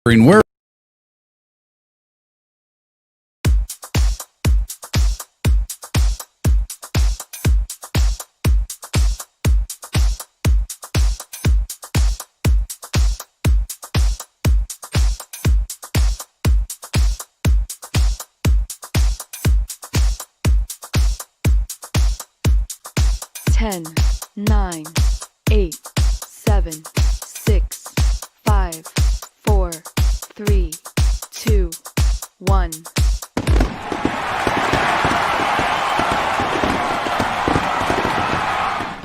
Where Ten, 9, 8, 7, 6, 5, 4, 3, 2, 1.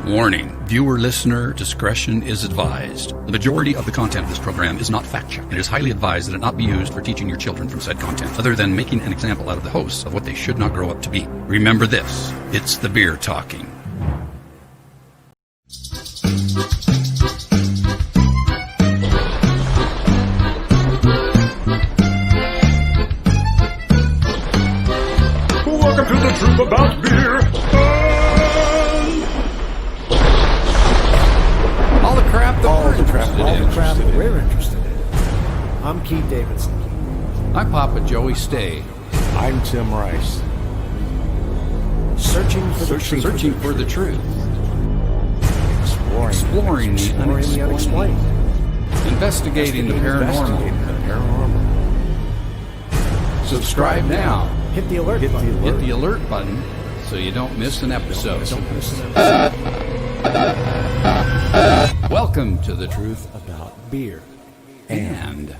Warning, viewer listener discretion is advised. The majority of the content of this program is not fact checked. It is highly advised that it not be used for teaching your children from said content, other than making an example out of the hosts of what they should not grow up to be. Remember this, it's the beer talking. Welcome to the truth about beer. All the crap that we're interested in. I'm Keith Davidson. I'm Papa Joey Stay. I'm Tim Rice. Searching for the truth. Exploring the unexplained. Investigating the paranormal. Subscribe now. Hit the alert button. Hit the alert button so you don't miss an episode. Welcome to the truth About beer. and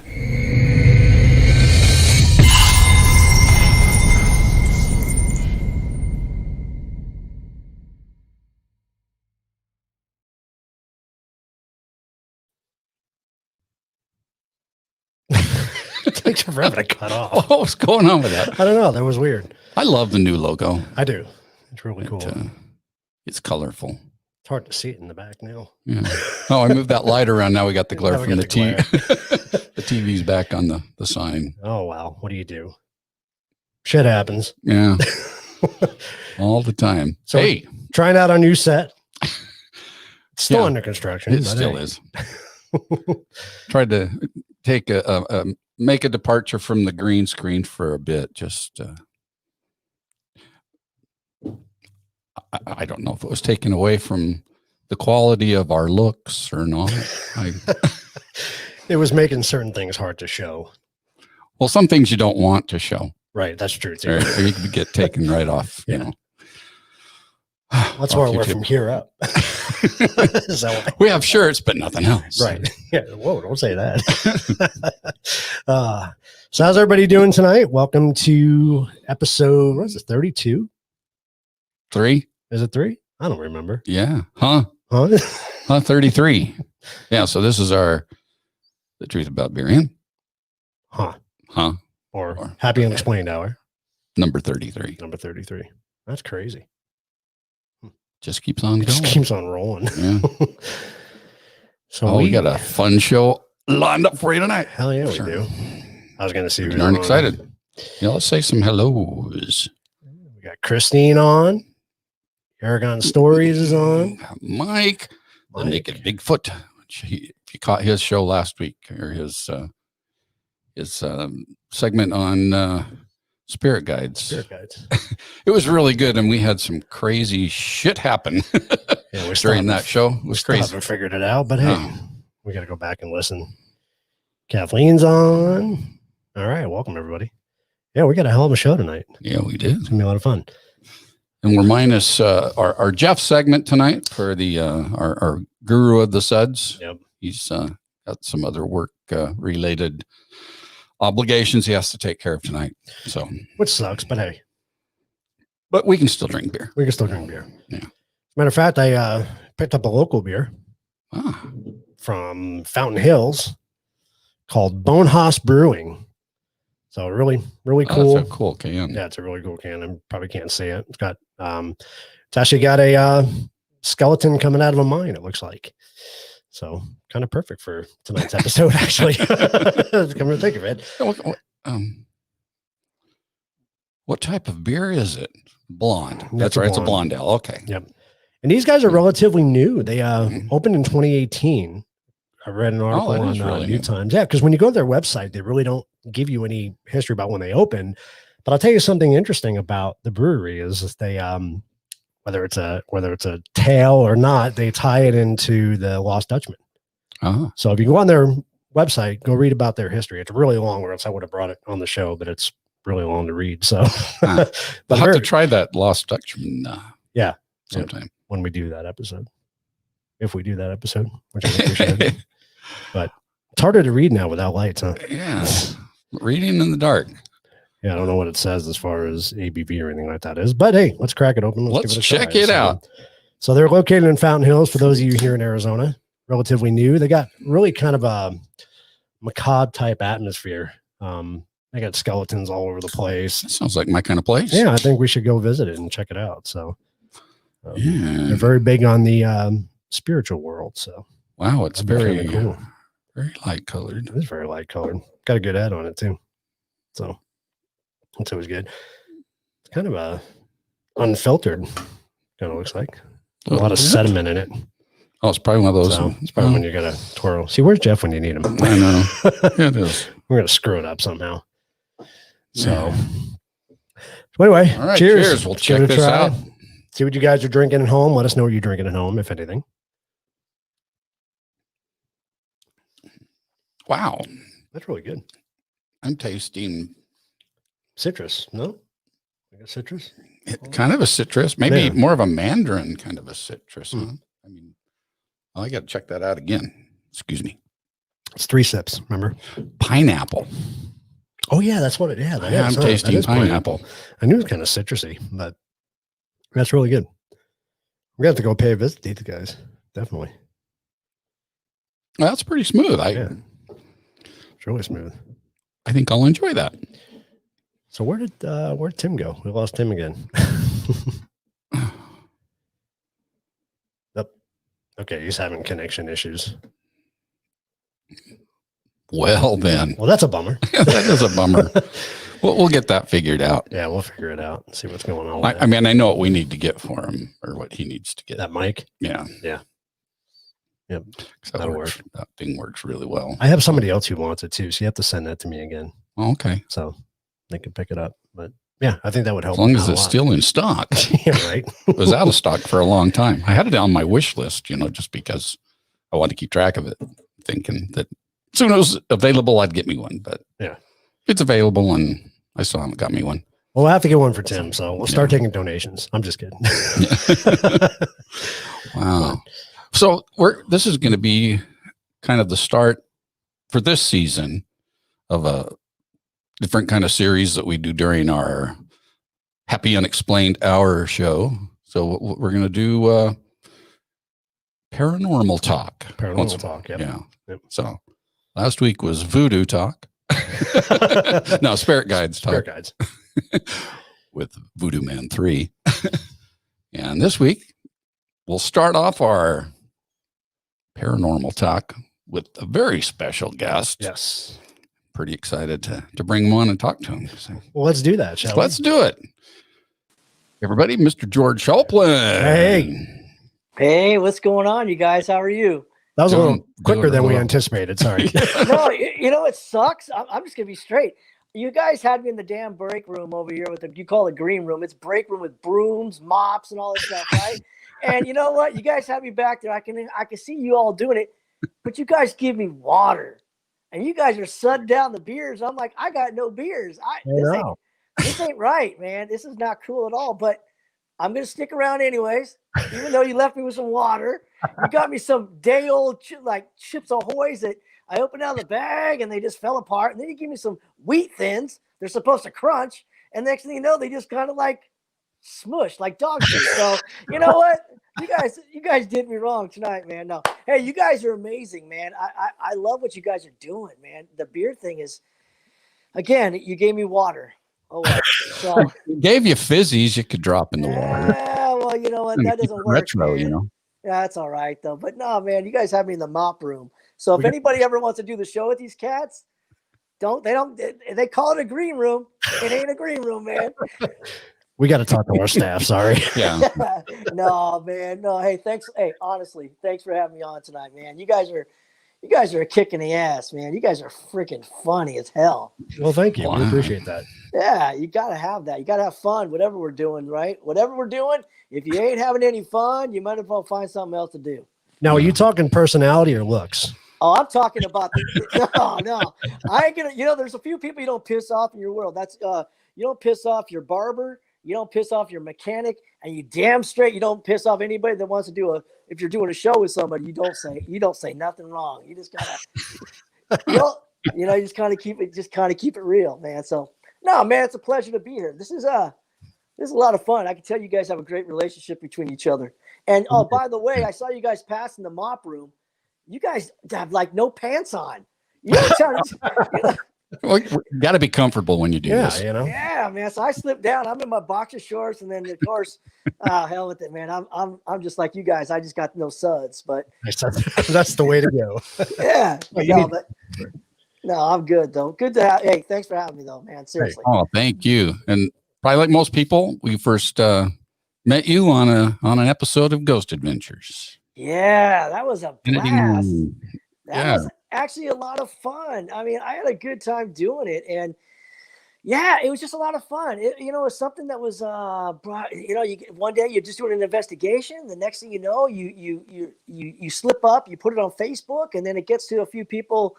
It takes forever to cut off. what's going on with that? I don't know. That was weird. I love the new logo. I do. It's really cool. It's colorful. It's hard to see it in the back now. Yeah. Oh, I moved that light around. Now we got the glare Now we from got the the TV. The TV's back on the sign. Oh, wow. What do you do? Shit happens. Yeah. All the time. So hey, trying out our new set. It's still Yeah. under construction. it but still hey. is. Tried to take make a departure from the green screen for a bit. Just I don't know if it was taken away from the quality of our looks or not. It was making certain things hard to show. Well, some things you don't want to show, Right. That's true, too. or you could get taken right off. You Yeah. know, That's off why we're YouTube. from here up. Is that why? We have shirts, but nothing else. Right. Yeah. Whoa, don't say that. So how's everybody doing tonight? Welcome to episode, what is it, 32? 3. Is it 3? I don't remember. Yeah. Huh? 33. Yeah. So this is the truth about beer in. Huh. Or Or Happy Unexplained Hour, number 33. number 33. That's crazy. Just keeps on It just going. keeps on rolling. Yeah. So We got a fun show lined up for you tonight. hell yeah, we Sure. do. I was going to see who's Darn on. excited. Yeah, let's say some hellos. We got Christine on. Aragon Stories is on. Mike, the Mike. Naked Bigfoot. If you caught his show last week, or his segment on spirit guides, Spirit Guides. it was really good, and we had some crazy shit happen Yeah, we still during that haven't- show. It we was still crazy. haven't figured it out, but hey, Oh. we got to go back and listen. Kathleen's on. All right, welcome everybody. Yeah, we got a hell of a show tonight. Yeah, we did. It's gonna be a lot of fun. And we're minus our Jeff segment tonight for the our guru of the suds. Yep. He's got some other work related obligations he has to take care of tonight. So, Which sucks, but hey, but we can still drink beer. we can still drink beer. Yeah. Matter of fact, I picked up a local beer Ah, from Fountain Hills called Bonehouse Brewing. So really, really cool. That's a cool can. Yeah, it's a really cool can. I probably can't see it. It's got it's actually got a skeleton coming out of a mine, it looks like. So kind of perfect for tonight's episode, actually. Come to think of it. What type of beer is it? Blonde. That's That's a right. It's a blonde. blonde ale. Okay. Yep. And these guys are relatively new. They opened in 2018. I read an article that on is really New neat. Times. Yeah, because when you go to their website, they really don't give you any history about when they opened. But I'll tell you something interesting about the brewery is that they whether it's a tale or not, they tie it into the Lost Dutchman. Oh, So if you go on their website, go read about their history. It's really long, or else I would have brought it on the show, but it's really long to read. So, I'll but have to try that Lost Dutchman yeah, sometime. when we do that episode, if we do that episode, which I think we should. But it's harder to read now without lights, huh? Yeah, reading in the dark. Yeah, I don't know what it says as far as ABV or anything like that is, but hey, let's crack it open. Let's give it a check try. it out. So they're located in Fountain Hills. For those of you here in Arizona, relatively new. They got really kind of a macabre type atmosphere. They got skeletons all over the place. That sounds like my kind of place. Yeah, I think we should go visit it and check it out. So Yeah. they're very big on the spiritual world. So Wow, it's that'd be very kinda cool. very light colored. It is very light colored. Got a good ad on it too. So that's always good. It's kind of a unfiltered, kind of looks like. A lot of sediment in it. Oh, it's probably one of those. So it's probably when you got to twirl. See, where's Jeff when you need him? I know. Yeah, it is. We're going to screw it up somehow. So anyway, All right, cheers. cheers. We'll Let's give check it a this try. out. See what you guys are drinking at home. Let us know what you're drinking at home, if anything. Wow. That's really good. I'm tasting Citrus, no? Like a citrus? kind of a citrus, maybe Yeah. more of a mandarin kind of a citrus. Hmm. Huh? I mean, I got to check that out again. Excuse me. It's 3 sips, remember? Pineapple. Oh, yeah, that's what it is. That I'm is, huh? tasting That is pineapple. I knew it was kind of citrusy, but that's really good. We're going to have to go pay a visit to these guys. Definitely. Well, that's pretty smooth. Yeah. It's really smooth. I think I'll enjoy that. So where'd Tim go? We lost Tim again. Yep. Okay, he's having connection issues. Well, then. Well, that's a bummer. That is a bummer. We'll get that figured out. Yeah, we'll figure it out and see what's going on. With I mean, I know what we need to get for him or what he needs to get. that mic. Yeah. Yeah. Yep. 'Cause That'll that thing works really well. I have somebody else who wants it too, so you have to send that to me again, Okay. so they can pick it up. But yeah, I think that would help. As long as a it's lot. still in stock. Yeah, right. It was out of stock for a long time. I had it on my wish list, just because I wanted to keep track of it, thinking that as soon as it was available, I'd get me one. But Yeah. it's available and I still haven't got me one. Well, we'll have to get one for Tim, so we'll start taking donations. I'm just kidding. Wow. So this is going to be kind of the start for this season of a different kind of series that we do during our Happy Unexplained Hour show. So we're going to do paranormal talk. Paranormal talk. Yep. Yeah. Yep. So last week was voodoo talk. No, spirit guides talk. Spirit guides. With Voodoo Man 3. And this week we'll start off our paranormal talk with a very special guest. Yes. Pretty excited to bring him on and talk to him. So Well, let's do that, shall let's do it. Everybody, Mr. George Schopplein. Hey. Hey, what's going on, you guys? How are you? That was a Doing- little quicker doing than we well. anticipated. Sorry. No, you know it sucks. I'm just gonna be straight. You guys had me in the damn break room over here with you call it green room. It's break room with brooms, mops, and all this stuff, right? And you know what? You guys had me back there. I can see you all doing it, but you guys give me water, and you guys are sudding down the beers. I'm like, I got no beers. This ain't right, man. This is not cool at all. But I'm gonna stick around anyways, even though you left me with some water. You got me some day old Chips Ahoy's that I opened out of the bag and they just fell apart. And then you give me some wheat thins. They're supposed to crunch. And next thing you know, they just kind of like smush like dog shit. So you know what? You guys did me wrong tonight, man. No. Hey, you guys are amazing, man. I love what you guys are doing, man. The beer thing is, again, you gave me water. Oh, well. So Gave you fizzies you could drop in the water. yeah, well, you know what? That Keep doesn't it work. retro, man. Yeah, that's all right though. But no, man, you guys have me in the mop room. So if anybody ever wants to do the show with these cats, they call it a green room. It ain't a green room, man. We got to talk to our staff. Sorry. Yeah. No, man. No, hey, thanks. Hey, honestly, thanks for having me on tonight, man. You guys are You guys are a kick in the ass, man. You guys are freaking funny as hell. Well, thank you. We Wow. appreciate that. Yeah, you gotta have that. You gotta have fun, whatever we're doing, right? Whatever we're doing, if you ain't having any fun, you might as well find something else to do. Now, are you talking personality or looks? Oh, I'm talking about no. I ain't gonna. There's a few people you don't piss off in your world. That's you don't piss off your barber, you don't piss off your mechanic, and you damn straight you don't piss off anybody that wants to do if you're doing a show with somebody, you don't say nothing wrong. You just gotta you just kind of keep it real, man. So no, man, it's a pleasure to be here. This is a lot of fun. I can tell you guys have a great relationship between each other. And oh, by the way, I saw you guys pass in the mop room. You guys have like no pants on. Well, you got to be comfortable when you do this. Yeah, man. So I slipped down. I'm in my boxer shorts, and then of course, hell with it, man. I'm just like you guys. I just got no suds, but that's the way to go. Yeah. No, I'm good though. Good to have. Hey, thanks for having me though, man. Seriously. Oh, thank you. And probably like most people, we first met you on an episode of Ghost Adventures. Yeah, that was a blast. That was actually a lot of fun. I mean, I had a good time doing it, and yeah, it was just a lot of fun. It was something that was brought. One day you're just doing an investigation. The next thing you know, you slip up, you put it on Facebook, and then it gets to a few people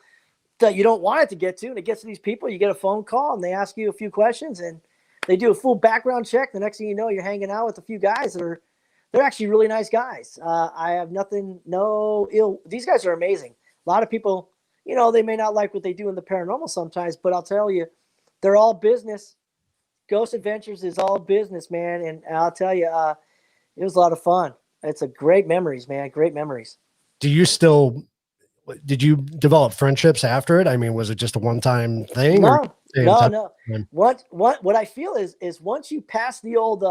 that you don't want it to get to, and it gets to these people. You get a phone call, and they ask you a few questions, and they do a full background check. The next thing you know, you're hanging out with a few guys that are. They're actually really nice guys. I have no ill. These guys are amazing. A lot of people, they may not like what they do in the paranormal sometimes, but I'll tell you, they're all business. Ghost Adventures is all business, man. And I'll tell you, it was a lot of fun. It's a great memories, man. Great memories. Did you develop friendships after it? I mean, was it just a one-time thing? No. What I feel is once you pass the old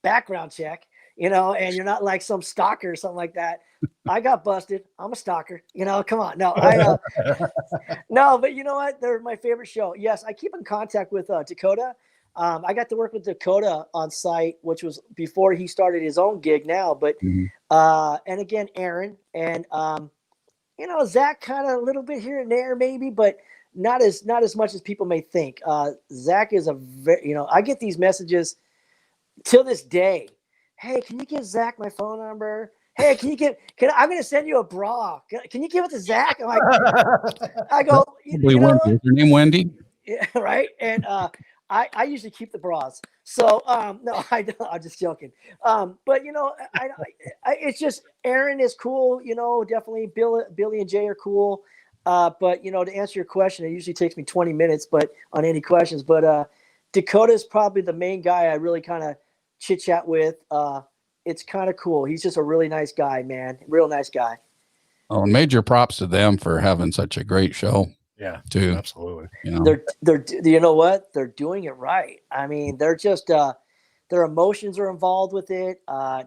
background check, and you're not like some stalker or something like that. I got busted. I'm a stalker. Come on. No, no, but you know what? They're my favorite show. Yes, I keep in contact with Dakota. I got to work with Dakota on site, which was before he started his own gig now. But and again, Aaron and Zach, kind of a little bit here and there, maybe, but not as much as people may think. Zach is a very, I get these messages till this day. Hey, can you give Zach my phone number? Hey, I'm going to send you a bra. Can you give it to Zach? I'm like, I go, Is your name Wendy? Yeah, right. And I usually keep the bras. So no, I'm just joking. But it's just Aaron is cool. Definitely Billy and Jay are cool. But to answer your question, it usually takes me 20 minutes, but on any questions. But Dakota is probably the main guy I really kind of chit chat with. It's kind of cool. He's just a really nice guy, man. Real nice guy. Oh, major props to them for having such a great show. Yeah, too. Absolutely. They're you know what? They're doing it right. I mean, they're just their emotions are involved with it.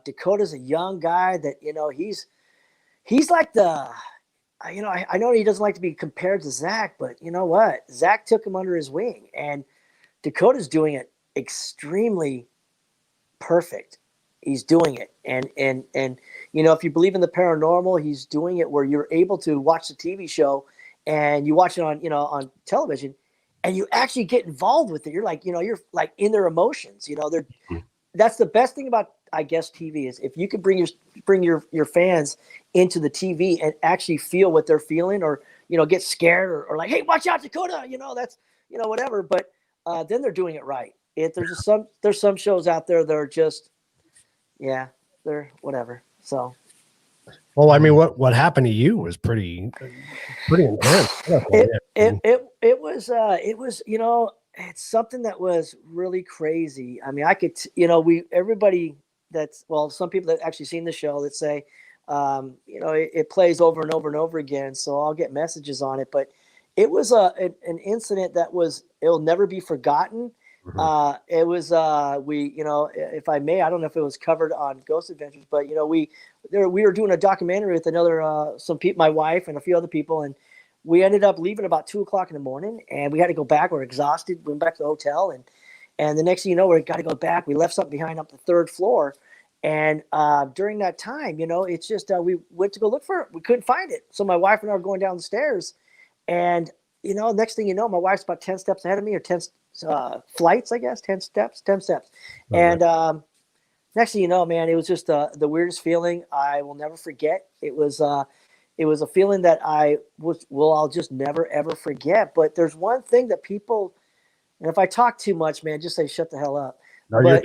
Dakota's a young guy that he's like the I know he doesn't like to be compared to Zach, but you know what? Zach took him under his wing, and Dakota's doing it extremely perfect. He's doing it. And if you believe in the paranormal, he's doing it where you're able to watch the TV show and you watch it on television and you actually get involved with it. You're like, you're like in their emotions, that's the best thing about, I guess, TV is if you could bring your fans into the TV and actually feel what they're feeling or, get scared or like, hey, watch out, Dakota, that's, whatever. But then they're doing it right. There's some shows out there that are just, yeah, they're whatever. So, well, I mean, what happened to you was pretty intense. It was it's something that was really crazy. I mean, I could everybody some people that actually seen the show that say it plays over and over and over again, so I'll get messages on it, but it was an incident that it'll never be forgotten. It was if I may, I don't know if it was covered on Ghost Adventures, but we were doing a documentary with some people, my wife and a few other people, and we ended up leaving about 2:00 in the morning, and we had to go back. We're exhausted. We went back to the hotel, and the next thing you know, we got to go back. We left something behind up the third floor, And during that time, it's just we went to go look for it. We couldn't find it. So my wife and I were going down the stairs, and next thing you know, my wife's about 10 steps ahead of me, or 10 flights, I guess, 10 steps. And next thing you know, man, it was just the weirdest feeling I will never forget. It was a feeling that I'll just never ever forget. But there's one thing that people, and if I talk too much, man, just say shut the hell up. No, But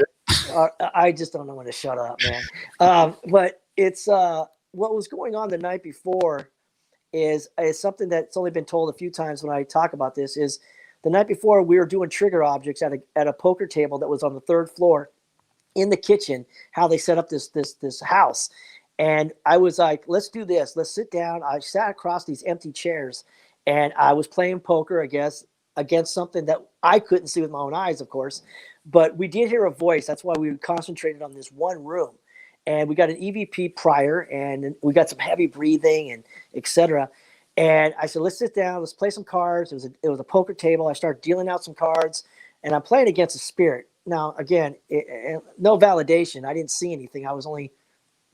I just don't know when to shut up, man. But it's what was going on the night before is something that's only been told a few times when I talk about this. Is the night before we were doing trigger objects at a poker table that was on the third floor in the kitchen, how they set up this house. And I was like, let's do this. Let's sit down. I sat across these empty chairs and I was playing poker, I guess, against something that I couldn't see with my own eyes, of course. But we did hear a voice. That's why we concentrated on this one room. And we got an EVP prior, and we got some heavy breathing and etc. And I said, let's sit down. Let's play some cards. It was a poker table. I started dealing out some cards, and I'm playing against a spirit. Now, again, no validation. I didn't see anything. I was only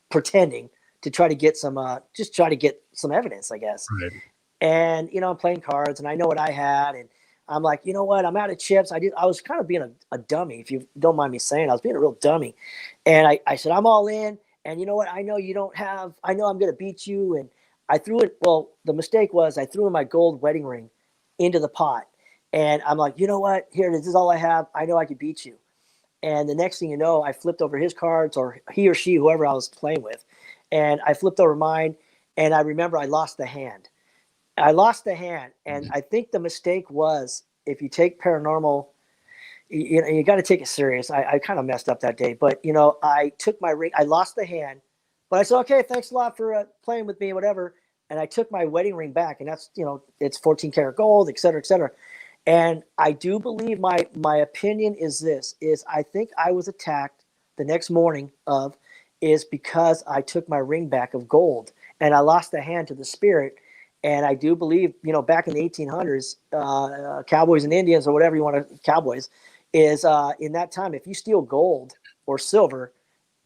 pretending to try to get some evidence, I guess. Right. And, I'm playing cards, and I know what I had, and I'm like, you know what? I'm out of chips. I was kind of being a dummy, if you don't mind me saying. I was being a real dummy. And I said, I'm all in. And you know what? I know I'm going to beat you. And I threw it. Well, the mistake was I threw in my gold wedding ring into the pot. And I'm like, you know what? Here, this is all I have. I know I could beat you. And the next thing you know, I flipped over his cards, or he or she, whoever I was playing with. And I flipped over mine. And I remember I lost the hand. And I think the mistake was, if you take paranormal, you got to take it serious. I kind of messed up that day, but I took my ring. I lost the hand, but I said, okay, thanks a lot for playing with me, whatever. And I took my wedding ring back, and that's it's 14 karat gold, et cetera, et cetera. And I do believe my opinion is I think I was attacked the next morning because I took my ring back of gold, and I lost the hand to the spirit. And I do believe, back in the 1800s, cowboys and Indians, or whatever you want to, cowboys, is in that time, if you steal gold or silver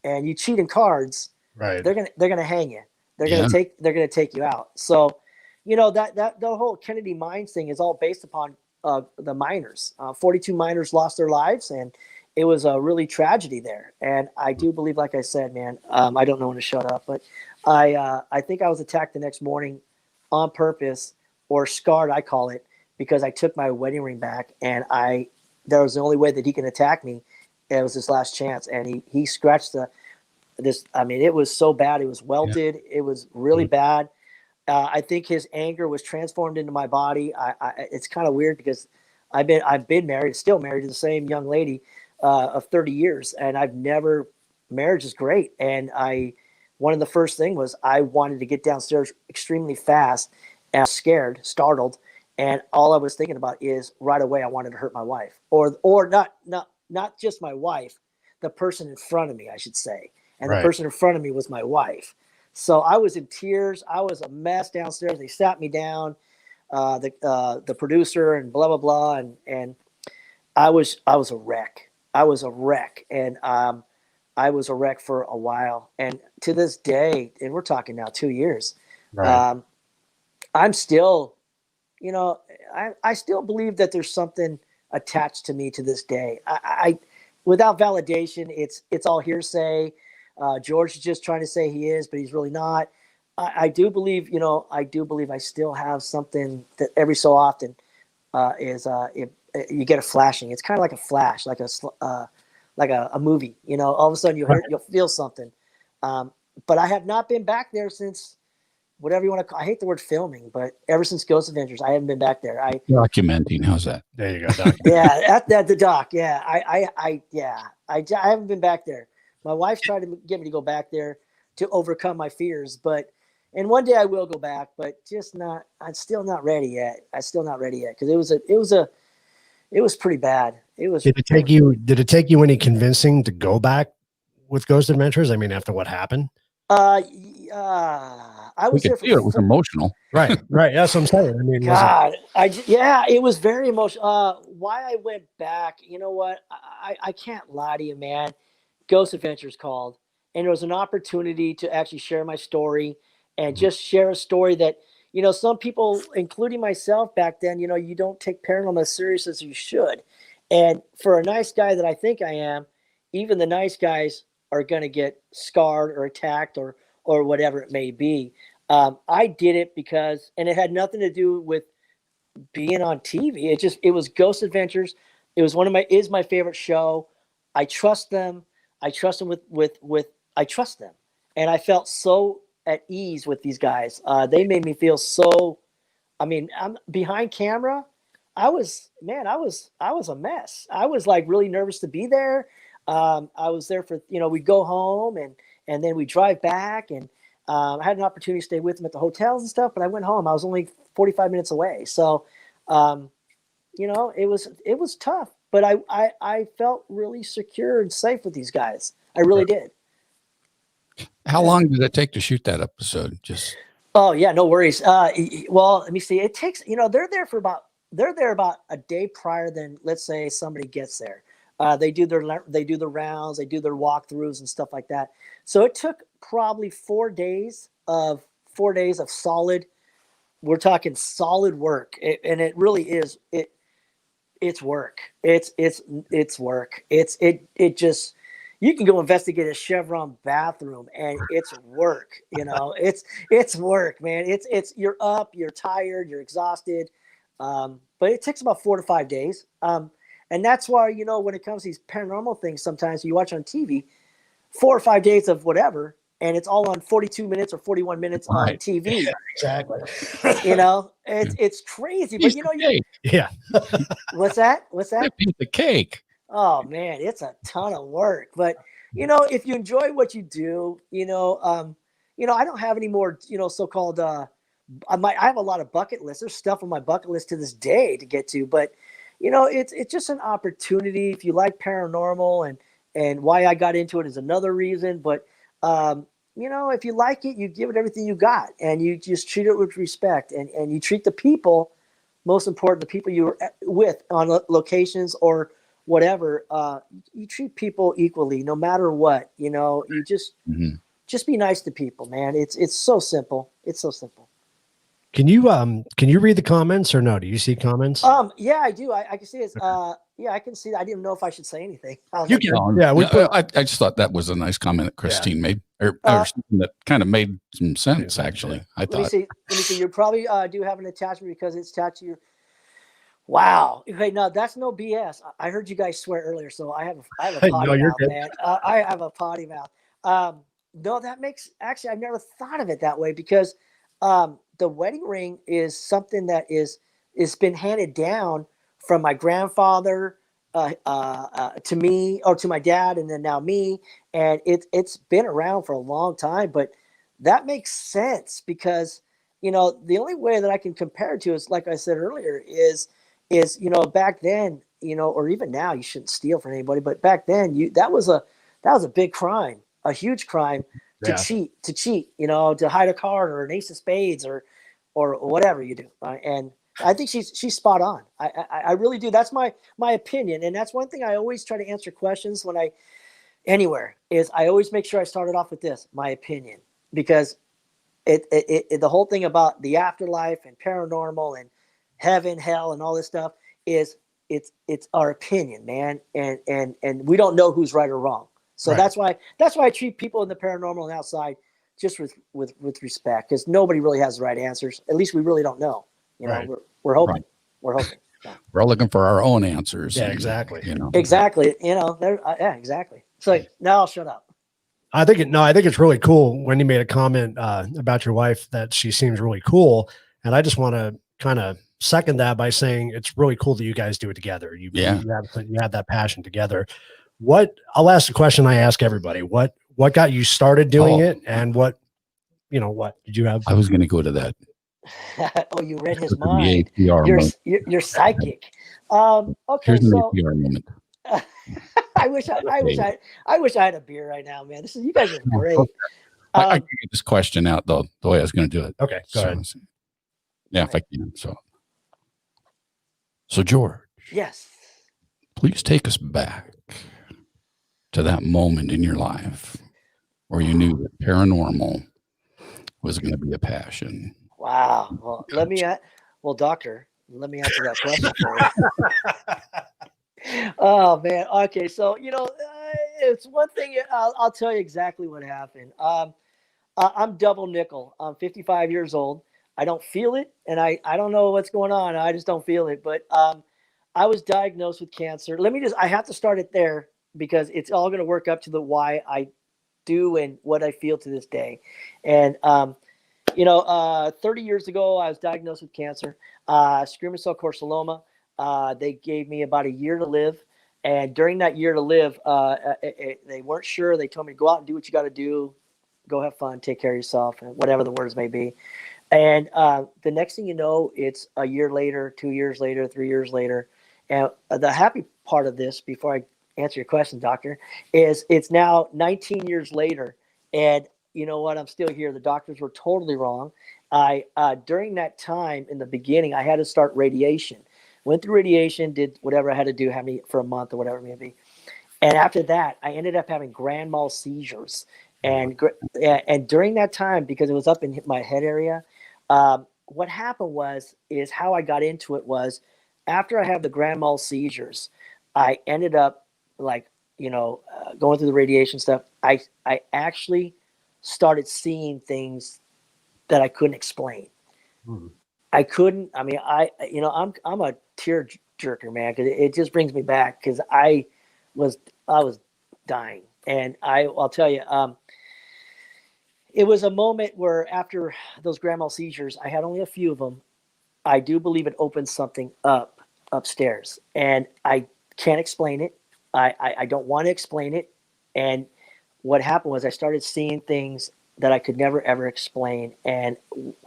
and you cheat in cards, right, they're gonna hang you. They're gonna take you out. So, that the whole Kennedy mines thing is all based upon the miners. 42 miners lost their lives, and it was a really tragedy there. And I do believe, like I said, man, I don't know when to shut up, but I think I was attacked the next morning on purpose, or scarred, I call it, because I took my wedding ring back, and that was the only way that he can attack me. It was his last chance, and he scratched this. I mean, it was so bad. It was welted. Yeah. It was really bad. I think his anger was transformed into my body. It's kind of weird because I've been married, still married to the same young lady of 30 years, and marriage is great. And one of the first thing was I wanted to get downstairs extremely fast, and I was scared, startled, and all I was thinking about is right away I wanted to hurt my wife, or not just my wife, the person in front of me, I should say, and the person in front of me was my wife. So I was in tears. I was a mess downstairs. They sat me down, the producer, and blah blah blah, and I was a wreck. I was a wreck, and I was a wreck for a while, and to this day, and we're talking now 2 years, I'm still, I still believe that there's something attached to me to this day. I without validation, it's all hearsay. George is just trying to say he is, but he's really not. I do believe, I still have something that every so often you get a flashing. It's kind of like a flash, like a movie, all of a sudden you'll feel something. But I have not been back there since, whatever you want to call. I hate the word filming, but ever since Ghost Adventures, I haven't been back there. Documenting. How's that? there you go. Yeah, at the dock. Yeah, I haven't been back there. My wife's tried to get me to go back there to overcome my fears, and one day I will go back, but I'm still not ready yet. Because it was pretty bad. It was. Did it take you any convincing to go back with Ghost Adventures? I mean, after what happened? I was there for it was emotional. Right. That's what I'm saying. I mean, God, it was very emotional. Why I went back, you know what? I can't lie to you, man. Ghost Adventures called, and it was an opportunity to actually share my story and just share a story that, some people, including myself back then, you don't take paranormal as serious as you should. And for a nice guy that I think I am, even the nice guys are going to get scarred or attacked or whatever it may be. I did it because, and it had nothing to do with being on TV. It was Ghost Adventures. It was is my favorite show. I trust them. I trust them I trust them. And I felt so at ease with these guys. They made me feel so, I'm behind camera. I was a mess. I was like really nervous to be there. I was there for, we'd go home and then we drive back, and I had an opportunity to stay with them at the hotels and stuff, but I went home. I was only 45 minutes away. So, it was tough, but I felt really secure and safe with these guys. I really did. How long did it take to shoot that episode? Oh yeah, no worries. Well, let me see. It takes, they're there about a day prior than, let's say, somebody gets there. They do the rounds, they do their walkthroughs and stuff like that. So it took probably 4 days of solid. We're talking solid work, and it really is. It's work. It's work. It just, you can go investigate a Chevron bathroom, and it's work. It's work, man. It's you're up, you're tired, you're exhausted. But it takes about 4 to 5 days. And that's why, when it comes to these paranormal things, sometimes you watch on TV, 4 or 5 days of whatever, and it's all on 42 minutes or 41 minutes on TV. Yeah, exactly. It's crazy, but yeah. What's that? Piece of cake. Oh man, it's a ton of work. But if you enjoy what you do, I don't have any more, so-called. I have a lot of bucket lists. There's stuff on my bucket list to this day to get to, but it's just an opportunity. If you like paranormal and why I got into it is another reason, but if you like it, you give it everything you got, and you just treat it with respect, and you treat the people, most important, the people you're with on locations or whatever, you treat people equally, no matter what. You just be nice to people, man. It's so simple. It's so simple. Can you read the comments or no? Do you see comments? Yeah, I do. I can see it. Yeah, I can see that. I didn't know if I should say anything. You can. Yeah, I just thought that was a nice comment that Christine made, or something that kind of made some sense. Actually, I thought. Let me see. You probably do have an attachment because it's attached to your. Wow. Okay, no, that's no BS. I heard you guys swear earlier, so I have a potty mouth, man. I have a potty mouth. No, that makes, actually, I've never thought of it that way, because the wedding ring is something that is been handed down from my grandfather to me, or to my dad, and then now me, and it's been around for a long time. But that makes sense because the only way that I can compare it to is, like I said earlier, is back then, or even now, you shouldn't steal from anybody, but back then that was a big crime, a huge crime to cheat, to hide a card or an ace of spades or whatever you do. And I think she's spot on. I really do. That's my opinion. And that's one thing I always try to answer questions when anywhere is I always make sure I started off with this, my opinion, because the whole thing about the afterlife and paranormal and heaven, hell, and all this stuff is it's our opinion, man. And we don't know who's right or wrong. So right. That's why I treat people in the paranormal and outside just with respect, because nobody really has the right answers. At least we really don't know. Right. We're hoping. Right. We're hoping. Yeah. We're all looking for our own answers. Yeah, exactly. Exactly. Yeah, exactly. So now I'll shut up. I think it's really cool when you made a comment about your wife that she seems really cool. And I just want to kind of second that by saying it's really cool that you guys do it together. You have that passion together. I'll ask the question I ask everybody. What got you started doing it, and what did you have? I was going to go to that. Oh, you read his mind. You're psychic. Okay, here's an APR moment. I wish I had a beer right now, man. You guys are great. I can get this question out the way I was going to do it. Okay, go ahead. Yeah, if I can. So George. Yes. Please take us back to that moment in your life or you knew that paranormal was going to be a passion? Wow. Well, doctor, let me answer that question for you. Oh man. Okay. So, it's one thing. I'll tell you exactly what happened. I'm double nickel. I'm 55 years old. I don't feel it, and I don't know what's going on. I just don't feel it. But I was diagnosed with cancer. I have to start it there because it's all going to work up to the why I do and what I feel to this day. And 30 years ago, I was diagnosed with cancer, squamous cell carcinoma. They gave me about a year to live. And during that year to live, they weren't sure. They told me to go out and do what you got to do. Go have fun, take care of yourself, and whatever the words may be. And the next thing you know, it's a year later, 2 years later, 3 years later. And the happy part of this, before I answer your question, doctor, is it's now 19 years later. And you know what? I'm still here. The doctors were totally wrong. During that time in the beginning, I had to start radiation. Went through radiation, did whatever I had to do, have me for a month or whatever it may be. And after that, I ended up having grand mal seizures. And during that time, because it was up in my head area, what happened is how I got into it was after I had the grand mal seizures, I ended up going through the radiation stuff. I actually started seeing things that I couldn't explain. I couldn't. I mean, I'm a tear jerker, man, because it just brings me back because I was dying, and I'll tell you, it was a moment where after those grand mal seizures, I had only a few of them. I do believe it opened something up upstairs, and I can't explain it. I don't want to explain it. And what happened was I started seeing things that I could never, ever explain. And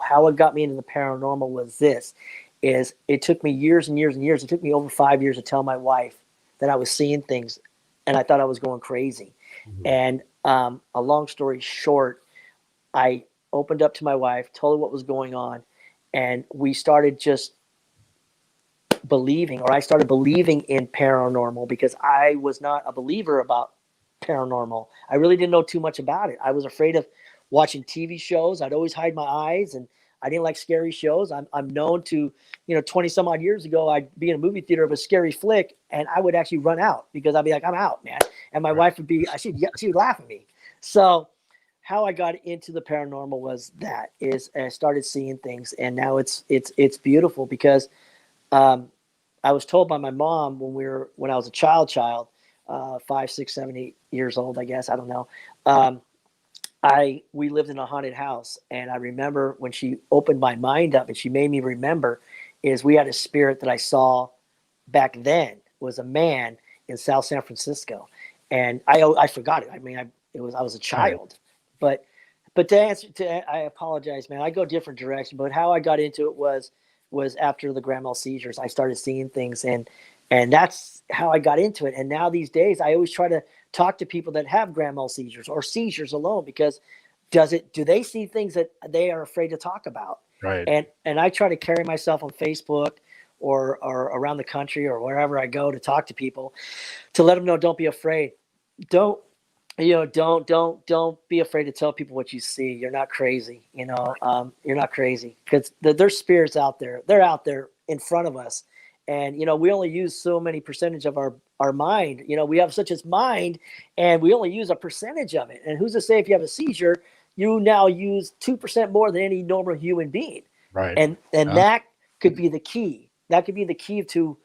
how it got me into the paranormal was it took me years and years and years. It took me over 5 years to tell my wife that I was seeing things and I thought I was going crazy. Mm-hmm. And a long story short, I opened up to my wife, told her what was going on, and we started just I started believing in paranormal because I was not a believer about paranormal. I really didn't know too much about it. I was afraid of watching TV shows. I'd always hide my eyes, and I didn't like scary shows. I'm known to, 20 some odd years ago, I'd be in a movie theater of a scary flick, and I would actually run out because I'd be like, I'm out, man. And my wife would she would laugh at me. So how I got into the paranormal was I started seeing things, and now it's beautiful because I was told by my mom when I was a child, 5, 6, 7, 8 years old, I guess, I don't know. We lived in a haunted house, and I remember when she opened my mind up and she made me remember is we had a spirit that I saw back then was a man in South San Francisco, and I forgot it. I mean, I was a child, but I apologize, man. I go different direction, but how I got into it was after the grand mal seizures. I started seeing things, and that's how I got into it. And now these days, I always try to talk to people that have grand mal seizures or seizures alone, because do they see things that they are afraid to talk about? Right. And I try to carry myself on Facebook or around the country or wherever I go to talk to people to let them know, don't be afraid. Don't be afraid to tell people what you see. You're not crazy. You're not crazy, because there's spirits out there. They're out there in front of us. And, we only use so many percentage of our mind. We have such a mind, and we only use a percentage of it. And who's to say if you have a seizure, you now use 2% more than any normal human being. Right. And that could be the key. That could be the key to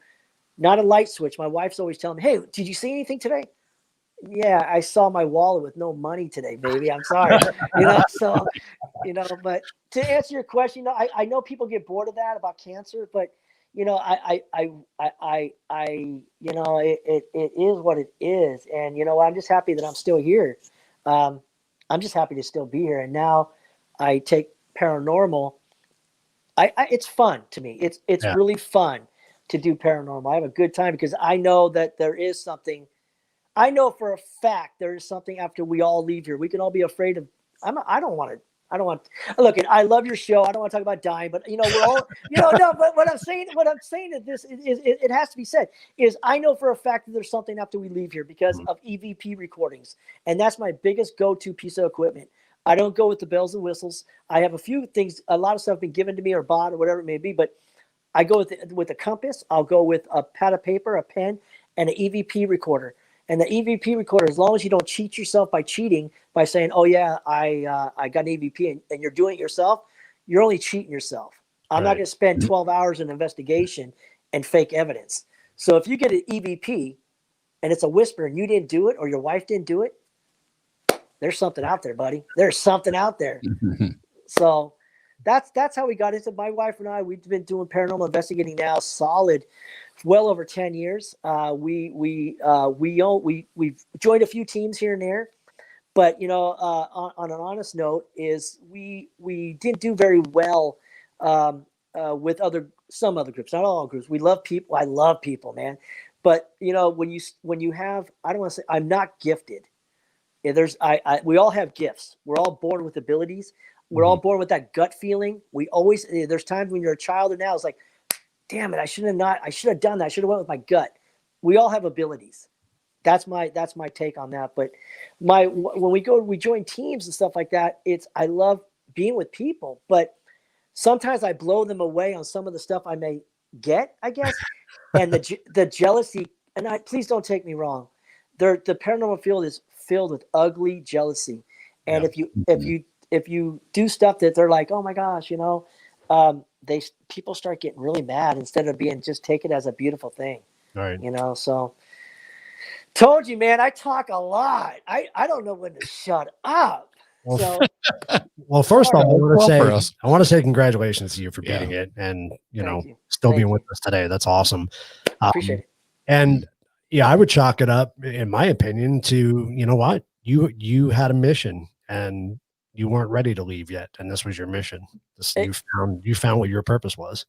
not a light switch. My wife's always telling me, hey, did you see anything today? Yeah, I saw my wallet with no money today, baby. I'm sorry. But to answer your question, I know people get bored of that about cancer, but it is what it is. And, I'm just happy that I'm still here. I'm just happy to still be here. And now I take paranormal. It's fun to me. It's really fun to do paranormal. I have a good time because I know that there is something. I know for a fact there is something after we all leave here. We can all be afraid of. I don't want I don't want. Look, I love your show. I don't want to talk about dying, but we're all, no. But what I'm saying is this it has to be said is I know for a fact that there's something after we leave here because of EVP recordings, and that's my biggest go-to piece of equipment. I don't go with the bells and whistles. I have a few things, a lot of stuff been given to me or bought or whatever it may be, but I go with a compass. I'll go with a pad of paper, a pen, and an EVP recorder. And the EVP recorder, as long as you don't cheat yourself by cheating, by saying, oh, yeah, I got an EVP, and you're doing it yourself, you're only cheating yourself. I'm not going to spend 12 hours in investigation and fake evidence. So if you get an EVP and it's a whisper and you didn't do it or your wife didn't do it, there's something out there, buddy. There's something out there. So that's how we got into it. My wife and I, we've been doing paranormal investigating now solid well over 10 years. We've joined a few teams here and there, but on an honest note is we didn't do very well with some other groups, not all groups. We love people. I love people, man. But when you have, I don't want to say I'm not gifted. We all have gifts. We're all born with abilities. We're all born with that gut feeling. There's times when you're a child and now it's like, damn it, I should have done that. I should have went with my gut. We all have abilities. That's my take on that. But when we join teams and stuff like that, I love being with people, but sometimes I blow them away on some of the stuff I may get, I guess. And the jealousy, and please don't take me wrong. The paranormal field is filled with ugly jealousy. And if you do stuff that they're like, oh my gosh, people start getting really mad instead of just take it as a beautiful thing. Right. So told you, man, I talk a lot. I don't know when to shut up. Well, first off, I want to say congratulations to you for beating it and, still being with us today. That's awesome. Appreciate it. And yeah, I would chalk it up, in my opinion, to, what you had a mission and you weren't ready to leave yet. And this was your mission. You found what your purpose was.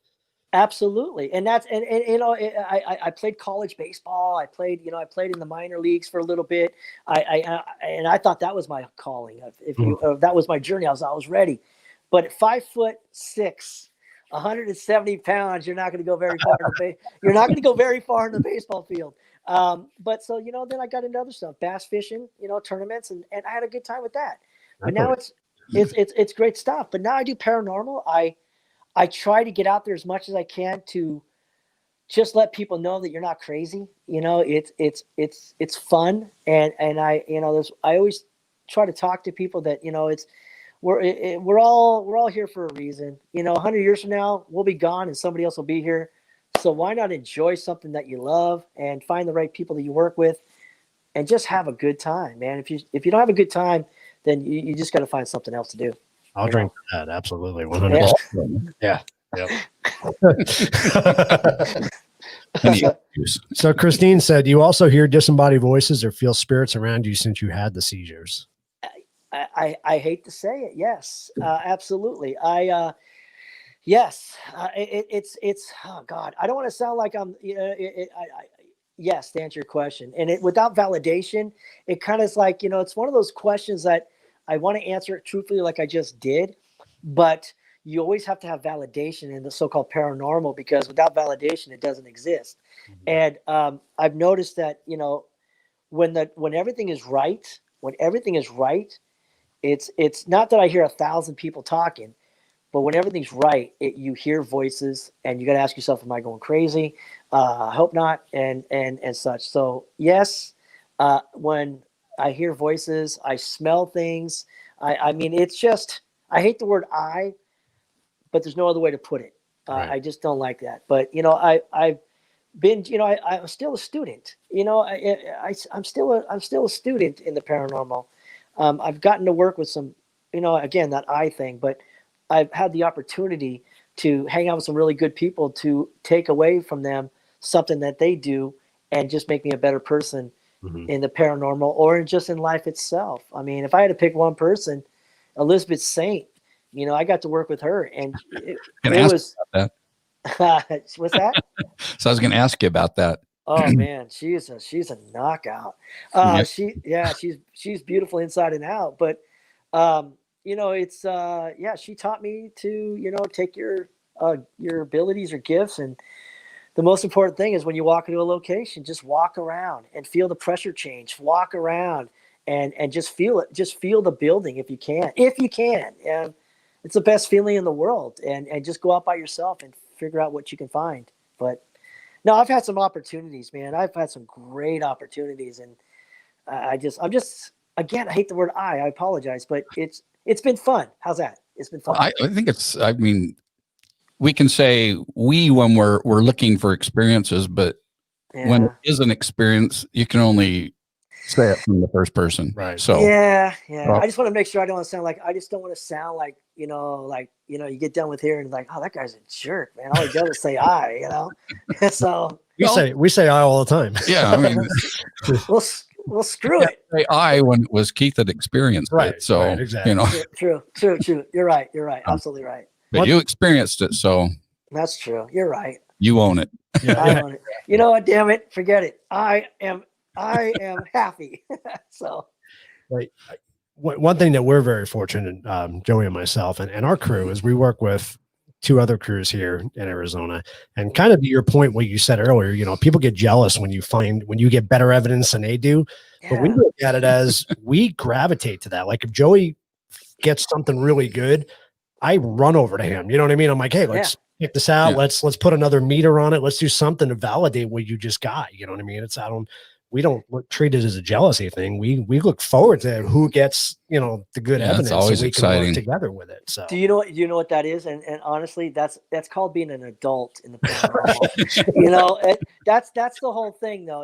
Absolutely. And that's, I played college baseball. I played in the minor leagues for a little bit. I thought that was my calling. That was my journey. I was ready, but at 5'6", 170 pounds, you're not going to go very far. You're not going to go very far in the baseball field. But so, then I got into other stuff, bass fishing, tournaments, and I had a good time with that. But now it's great stuff. But now I do paranormal. I try to get out there as much as I can to just let people know that you're not crazy. It's fun. And I always try to talk to people that, we're all here for a reason. 100 years from now, we'll be gone and somebody else will be here. So why not enjoy something that you love and find the right people that you work with and just have a good time, man. If you don't have a good time, then you just got to find something else to do. I'll drink that. Absolutely. 100%. Yeah. So Christine said, you also hear disembodied voices or feel spirits around you since you had the seizures. I hate to say it. Yes, absolutely. Yes, it's, oh God, I don't want to sound like I'm, yes, to answer your question. And without validation, it kind of is like, it's one of those questions that I want to answer it truthfully like I just did, but you always have to have validation in the so-called paranormal, because without validation, it doesn't exist. Mm-hmm. And I've noticed that, when everything is right, it's not that I hear 1,000 people talking, but when everything's right, you hear voices and you got to ask yourself, am I going crazy? I hope not. And such. So yes, when I hear voices, I smell things. I mean, it's just, I hate the word but there's no other way to put it. Right. I just don't like that. But, I've been, I'm still a student, I'm still a student in the paranormal. I've gotten to work with some, again, that thing, but I've had the opportunity to hang out with some really good people to take away from them something that they do and just make me a better person in the paranormal or just in life itself. I mean, if I had to pick one person, Elizabeth Saint, I got to work with her, and it was that. What's that? So I was going to ask you about that. Oh man, she's a knockout. She's beautiful inside and out. But it's she taught me to, take your abilities or gifts, and the most important thing is when you walk into a location, just walk around and feel the pressure change. Walk around and just feel it. Just feel the building if you can. And it's the best feeling in the world. And just go out by yourself and figure out what you can find. But no, I've had some opportunities, man. I've had some great opportunities, and I'm just again, I hate the word I apologize, but it's been fun. How's that? It's been fun. I think I mean, we can say we when we're looking for experiences, but when it is an experience, you can only say it from the first person. Right. So yeah. I just want to make sure I don't sound like I just don't want to sound like you get done with here and like, oh, that guy's a jerk, man. All he does is say so we say I all the time. Yeah, I mean, well, screw it. Say I when it was Keith that experienced Right, it. So right, exactly. True. You're right. Absolutely right. But you experienced it, so that's true. You're right. You own it. I own it. You know what? Damn it! Forget it. I am happy. So, right. One thing that we're very fortunate, Joey and myself, and our crew, is we work with 2 other crews here in Arizona. And kind of to your point, what you said earlier, people get jealous when you get better evidence than they do. Yeah. But we look at it as we gravitate to that. Like if Joey gets something really good, I run over to him. You know what I mean? I'm like, hey, let's check this out. Yeah. Let's put another meter on it. Let's do something to validate what you just got. You know what I mean? We don't treat it as a jealousy thing. We look forward to who gets, the good evidence. It's always exciting. Can work together with it. So do you know what that is? And honestly, that's called being an adult in the paranormal. That's the whole thing though.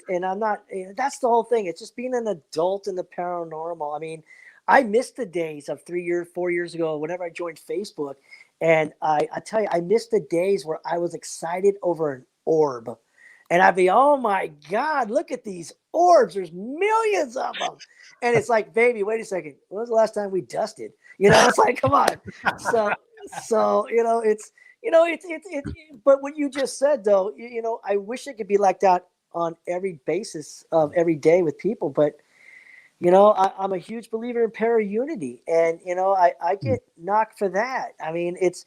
And I'm not, that's the whole thing. It's just being an adult in the paranormal. I mean, I missed the days of 4 years ago, whenever I joined Facebook. And I tell you, I missed the days where I was excited over an orb. And I'd be, oh my God, look at these orbs. There's millions of them. And it's like, baby, wait a second. When was the last time we dusted? It's like, come on. So, but what you just said though, I wish it could be like that on every basis of every day with people. But, I'm a huge believer in para-unity, and, I get knocked for that. I mean, it's,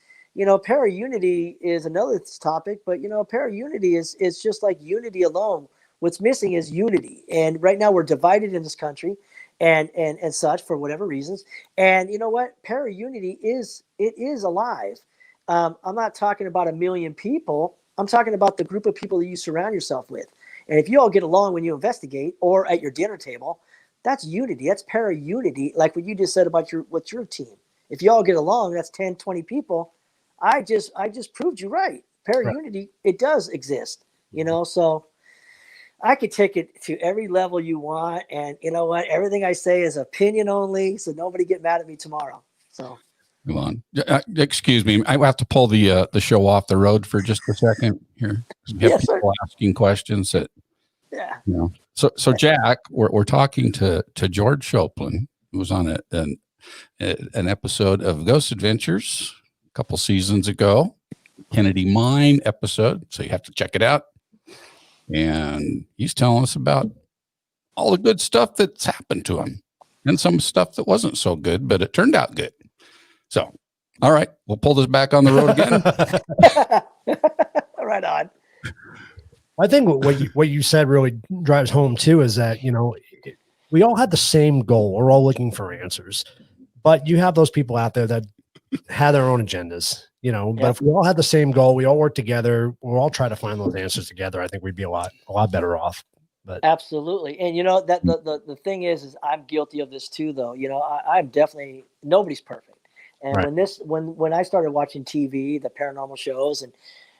para-unity is another topic, but, para-unity is just like unity alone. What's missing is unity. And right now we're divided in this country and such for whatever reasons. And you know what? Para-unity is alive. I'm not talking about 1 million people. I'm talking about the group of people that you surround yourself with. And if you all get along when you investigate or at your dinner table, that's unity. That's para-unity. Like what you just said about your team. If you all get along, that's 10, 20 people. I just proved you right. Para-unity, it does exist, so I could take it to every level you want. And you know what? Everything I say is opinion only, so nobody get mad at me tomorrow. So come on. Excuse me. I have to pull the show off the road for just a second here. We have people asking questions that, So Jack, we're talking to George Schopplein, who was on an episode of Ghost Adventures a couple seasons ago, Kennedy Mine episode. So you have to check it out. And he's telling us about all the good stuff that's happened to him and some stuff that wasn't so good, but it turned out good. So, all right, we'll pull this back on the road again. Right on. I think what you said really drives home too is that, we all had the same goal. We're all looking for answers, but you have those people out there that have their own agendas, but if we all had the same goal, we all work together, we'll all try to find those answers together. I think we'd be a lot better off. But absolutely. And that the thing is I'm guilty of this too, though. I'm definitely, nobody's perfect. And when I started watching TV, the paranormal shows,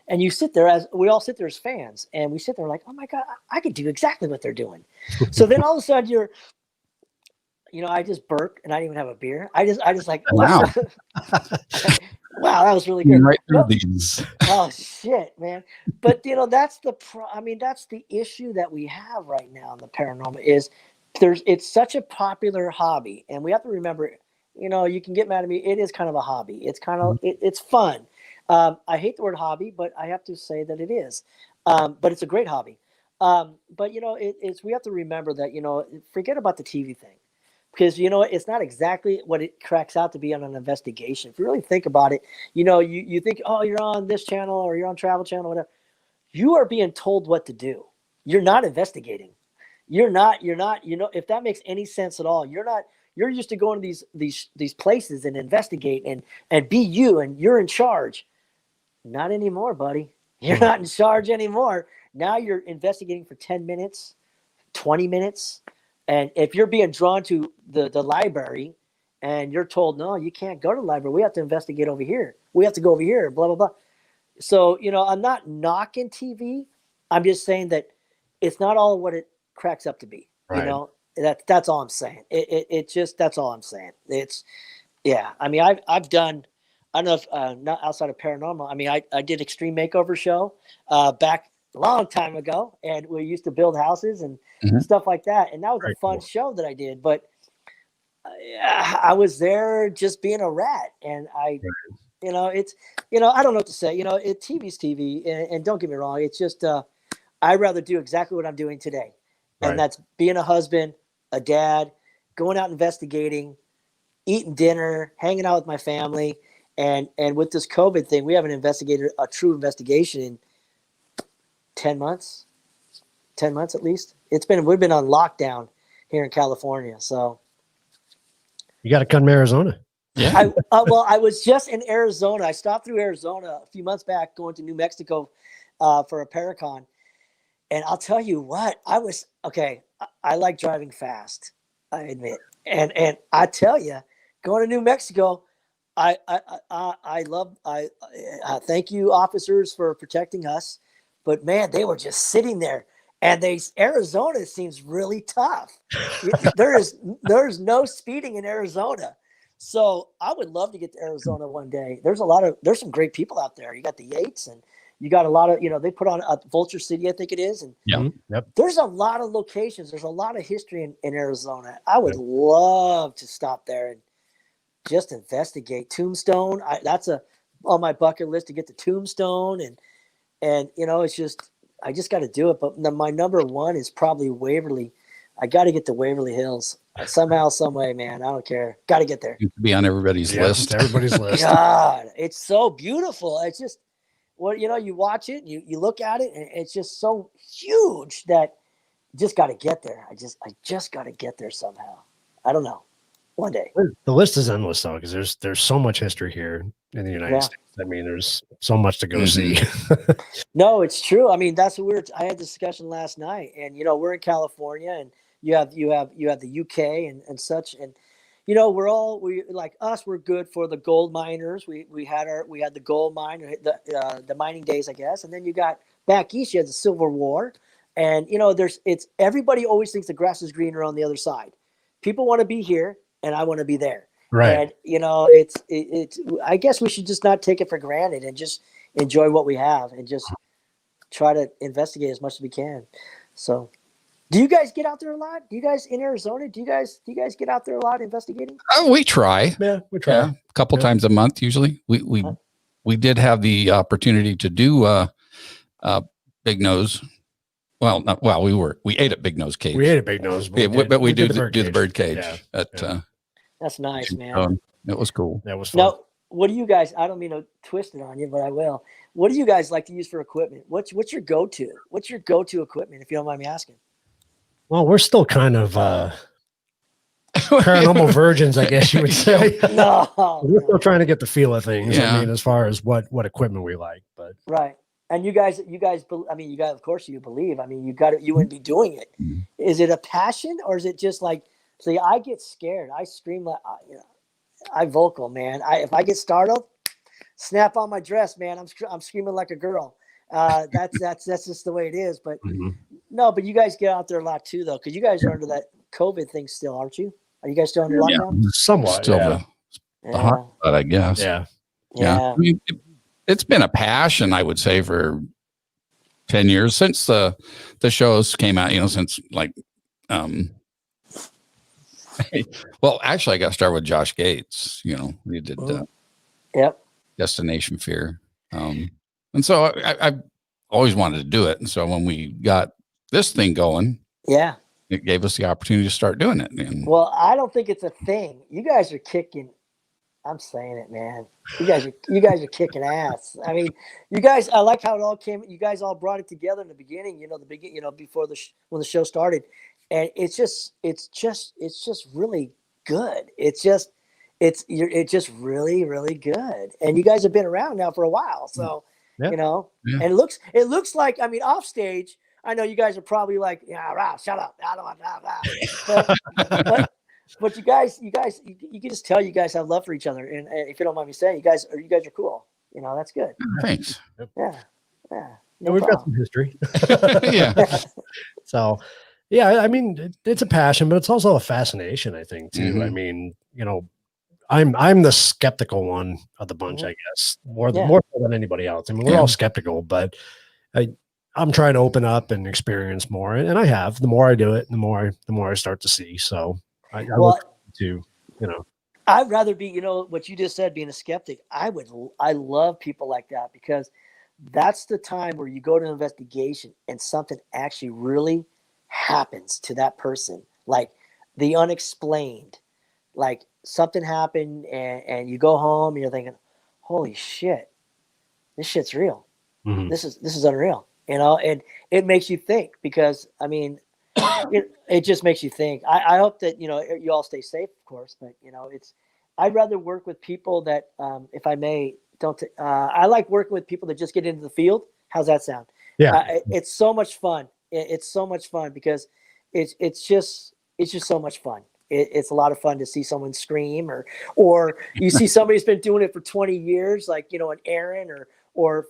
and you sit there we all sit there as fans, and we sit there like, oh my God, I could do exactly what they're doing. So then all of a sudden I just burped and I didn't even have a beer. I just like, wow. Wow, that was really good. Right through these. Oh shit, man. But that's that's the issue that we have right now in the paranormal is it's such a popular hobby, and we have to remember, you can get mad at me. It is kind of a hobby. It's kind of it's fun. I hate the word hobby, but I have to say that it is. But it's a great hobby. But we have to remember that, forget about the TV thing. because you know what? It's not exactly what it cracks out to be on an investigation. If you really think about it, you know, you think, oh, you're on this channel or you're on Travel Channel, whatever. You are being told what to do. You're not investigating. You're not, you know, if that makes any sense at all, you're used to going to these places and investigate and be you, and you're in charge. Not anymore, buddy. You're not in charge anymore. Now you're investigating for 10 minutes, 20 minutes. And if you're being drawn to the library and you're told, no, you can't go to the library. We have to investigate over here. We have to go over here, blah, blah, blah. So, you know, I'm not knocking TV. I'm just saying that it's not all what it cracks up to be. Right. You know, that's all I'm saying. It just, that's all I'm saying. It's, yeah. I mean, I've done, I don't know if, not outside of paranormal. I mean, I did Extreme Makeover Show back a long time ago, and we used to build houses and stuff like that. And that was a fun show that I did, but I was there just being a rat, and you know, it's, you know, I don't know what to say. You know, TV's TV, and don't get me wrong. It's just, I'd rather do exactly what I'm doing today. And that's being a husband, a dad, going out investigating, eating dinner, hanging out with my family. And with this COVID thing, we haven't investigated a true investigation in 10 months at least. We've been on lockdown here in California. So you got to come to Arizona. Yeah. I was just in Arizona. I stopped through Arizona a few months back going to New Mexico for a Paracon. And I'll tell you what, I like driving fast, I admit. And I tell you, going to New Mexico, I thank you, officers, for protecting us. But man, they were just sitting there. And Arizona seems really tough. There's no speeding in Arizona. So I would love to get to Arizona one day. There's some great people out there. You got the Yates, and you got a lot of, you know, they put on Vulture City, I think it is. And there's a lot of locations. There's a lot of history in Arizona. I would love to stop there and just investigate. Tombstone. That's on my bucket list, to get to Tombstone. And, you know, it's just, I just got to do it. But my number one is probably Waverly. I got to get to Waverly Hills somehow, some way, man. I don't care. Got to get there. You could be on everybody's list. Everybody's list. God, it's so beautiful. It's just, well, you know, you watch it, you look at it, and it's just so huge that you just got to get there. I just got to get there somehow. I don't know. One day. The list is endless, though, because there's so much history here in the United States. I mean, there's so much to go see. No, it's true. I mean, that's what I had a discussion last night, and you know, we're in California, and you have the UK and such, and you know, we like us, we're good for the gold miners. We had the gold mine, the mining days, I guess, and then you got back east, you had the Civil War, and you know, everybody always thinks the grass is greener on the other side. People want to be here, and I want to be there. Right. And you know, it's I guess we should just not take it for granted and just enjoy what we have and just try to investigate as much as we can. So, do you guys get out there a lot? Do you guys in Arizona? Do you guys get out there a lot investigating? We try. Yeah, we try. A couple times a month usually. We did have the opportunity to do Big Nose. We ate at Big Nose Cage. We ate at Big Nose, but we did the bird cage. Yeah. That's nice, man. It was cool. That was fun. Now, what do you guys? I don't mean to twist it on you, but I will. What do you guys like to use for equipment? What's your go-to? What's your go-to equipment, if you don't mind me asking? Well, we're still kind of paranormal virgins, I guess you would say. No, we're still trying to get the feel of things. Yeah. I mean, as far as what equipment we like, but right. And you guys, I mean, you guys, of course, you believe. I mean, you wouldn't be doing it. Is it a passion, or is it just like? See, I get scared. I scream like, I vocal, man. If I get startled, snap on my dress, man. I'm screaming like a girl. That's just the way it is. But no, but you guys get out there a lot too, though, because you guys are under that COVID thing still, aren't you? Are you guys still under lockdown? Somewhat. Still the hard part, I guess. Yeah. I mean, it's been a passion, I would say, for 10 years since the shows came out. You know, since like. Well, actually, I got started with Josh Gates. You know, we did Destination Fear, and so I've always wanted to do it. And so when we got this thing going, it gave us the opportunity to start doing it. And Well, I don't think it's a thing. You guys are kicking. I'm saying it, man. You guys are kicking ass. I mean, you guys. I like how it all came. You guys all brought it together in the beginning. Before when the show started, and it's just really good. It's just really, really good. And you guys have been around now for a while, so Yeah. And it looks like, I mean, off stage, I know you guys are probably like, yeah, Ralph, shut up, I don't want that. But you guys, you can just tell you guys have love for each other, and if you don't mind me saying, you guys are cool. That's good. thanks. Yeah. And we've got some history. Yeah. So, yeah, I mean, it's a passion, but it's also a fascination, I think, too. I Mhm. mean, I'm the skeptical one of the bunch, I guess, more so than anybody else. I mean, we're all skeptical, but I'm trying to open up and experience more, and I have. The more I do it, the more I start to see. So I look to, I'd rather be, what you just said, being a skeptic. I love people like that, because that's the time where you go to an investigation and something actually really happens to that person, like the unexplained, like something happened, and you go home and you're thinking, holy shit, this shit's real. Mhm. This is unreal, and it makes you think, because I mean, it just makes you think. I hope that, you all stay safe, of course, but I'd rather work with people that, if I may, I like working with people that just get into the field. How's that sound? Yeah. It's so much fun. It's so much fun, because it's just so much fun. It's a lot of fun to see someone scream, or you see somebody who's been doing it for 20 years, like, an Aaron or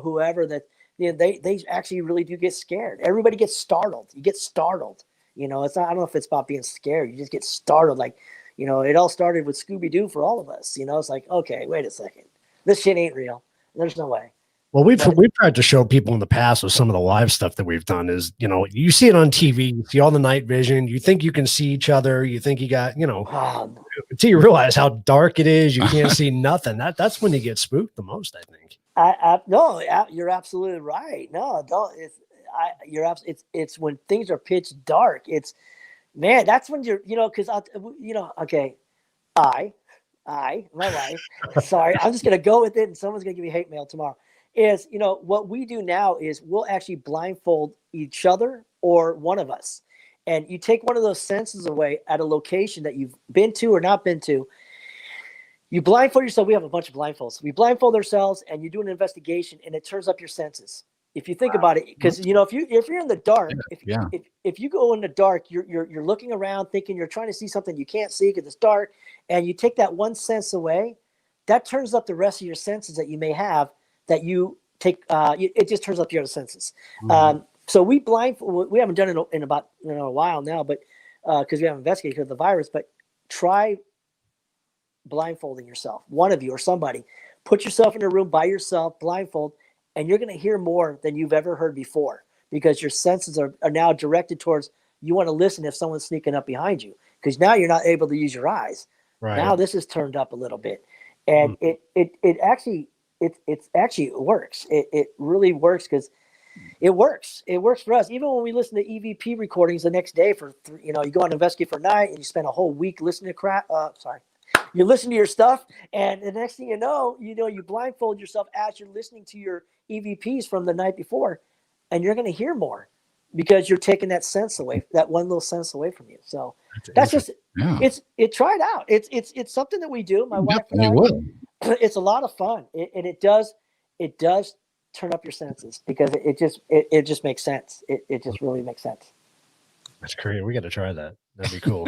whoever, that, they actually really do get scared. Everybody gets startled. You get startled. It's not, I don't know if it's about being scared. You just get startled. Like, it all started with Scooby-Doo for all of us. It's like, okay, wait a second. This shit ain't real. There's no way. Well, we've tried to show people in the past with some of the live stuff that we've done is, you see it on TV, you see all the night vision, you think you can see each other, you think you got, until you realize how dark it is, you can't see nothing. That's when you get spooked the most, I think. No, you're absolutely right. No, don't. It's when things are pitch dark. Man, that's when you're, because okay, my wife. Sorry, I'm just gonna go with it, and someone's gonna give me hate mail tomorrow. Is, what we do now is we'll actually blindfold each other or one of us, and you take one of those senses away at a location that you've been to or not been to. You blindfold yourself. We have a bunch of blindfolds. We blindfold ourselves, and you do an investigation, and it turns up your senses. If you think about it, because if you're in the dark, if you go in the dark, you're looking around thinking you're trying to see something you can't see because it's dark, and you take that one sense away, that turns up the rest of your senses that you may have. That you take, it just turns up your other senses. Mm-hmm. So we blindfold. We haven't done it in about a while now, but because we haven't investigated because of the virus. But try blindfolding yourself, one of you or somebody. Put yourself in a room by yourself, blindfold, and you're going to hear more than you've ever heard before, because your senses are now directed towards, you want to listen if someone's sneaking up behind you, because now you're not able to use your eyes. Right. Now this is turned up a little bit, and it actually works. It really works, because it works. It works for us. Even when we listen to EVP recordings the next day you go on Investigate for a night, and you spend a whole week listening to crap. You listen to your stuff, and the next thing you know, you blindfold yourself as you're listening to your EVPs from the night before, and you're going to hear more, because you're taking that sense away, that one little sense away from you. So that's just, try it out. It's something that we do. My wife and I will. It's a lot of fun, and it does turn up your senses, because it just makes sense. It just really makes sense. That's great. We got to try that. That'd be cool.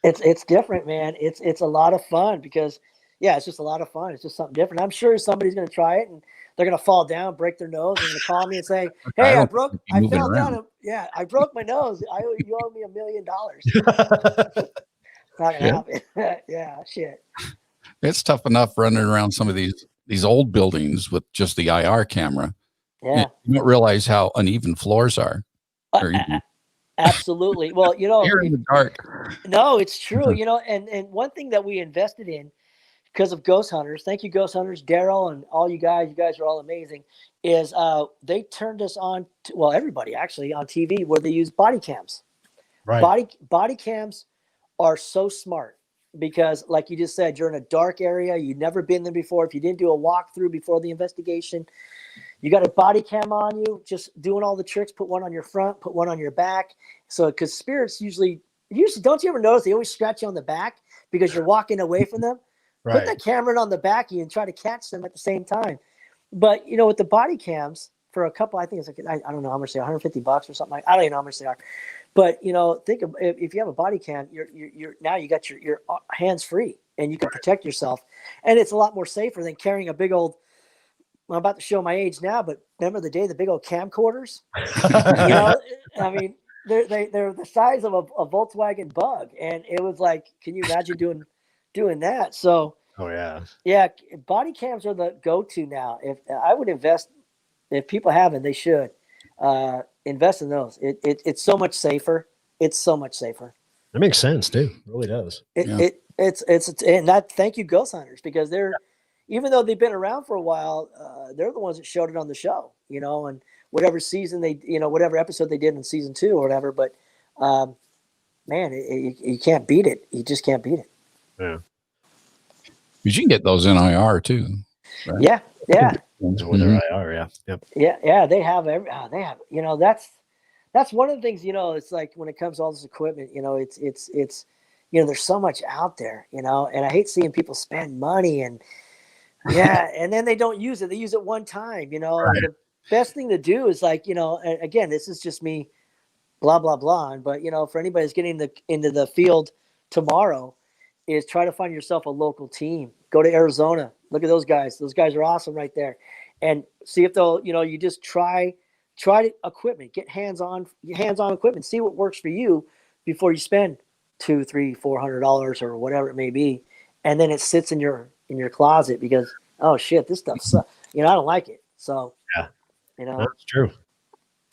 It's different, man. It's a lot of fun, because it's just a lot of fun. It's just something different. I'm sure somebody's going to try it, and they're going to fall down, break their nose, and they're going to call me and say, "Hey, I fell down. I broke my nose. You owe me $1 million." Not going to happen. Yeah, shit. It's tough enough running around some of these old buildings with just the IR camera. Yeah. You don't realize how uneven floors are. Absolutely. Well, you're in the dark. No, it's true. And one thing that we invested in because of Ghost Hunters, thank you, Ghost Hunters, Daryl, and all you guys are all amazing, is they turned us on to, well, everybody actually on TV, where they use body cams. Right. Body cams are so smart because, like you just said, you're in a dark area. You've never been there before. If you didn't do a walkthrough before the investigation, you got a body cam on you, just doing all the tricks. Put one on your front, put one on your back. So, because spirits usually, don't you ever notice they always scratch you on the back because you're walking away from them? Put Right. that camera on the back of you and try to catch them at the same time. But with the body cams for a couple, I think it's like, I don't know how much they are, $150 or something like. I don't even know how much they are. But think of if you have a body cam, you're now you got your hands free and you can protect yourself, and it's a lot more safer than carrying a big old. I'm about to show my age now, but remember the big old camcorders? I mean, they're the size of a Volkswagen Bug, and it was like, can you imagine doing that? So Oh yeah. yeah, body cams are the go-to now. If I would invest, if people haven't, they should invest in those. It's so much safer. It's so much safer. That makes sense too. It really does. It's and that, thank you, ghost hunters, because they're, even though they've been around for a while, they're the ones that showed it on the show, and whatever season they, whatever episode they did in season 2 or whatever. But man, you can't beat it. You just can't beat it. Yeah. You can get those in IR too. Right? Yeah. So with their IR, yeah. Yep. Yeah. They have they have, that's one of the things, it's like when it comes to all this equipment, it's there's so much out there, and I hate seeing people spend money and and then they don't use it. They use it one time, Right. The best thing to do is like, and again, this is just me, blah, blah, blah. But, for anybody that's getting into the field tomorrow, is try to find yourself a local team. Go to Arizona. Look at those guys. Those guys are awesome right there. And see if they'll, you just try equipment, get hands-on equipment, see what works for you before you spend $200, $300, $400 or whatever it may be. And then it sits in your closet because, oh shit, this stuff sucks. I don't like it. So, Yeah. That's true.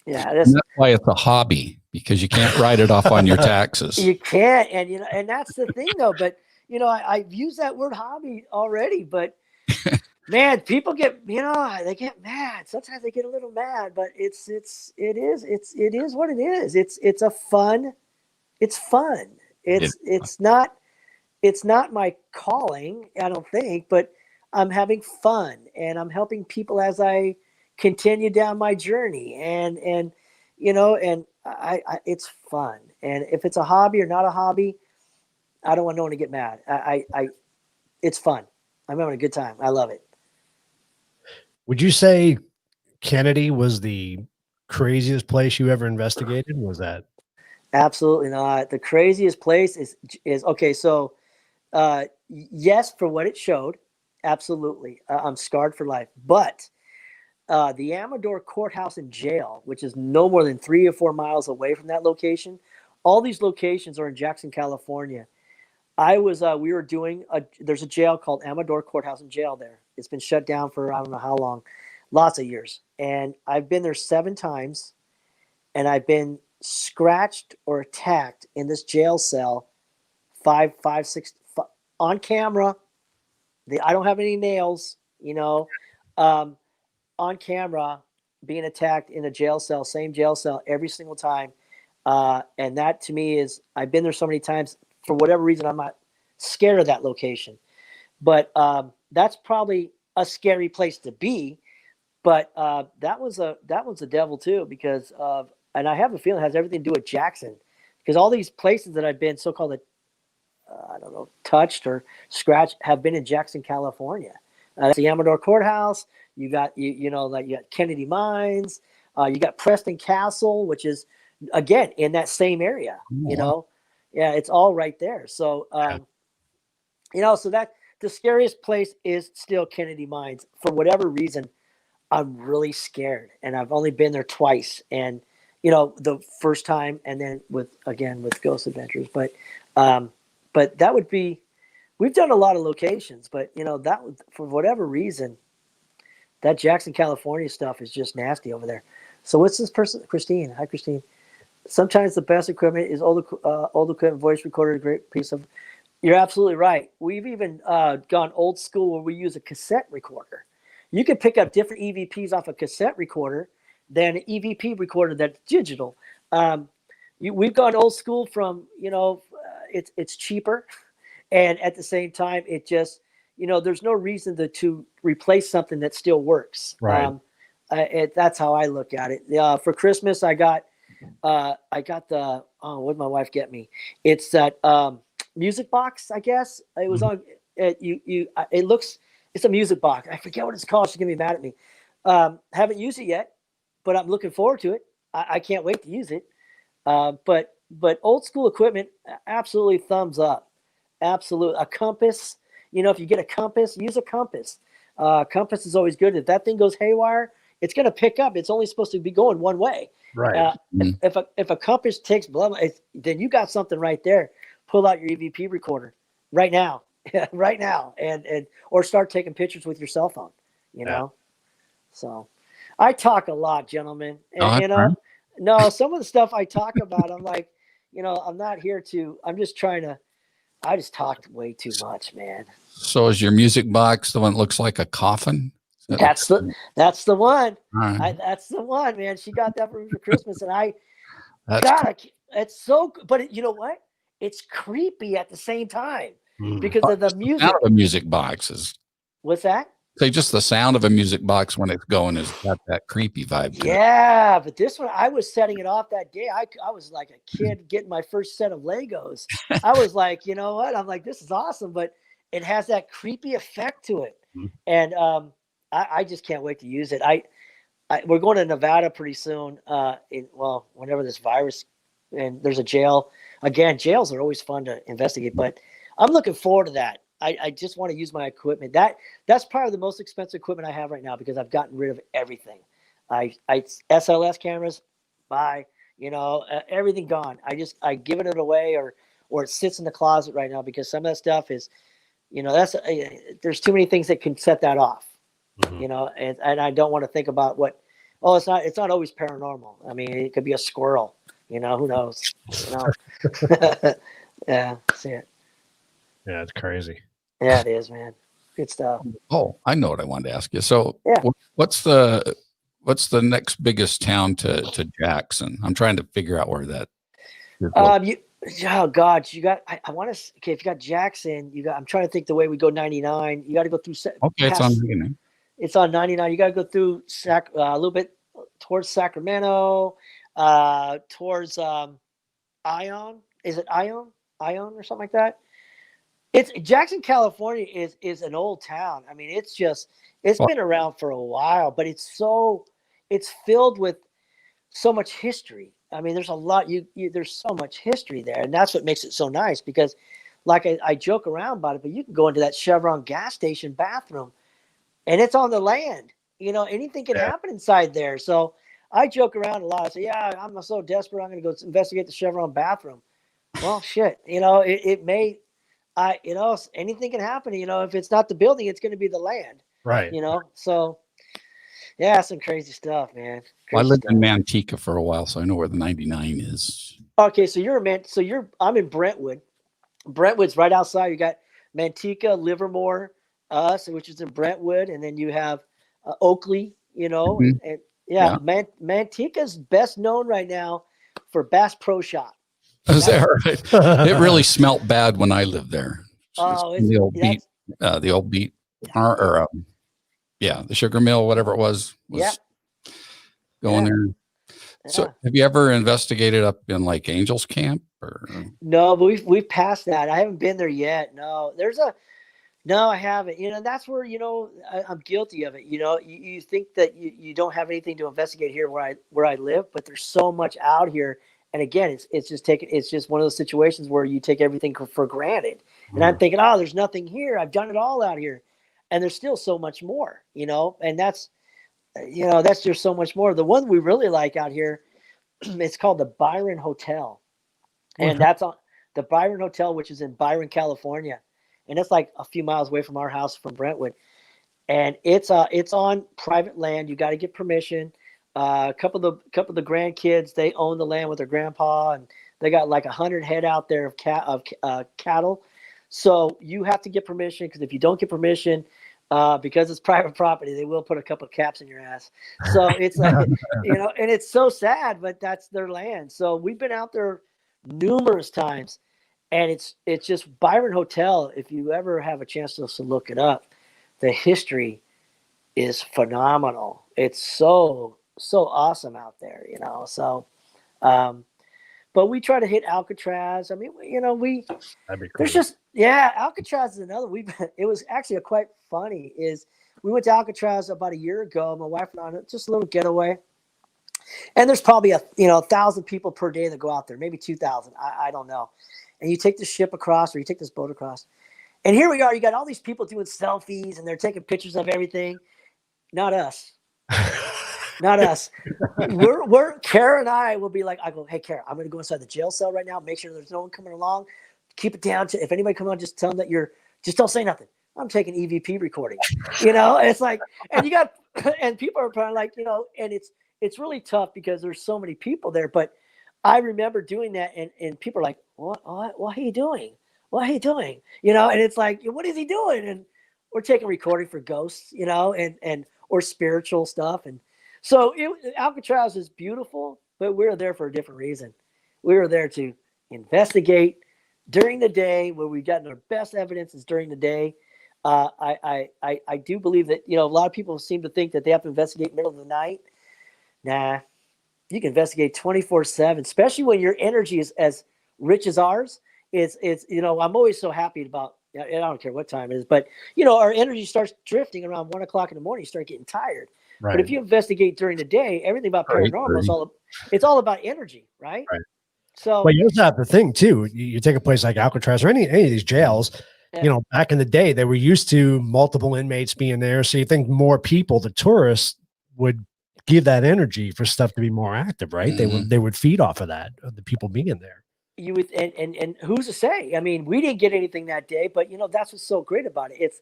Yeah. And that's why it's a hobby, because you can't write it off on your taxes. You can't. And, and that's the thing though. But, I've used that word hobby already, but man, people get, they get mad. Sometimes they get a little mad, but it is what it is. It's fun. It's not my calling, I don't think, but I'm having fun and I'm helping people as I continue down my journey. And I it's fun. And if it's a hobby or not a hobby, I don't want no one to get mad. It's fun. I'm having a good time. I love it. Would you say Kennedy was the craziest place you ever investigated? Was that? Absolutely not. The craziest place is okay. So, yes, for what it showed, absolutely. I'm scarred for life. But the Amador Courthouse and Jail, which is no more than 3 or 4 miles away from that location, all these locations are in Jackson, California. We were doing there's a jail called Amador Courthouse and Jail there. It's been shut down for I don't know how long, lots of years. And I've been there 7 times, and I've been scratched or attacked in this jail cell 5, 6 on camera. I don't have any nails, on camera being attacked in a jail cell, same jail cell every single time. And that to me is, I've been there so many times. For whatever reason, I'm not scared of that location. But that's probably a scary place to be. But that was the devil too, because of, and I have a feeling it has everything to do with Jackson, because all these places that I've been so-called, I don't know, touched or scratched have been in Jackson, California. That's the Amador Courthouse. You got you got Kennedy Mines. You got Preston Castle, which is again in that same area. Wow. Yeah, it's all right there. So, so that the scariest place is still Kennedy Mines. For whatever reason, I'm really scared, and I've only been there twice. And the first time, and then with Ghost Adventures. But that would be. We've done a lot of locations, but that for whatever reason, that Jackson, California stuff is just nasty over there. So what's this person, Christine? Hi, Christine. Sometimes the best equipment is old equipment, voice recorder, a great piece of. You're absolutely right. We've even gone old school where we use a cassette recorder. You can pick up different EVPs off a cassette recorder than an EVP recorder that's digital. we've gone old school from, it's cheaper. And at the same time, it just, there's no reason to replace something that still works. Right. That's how I look at it. For Christmas, I got the, what did my wife get me? It's that music box, I guess. It was on, it's a music box. I forget what it's called. She's going to be mad at me. Haven't used it yet, but I'm looking forward to it. I can't wait to use it. But old school equipment, absolutely thumbs up. Absolutely. A compass, if you get a compass, use a compass. Compass is always good. If that thing goes haywire, it's going to pick up. It's only supposed to be going one way. Right. If a compass takes blood, then you got something right there. Pull out your EVP recorder right now, right now, and or start taking pictures with your cell phone. So I talk a lot, gentlemen, and no, some of the stuff I talk about, I'm like, I'm not here to. I'm just trying to. I just talked way too much, man. So is your music box the one that looks like a coffin? That's the one. Right. That's the one, man. She got that for me for Christmas, and That's it's so. But you know what? It's creepy at the same time because of the music. sound of a music box is. What's that? Say just the sound of a music box when it's going has got that creepy vibe to it. Yeah, but this one, I was setting it off that day. I was like a kid getting my first set of Legos. I was like, you know what? I'm like, this is awesome, but it has that creepy effect to it. And I just can't wait to use it. We're going to Nevada pretty soon. Whenever this virus, and there's a jail. Again, jails are always fun to investigate, but I'm looking forward to that. I just want to use my equipment. That's probably the most expensive equipment I have right now because I've gotten rid of everything. SLS cameras, bye. Everything gone. I given it away or it sits in the closet right now because some of that stuff is, there's too many things that can set that off. And I don't want to think about it's not always paranormal. I mean, it could be a squirrel. Who knows? Yeah, see it. Yeah, it's crazy. Yeah, it is, man. Good stuff. Oh, I know what I wanted to ask you. So Yeah. what's the next biggest town to Jackson? I'm trying to figure out where that is. Oh God, you got. I want to. Okay, if you got Jackson, you got. I'm trying to think the way we go 99. You got to go through. Okay, it's on 99. It's on 99. You got to go through a little bit towards Sacramento, towards Ion. Is it Ion or something like that? It's Jackson, California is an old town. I mean, it's been around for a while, but it's filled with so much history. I mean, there's a lot, there's so much history there. And that's what makes it so nice because like I joke around about it, but you can go into that Chevron gas station bathroom and it's on the land, anything can happen inside there. So I joke around a lot. I say, yeah, I'm so desperate. I'm going to go investigate the Chevron bathroom. Well, shit, it may, anything can happen. If it's not the building, it's going to be the land. Right. So yeah, some crazy stuff, man. I lived in Manteca for a while, so I know where the 99 is. Okay, so I'm in Brentwood. Brentwood's right outside. You got Manteca, Livermore, which is in Brentwood, and then you have Oakley. And Manteca's best known right now for Bass Pro Shop. Is that right? It really smelt bad when I lived there. It's the old beet, the sugar mill, whatever it was going there. So, have you ever investigated up in like Angels Camp or? No, but we've passed that. I haven't been there yet. No, I haven't. That's where I'm guilty of it. You think that you don't have anything to investigate here where I live, but there's so much out here. And again, it's just one of those situations where you take everything for granted. And I'm thinking, there's nothing here. I've done it all out here. And there's still so much more, and that's just so much more. The one we really like out here, it's called the Byron Hotel. And that's on the Byron Hotel, which is in Byron, California. And it's like a few miles away from our house from Brentwood. And it's on private land. You got to get permission. A couple of the grandkids, they own the land with their grandpa, and they got like 100 head out there of cattle. So you have to get permission because if you don't get permission, because it's private property. They will put a couple of caps in your ass. So it's like, and it's so sad, but that's their land. So we've been out there numerous times, and it's just Byron Hotel. If you ever have a chance to look it up, the history is phenomenal. It's so awesome out there, So, but we try to hit Alcatraz. I mean, That'd be cool. there's just Alcatraz is another. It was actually quite funny. Is we went to Alcatraz about a year ago. My wife and I, just a little getaway, and there's probably 1,000 people per day that go out there, maybe 2,000. I don't know. And you take the ship across, or you take this boat across, and here we are. You got all these people doing selfies, and they're taking pictures of everything. Not us. Not us. We're Kara and I will be like, I go, hey Kara, I'm gonna go inside the jail cell right now. Make sure there's no one coming along. Keep it down to if anybody comes on, just tell them that just don't say nothing. I'm taking EVP recording. And it's like, and you got, and people are probably like, and it's really tough because there's so many people there. But I remember doing that, and people are like, what are you doing? What are you doing? And it's like, what is he doing? And we're taking recording for ghosts, and or spiritual stuff. And so Alcatraz is beautiful, but we were there for a different reason. We were there to investigate during the day, where we got our best evidence is during the day. I do believe that, a lot of people seem to think that they have to investigate middle of the night. Nah, you can investigate 24/7, especially when your energy is as rich as ours. It's I'm always so happy about, I don't care what time it is, but our energy starts drifting around 1 o'clock in the morning. You start getting tired. Right. But if you investigate during the day, everything about paranormal is all about energy, right? Right. So, but you also have the thing too. You take a place like Alcatraz or any of these jails. Back in the day, they were used to multiple inmates being there. So you think more people, the tourists, would give that energy for stuff to be more active, right? Mm-hmm. They would feed off of that, of the people being there. You would, and who's to say? I mean, we didn't get anything that day, but that's what's so great about it.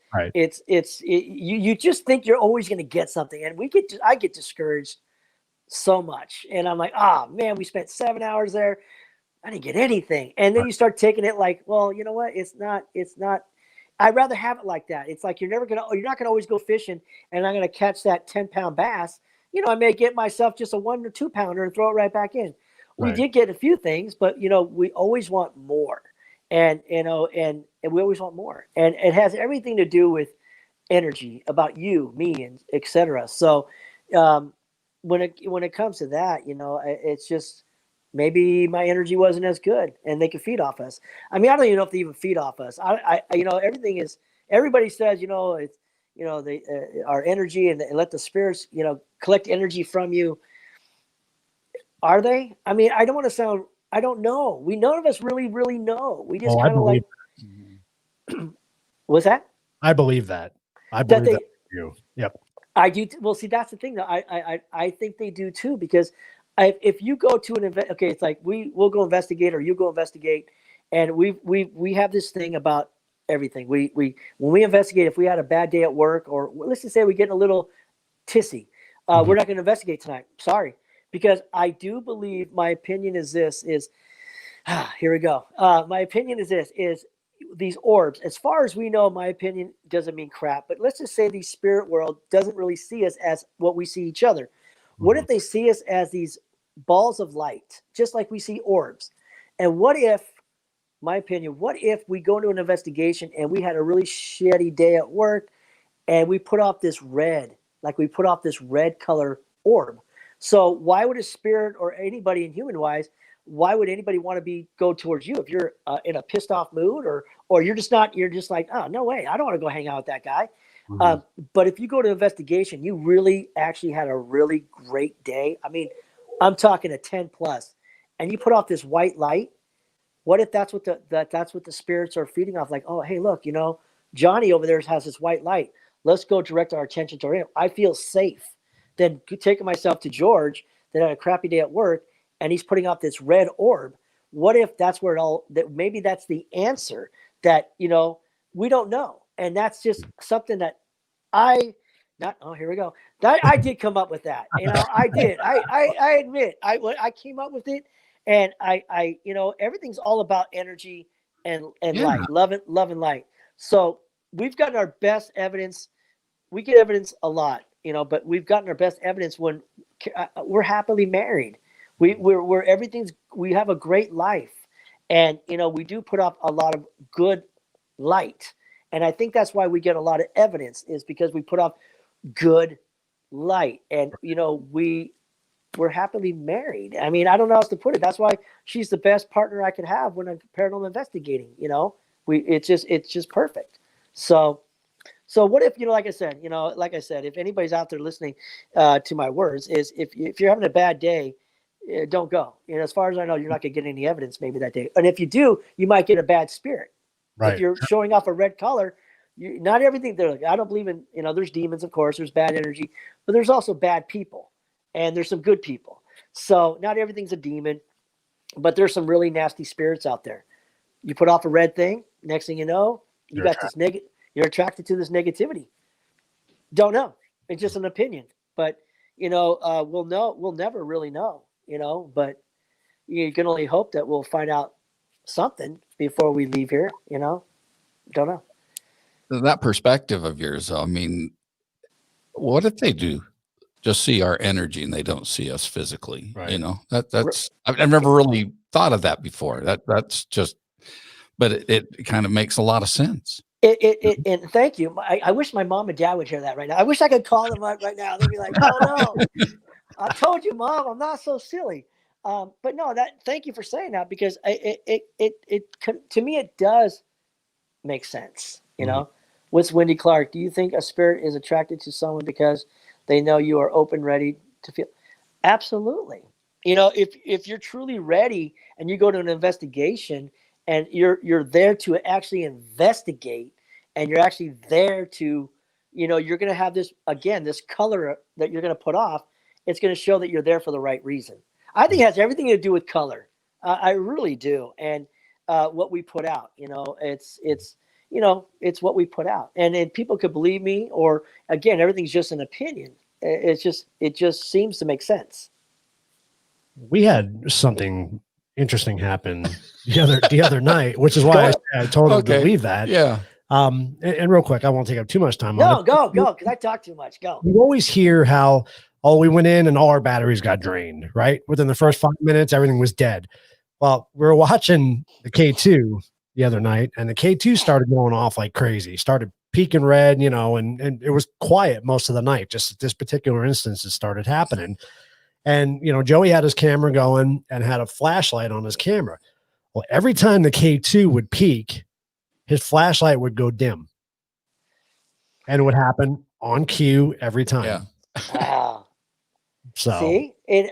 You just think you're always going to get something, and I get discouraged so much, and I'm like, man, we spent 7 hours there, I didn't get anything, and then you start taking it like, well, you know what? It's not. I'd rather have it like that. It's like you're not gonna always go fishing, and I'm gonna catch that 10-pound bass. I may get myself just a 1 or 2 pounder and throw it right back in. We did get a few things, but we always want more, and we always want more, and it has everything to do with energy, about you, me, and etc. So when it comes to that, it's just maybe my energy wasn't as good, and they could feed off us. I mean, I don't even know if they even feed off us. Everything is. Everybody says it's they our energy, and let the spirits collect energy from you. Are they? I mean, I don't want to sound. I don't know. None of us really know. We just kind of like. What's that? I believe that. I believe that you. Yep. I do. Well, see, that's the thing, though. I think they do too, because if you go to an event, okay, it's like we'll go investigate, or you go investigate, and we have this thing about everything. We when we investigate, if we had a bad day at work, or let's just say we get a little tissy, we're not going to investigate tonight. Sorry. Because I do believe, my opinion is this, here we go. My opinion is this, is these orbs, as far as we know, my opinion doesn't mean crap, but let's just say the spirit world doesn't really see us as what we see each other. What if they see us as these balls of light, just like we see orbs? And what if, my opinion, what if we go into an investigation and we had a really shitty day at work, and we put off this red, like we put off this red color orb? So why would a spirit, or anybody in human wise, why would anybody want to go towards you if you're in a pissed off mood, or you're just like, oh, no way, I don't want to go hang out with that guy. But if you go to investigation, you really actually had a really great day. I mean, I'm talking a 10 plus, and you put off this white light. What if that's what the spirits are feeding off? Like, oh, hey, look, Johnny over there has this white light. Let's go direct our attention to him. I feel safe. Then taking myself to George that had a crappy day at work, and he's putting out this red orb. What if that's where maybe that's the answer that, we don't know. And that's just something that here we go. That I did come up with that. I did. I admit I came up with it, and I everything's all about energy and light, love and light. So we've gotten our best evidence we get evidence a lot, but we've gotten our best evidence when we're happily married. We're everything's, we have a great life, and we do put up a lot of good light, and I think that's why we get a lot of evidence, is because we put off good light, and we're happily married. I mean, I don't know how else to put it. That's why she's the best partner I could have when I'm paranormal investigating. It's just perfect. So what if, like I said, if anybody's out there listening to my words, is if you're having a bad day, don't go. As far as I know, you're not going to get any evidence maybe that day. And if you do, you might get a bad spirit. Right. If you're showing off a red color, not everything. They're like, I don't believe in, there's demons, of course, there's bad energy, but there's also bad people, and there's some good people. So not everything's a demon, but there's some really nasty spirits out there. You put off a red thing, next thing you know, you're attracted to this negativity. Don't know. It's just an opinion, but we'll never really know, but you can only hope that we'll find out something before we leave here, don't know. That perspective of yours, though, I mean, what if they do just see our energy and they don't see us physically? Right. That's I've never really thought of that before. That's just, but it kind of makes a lot of sense. And thank you. I wish my mom and dad would hear that right now. I wish I could call them right now. They'd be like, "Oh no, I told you, Mom, I'm not so silly." But no, thank you for saying that, because to me it does make sense. What's Wendy Clark? Do you think a spirit is attracted to someone because they know you are open, ready to feel? Absolutely. If you're truly ready and you go to an investigation and you're there to actually investigate, and you're actually there to, you're going to have this color that you're going to put off. It's going to show that you're there for the right reason. I think it has everything to do with color. I really do. And what we put out, it's what we put out. And people could believe me, or again, everything's just an opinion. It just seems to make sense. We had something interesting happen the other night, which is why I told him to leave that. Yeah. And real quick, I won't take up too much time on it. No, go, because I talk too much. Go. You always hear how, we went in and all our batteries got drained, right? Within the first 5 minutes, everything was dead. Well, we were watching the K2 the other night, and the K2 started going off like crazy, started peaking red, and it was quiet most of the night. Just at this particular instance, it started happening. And, Joey had his camera going and had a flashlight on his camera. Well, every time the K2 would peak, his flashlight would go dim. And it would happen on cue every time. Yeah. Wow. So see, and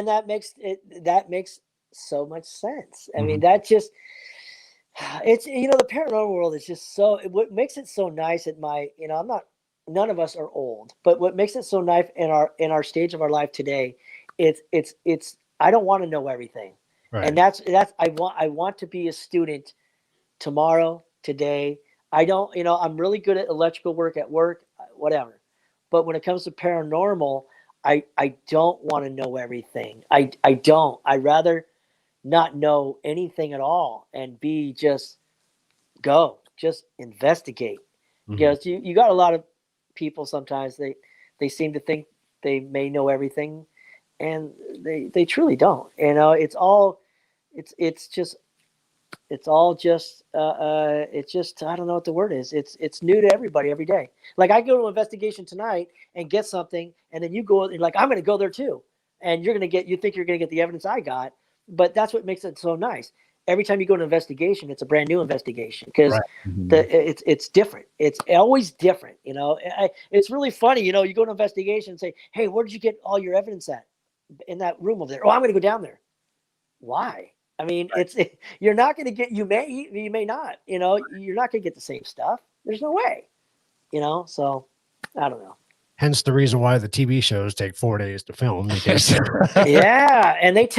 that makes so much sense. I mean, that just, it's, the paranormal world is just so, what makes it so nice at my, none of us are old, but what makes it so nice in our stage of our life today, it's I don't want to know everything. right. And that's I want to be a student tomorrow, today. I don't, I'm really good at electrical work at work, whatever. But when it comes to paranormal, I don't want to know everything. I don't. I'd rather not know anything at all and just investigate. Because you got a lot of people sometimes, they seem to think they may know everything, and they truly don't. It's just I don't know what the word is. It's new to everybody every day. Like I go to an investigation tonight and get something, and then you go and like, I'm going to go there too. And you think you're going to get the evidence I got, but that's what makes it so nice. Every time you go to an investigation, it's a brand new investigation, because it's different. It's always different. It's really funny. You go to an investigation and say, "Hey, where did you get all your evidence at? In that room over there." "Oh, I'm going to go down there." Why? I mean, you're not going to get. You may not. You're not going to get the same stuff. There's no way. So I don't know. Hence the reason why the TV shows take 4 days to film. Because Yeah, and they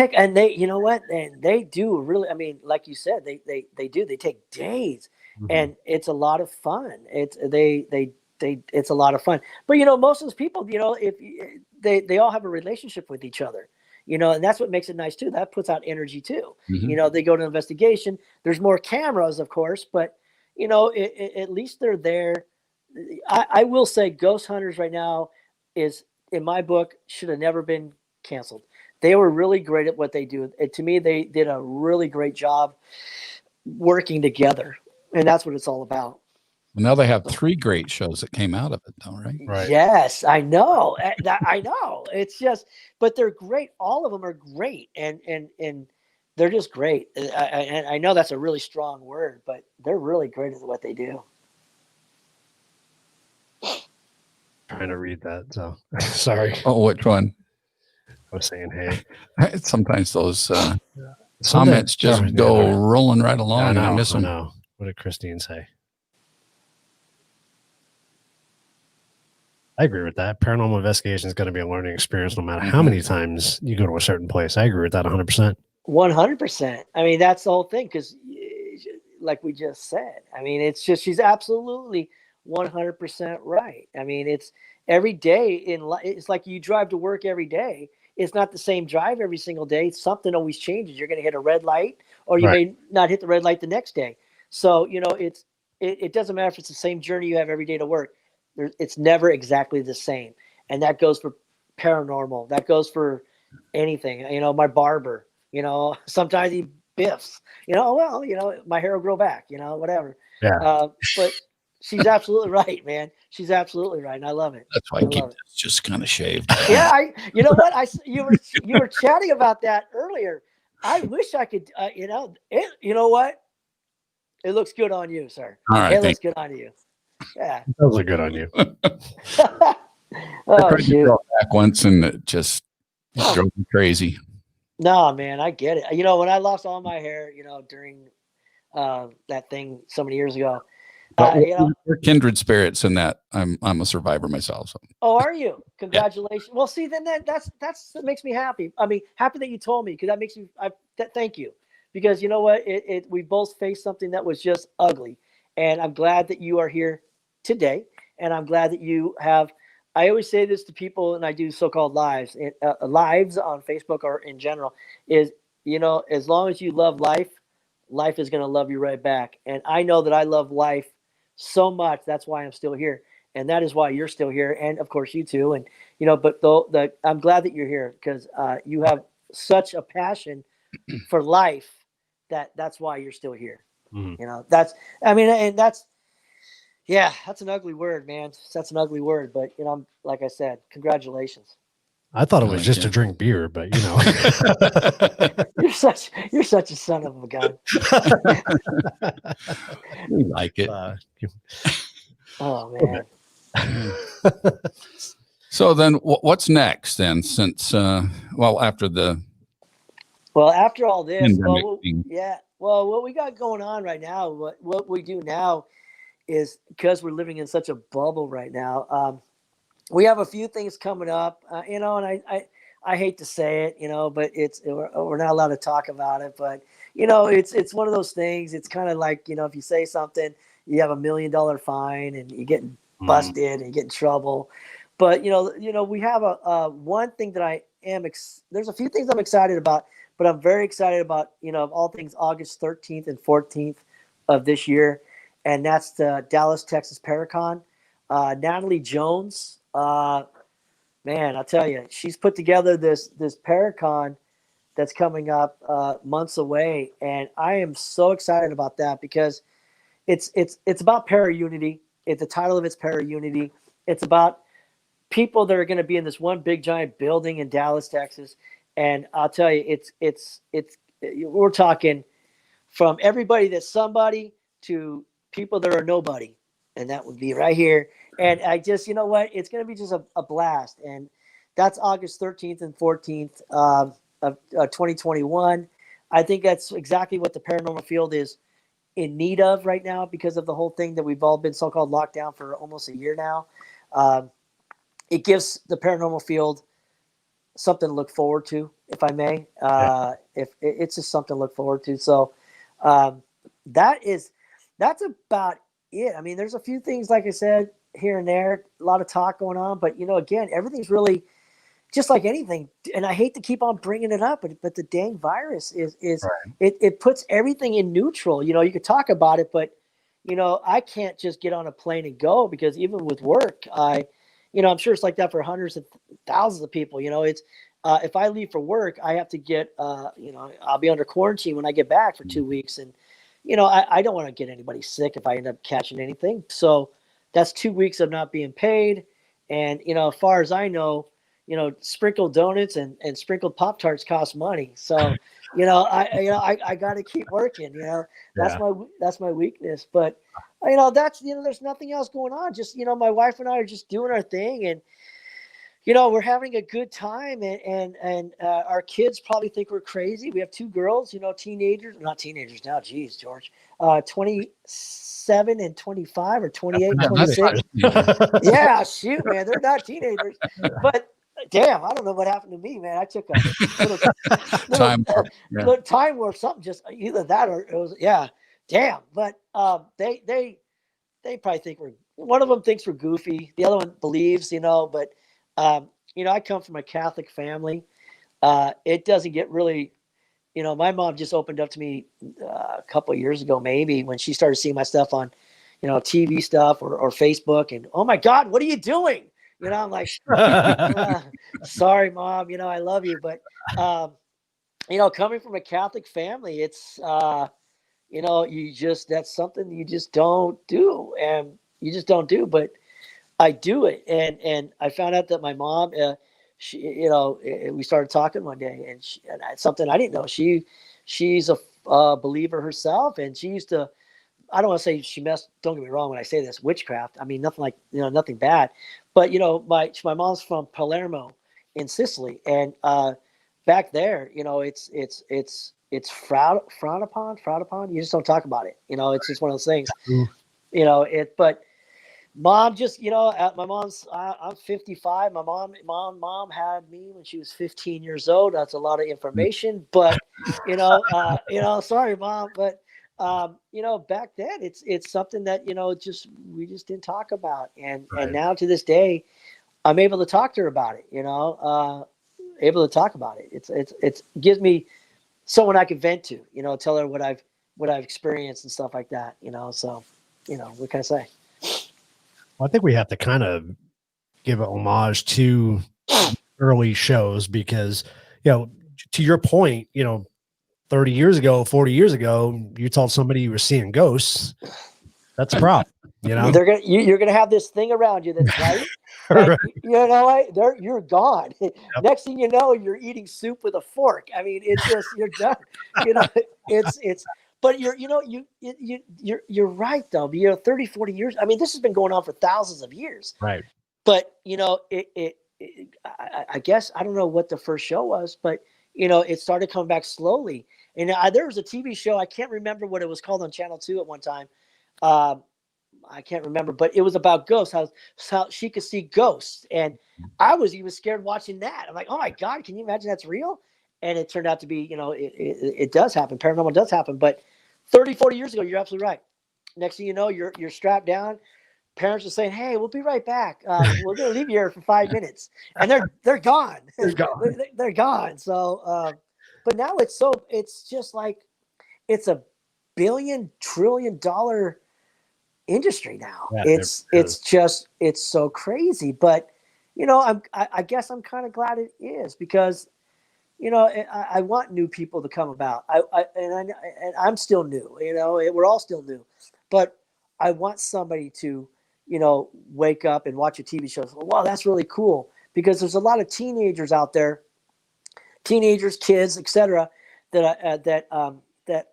you know what? And they do really. I mean, like you said, they do. They take days, and it's a lot of fun. It's a lot of fun. But most of those people, if they all have a relationship with each other, and that's what makes it nice too. That puts out energy too. They go to an investigation. There's more cameras, of course, but at least they're there I will say Ghost Hunters right now is, in my book, should have never been canceled. They were really great at what they do. To me, they did a really great job working together, and that's what it's all about. Well, now they have 3 great shows that came out of it, though, right? Right. Yes, I know. I know. It's just, but they're great. All of them are great, and they're just great. And I know that's a really strong word, but they're really great at what they do. Trying to read that. So sorry. Oh, which one? I was saying, hey. Sometimes those Something- comments just yeah, go yeah. rolling right along, and I miss I them. know. What did Christine say? I agree with that. Paranormal investigation is going to be a learning experience no matter how many times you go to a certain place. I agree with that 100%. 100%. I mean, that's the whole thing, because like we just said, I mean, it's just, she's absolutely 100% right. I mean, it's every day in life. It's like you drive to work every day. It's not the same drive every single day. Something always changes. You're going to hit a red light, or you may not hit the red light the next day. So, it doesn't matter if it's the same journey you have every day to work. It's never exactly the same. And that goes for paranormal. That goes for anything. My barber, sometimes he biffs, my hair will grow back, whatever. Yeah. But she's absolutely right, man. She's absolutely right. And I love it. That's why I keep this just kind of shaved. Yeah. You know what? You were chatting about that earlier. I wish I could, you know what? It looks good on you, sir. All right. It looks good on you. Yeah. Those look good on you. I Oh, tried to shoot. grow it back once, and it drove me crazy. No, man, I get it. When I lost all my hair, during that thing so many years ago, But we're kindred spirits in that. I'm a survivor myself. So. Oh, are you? Congratulations. Yeah. Well, see, then that makes me happy. I mean, happy that you told me, because that makes me. Thank you, because you know what? We both faced something that was just ugly, and I'm glad that you are here today, and I'm glad that you have. I always say this to people, and I do so-called lives on Facebook or in general, is, as long as you love life, life is going to love you right back. And I know that I love life so much. That's why I'm still here. And that is why you're still here. And of course you too. And, but I'm glad that you're here, because you have such a passion for life that's why you're still here. Mm-hmm. That's an ugly word, man. That's an ugly word, but like I said, congratulations. I thought it was just to drink beer, but you're such a son of a gun. We like it. Oh man. So then, what's next then? Since after all this, what we got going on right now, what we do now is, because we're living in such a bubble right now. We have a few things coming up, and I hate to say it, but we're not allowed to talk about it. But it's one of those things. It's kind of like, if you say something, you have $1 million fine, and you get busted and you get in trouble. But we have one thing that there's a few things I'm excited about, but I'm very excited about of all things, August 13th and 14th of this year, and that's the Dallas, Texas Paracon. Natalie Jones. Man, I'll tell you, she's put together this Paracon that's coming up months away, and I am so excited about that, because it's about para-unity. The title of it's para-unity. It's about people that are going to be in this one big giant building in Dallas, Texas, and I'll tell you, we're talking from everybody that's somebody to people that are nobody, and that would be right here. And I just, it's going to be just a blast. And that's August 13th and 14th of 2021. I think that's exactly what the paranormal field is in need of right now, because of the whole thing that we've all been so-called locked down for almost a year now. It gives the paranormal field something to look forward to, if I may. If it's just something to look forward to. So that's about it. I mean, there's a few things, like I said, here and there, a lot of talk going on, but again, everything's really just like anything. And I hate to keep on bringing it up, but the dang virus is right. It puts everything in neutral. You could talk about it, but I can't just get on a plane and go, because even with work, I'm sure it's like that for hundreds of thousands of people. It's if I leave for work, I have to get, I'll be under quarantine when I get back for 2 weeks. And, I don't want to get anybody sick if I end up catching anything. So that's 2 weeks of not being paid. And, as far as I know, sprinkled donuts and sprinkled Pop-Tarts cost money. So, I got to keep working, that's my weakness. But, there's nothing else going on. Just, my wife and I are just doing our thing, and, we're having a good time, and our kids probably think we're crazy. We have 2 girls, not teenagers now. Geez, George, 27 and 25, or 28, 26. Yeah, shoot, man, they're not teenagers. But damn, I don't know what happened to me, man. I took a little time warp, something, just either that or it was, damn. But they probably think one of them thinks we're goofy. The other one believes, but I come from a Catholic family. It doesn't get really, my mom just opened up to me a couple of years ago, maybe, when she started seeing my stuff on, TV stuff or Facebook, and, oh my God, what are you doing? I'm like, sorry, Mom, I love you. But, coming from a Catholic family, it's, that's something you just don't do, and you just don't do, but I do it. And I found out that my mom, she, we started talking one day, and it's something I didn't know. She's a believer herself, and she used to, I don't want to say she messed, don't get me wrong when I say this, witchcraft. I mean, nothing like, nothing bad. But, my mom's from Palermo in Sicily. And back there, it's frowned upon. You just don't talk about it. It's just one of those things. But mom just, my mom's, I'm 55. My mom had me when she was 15 years old. That's a lot of information, but, sorry, Mom, but, back then it's something that, we just didn't talk about. And now to this day, I'm able to talk to her about it, able to talk about it. It gives me someone I can vent to, tell her what I've experienced and stuff like that, so, what can I say? Well, I think we have to kind of give an homage to early shows, because, to your point, 30 years ago, 40 years ago, you told somebody you were seeing ghosts. That's a problem. You're gonna have this thing around you that's right. Right. You're gone. Yep. Next thing you know, you're eating soup with a fork. I mean, it's just, you're done. It's. But you're right though. 30, 40 years. I mean, this has been going on for thousands of years. Right. But I guess I don't know what the first show was, but it started coming back slowly. And there was a TV show, I can't remember what it was called, on Channel 2 at one time. I can't remember, but it was about ghosts, how she could see ghosts. And I was even scared watching that. I'm like, oh my God, can you imagine that's real? And it turned out to be, it does happen. Paranormal does happen. But 30, 40 years ago, you're absolutely right. Next thing you know, you're strapped down. Parents are saying, hey, we'll be right back. We're going to leave you here for 5 minutes. And they're gone. They're gone. They're gone. So, but now it's just like, it's $1 billion, trillion industry now. Yeah, it's so crazy. But, I guess I'm kind of glad it is, because, I want new people to come about. And I'm still new, we're all still new, but I want somebody to, wake up and watch a TV show. Wow, that's really cool. Because there's a lot of teenagers out there, kids, etc., that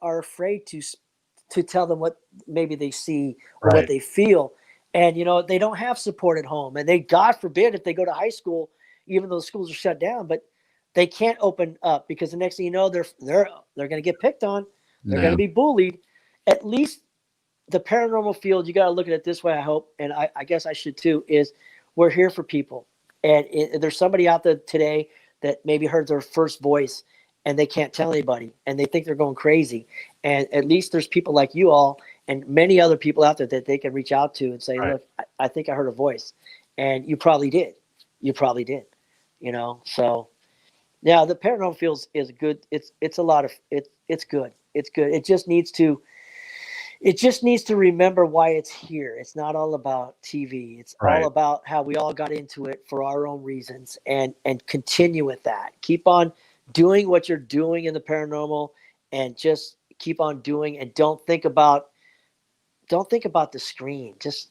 are afraid to tell them what maybe they see or what they feel. And, they don't have support at home. And God forbid, if they go to high school, even though the schools are shut down, but they can't open up, because the next thing you know, they're going to get picked on. They're going to be bullied. At least the paranormal field, you got to look at it this way, I hope, and I guess I should too, is we're here for people. And there's somebody out there today that maybe heard their first voice and they can't tell anybody, and they think they're going crazy. And at least there's people like you all and many other people out there that they can reach out to and say, look, I think I heard a voice. And you probably did. So yeah, the paranormal field is good. It's a lot of it's good. It's good. It just needs to, it just needs to remember why it's here. It's not all about TV. It's Right. all about how we all got into it for our own reasons, and continue with that. Keep on doing what you're doing in the paranormal, and just keep on doing, and don't think about the screen. Just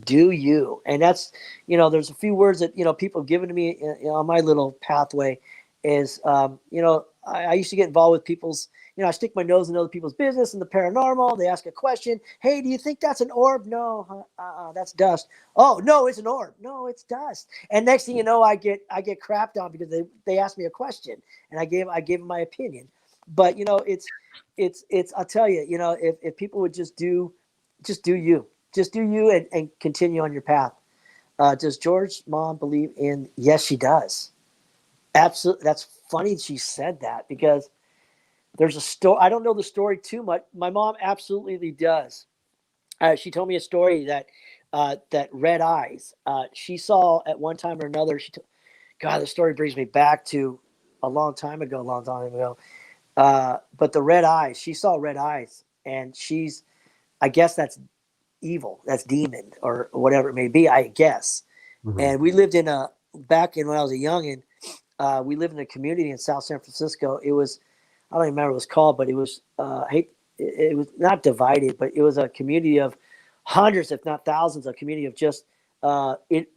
do you. And that's, there's a few words that, people have given to me on my little pathway is, I used to get involved with people's, I stick my nose in other people's business and the paranormal. They ask a question. Hey, do you think that's an orb? No, that's dust. Oh, no, it's an orb. No, it's dust. And next thing you know, I get crapped on because they asked me a question, and I gave them my opinion. But, it's, I'll tell you, if people would just do you, and continue on your path. Does George's mom believe in? Yes, she does. Absolutely. That's funny she said that, because there's a story. I don't know the story too much. My mom absolutely does. She told me a story that red eyes. She saw at one time or another. God, the story brings me back to a long time ago. But the red eyes, she saw red eyes, and I guess that's evil. That's demon or whatever it may be, I guess. Mhm. And we lived back in when I was a youngin', we lived in a community in South San Francisco. It was, I don't even remember what it was called, but it was, it was not divided, but it was a community of hundreds, if not thousands, a community of just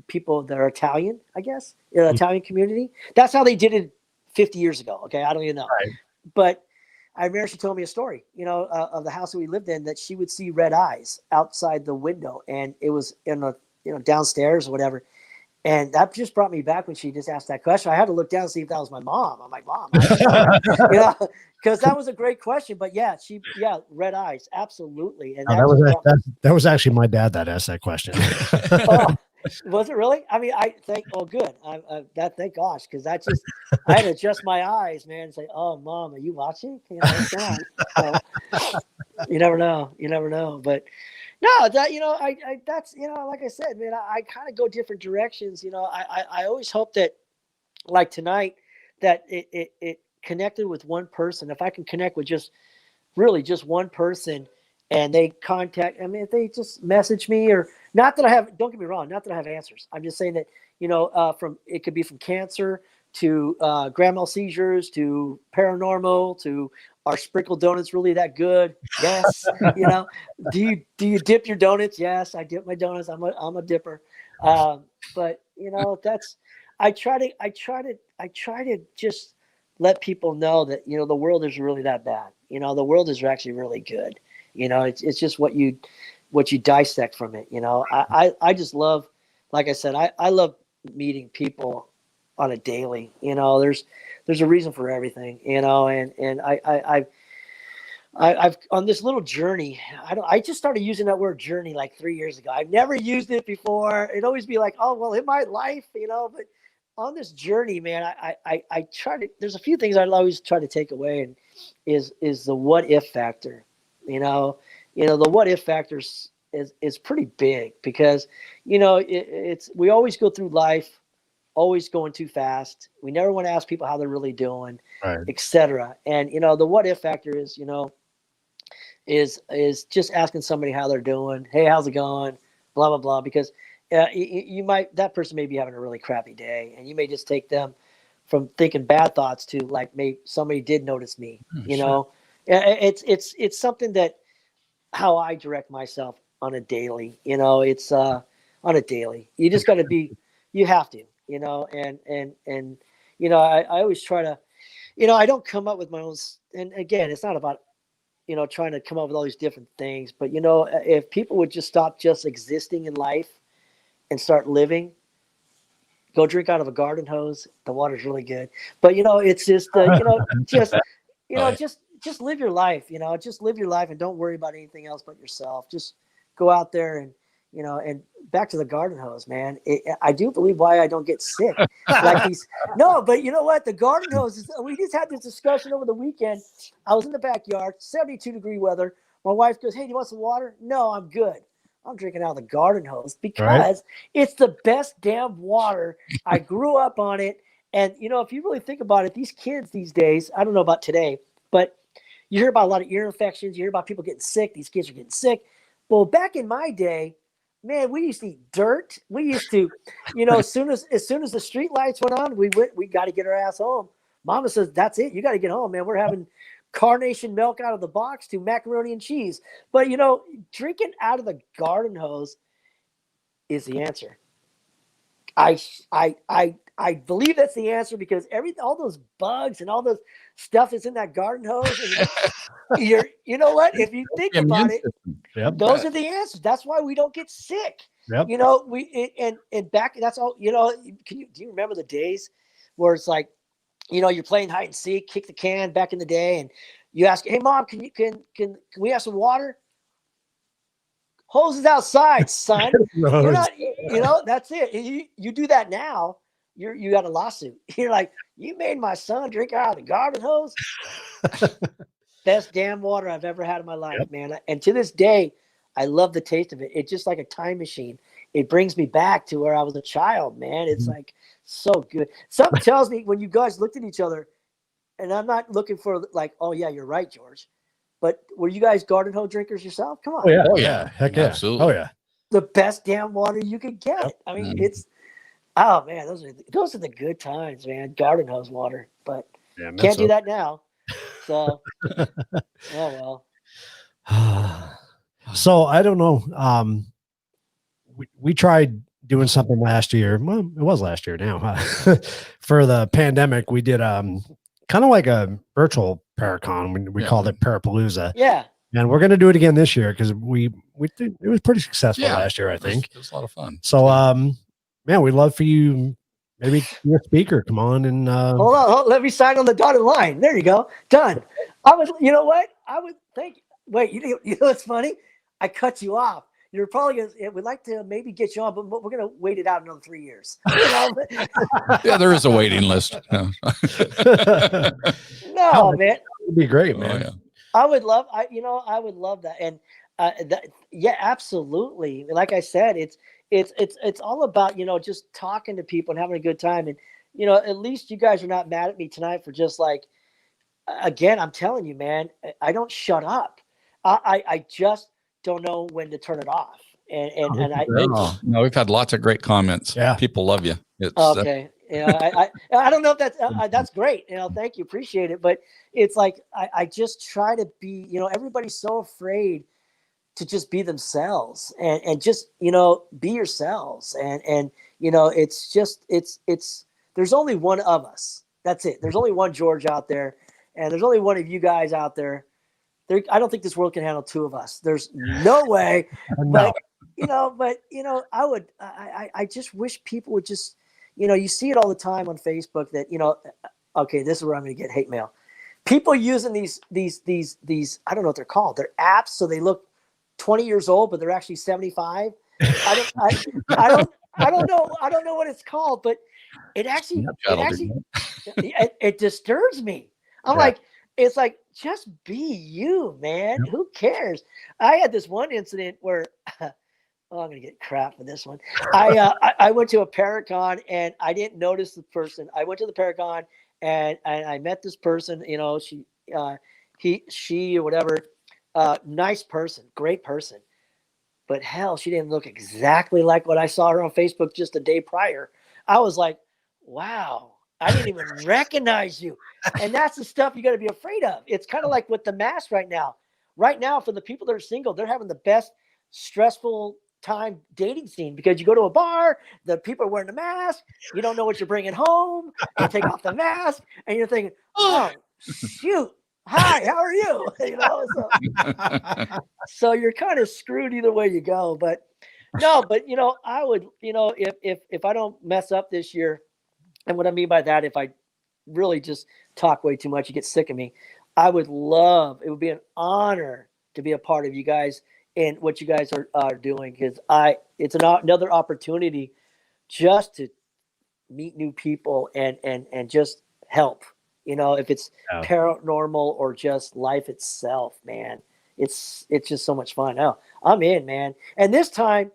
people that are Italian, I guess, Italian community. That's how they did it 50 years ago. Okay. I don't even know. Right. But I remember she told me a story, of the house that we lived in, that she would see red eyes outside the window, and it was in downstairs or whatever. And that just brought me back when she just asked that question. I had to look down and see if that was my mom. I'm like, Mom, because that was a great question. But yeah, red eyes, absolutely. And that was actually my dad that asked that question. Oh, was it really? I mean, oh, good. Thank gosh, because I had to adjust my eyes, man, and say, "Oh, Mom, are you watching?" What's going on? So, you never know. But no, that that's like I said, man, I kind of go different directions. I always hope that, like tonight, that it connected with one person. If I can connect with just one person, and they if they just message me, or not that I have, don't get me wrong, not that I have answers. I'm just saying that, it could be from cancer to grand mal seizures to paranormal to, are sprinkled donuts really that good? Yes. Do you dip your donuts? Yes, I dip my donuts. I'm a dipper. But that's, I try to just let people know that, the world is really that bad. The world is actually really good. It's just what you dissect from it. I just love, like I said, I love meeting people on a daily. There's a reason for everything. And I've on this little journey. I just started using that word journey like 3 years ago. I've never used it before. It'd always be like, oh well, in my life, but on this journey, man, I try to. There's a few things I always try to take away, and is the what if factor. The what if factor is pretty big, because it's we always go through life always going too fast. We never want to ask people how they're really doing, Right. etc. And the what if factor is just asking somebody how they're doing. Hey, how's it going? Blah blah blah. Because that person may be having a really crappy day, and you may just take them from thinking bad thoughts to like, maybe somebody did notice me. Sure. It's something that how I direct myself on a daily. It's on a daily. You just got to be. You have to. And I always try to. I don't come up with my own. And again, it's not about trying to come up with all these different things. But if people would just stop just existing in life and start living. Go drink out of a garden hose. The water's really good. But it's just just live your life. Just live your life and don't worry about anything else but yourself. Just go out there and and back to the garden hose, man. I do believe why I don't get sick. Like these. No, but you know what? The garden hose we just had this discussion over the weekend. I was in the backyard, 72-degree weather. My wife goes, "Hey, do you want some water?" No, I'm good. I'm drinking out of the garden hose because it's the best damn water. I grew up on it. And, if you really think about it, these kids these days, I don't know about today, but you hear about a lot of ear infections. You hear about people getting sick. These kids are getting sick. Well, back in my day, man, we used to eat dirt. We used to, as soon as the street lights went on, we got to get our ass home. Mama says, that's it. You got to get home, man. We're having carnation milk out of the box to macaroni and cheese. But, drinking out of the garden hose is the answer. I believe that's the answer because all those bugs and all those stuff that's in that garden hose. You know what? If you think about it, those are the answers. That's why we don't get sick. Yep. And back, that's all, do you remember the days where it's like, you're playing hide and seek, kick the can back in the day. And you ask, hey mom, can we have some water? Hose is outside, son. You're not, that's it. You do that now, you got a lawsuit. You're like, you made my son drink out of the garden hose. Best damn water I've ever had in my life, man. And to this day, I love the taste of it. It's just like a time machine. It brings me back to where I was a child, man. It's like so good. Something tells me when you guys looked at each other, and I'm not looking for like, oh yeah, you're right, George. But were you guys garden hose drinkers yourself? Come on. Oh yeah. Heck yeah. Absolutely. Oh yeah. The best damn water you could get. I mean, it's oh man, those are the good times, man. Garden hose water. But can't do that now. So oh well. So I don't know. We tried doing something last year. Well, it was last year now. For the pandemic, we did kind of like a virtual Paracon. We called it Parapalooza. Yeah. And we're gonna do it again this year because we did, it was pretty successful last year, I think. It was a lot of fun. So man, we'd love for you. Maybe you're a speaker. Come on and hold on. Let me sign on the dotted line. There you go. Done. You know what? I would think. Wait, you know what's funny? I cut you off. You're probably gonna. We'd like to maybe get you on, but we're gonna wait it out another 3 years. Yeah, there is a waiting list. No, man. It'd be great, man. Oh, yeah. I would love. I would love that. And yeah, absolutely. Like I said, it's all about just talking to people and having a good time. And at least you guys are not mad at me tonight for just like. Again, I'm telling you, man, I don't shut up. I just don't know when to turn it off. And I no, we've had lots of great comments. Yeah, people love you. It's, okay. I don't know if that's great. Thank you, appreciate it. But it's like I just try to be. Everybody's so afraid to just be themselves and just be yourselves. And it's just it's there's only one of us. That's it. There's only one George out there. And there's only one of you guys out there. I don't think this world can handle two of us. There's no way. No. But I just wish people would just, you see it all the time on Facebook that, okay, this is where I'm going to get hate mail. People using these, I don't know what they're called. They're apps. So they look 20 years old, but they're actually 75. I don't know what it's called, but it disturbs me. I'm like, it's like, just be you, man. Yep. Who cares? I had this one incident where, I'm going to get crap for this one. I went to a Paracon and I didn't notice the person. I went to the Paracon and I met this person, she or whatever, nice person, great person. But hell, she didn't look exactly like what I saw her on Facebook just a day prior. I was like, wow. I didn't even recognize you. And that's the stuff you got to be afraid of. It's kind of like with the mask right now. Right now, for the people that are single, they're having the best stressful time dating scene because you go to a bar, the people are wearing the mask. You don't know what you're bringing home. You take off the mask and you're thinking, oh, shoot. Hi, how are you? So you're kind of screwed either way you go. But no, I would, if I don't mess up this year, and what I mean by that, if I really just talk way too much, you get sick of me. It would be an honor to be a part of you guys and what you guys are doing because it's another opportunity just to meet new people and just help. If it's paranormal or just life itself, man, it's just so much fun. Oh, I'm in, man. And this time,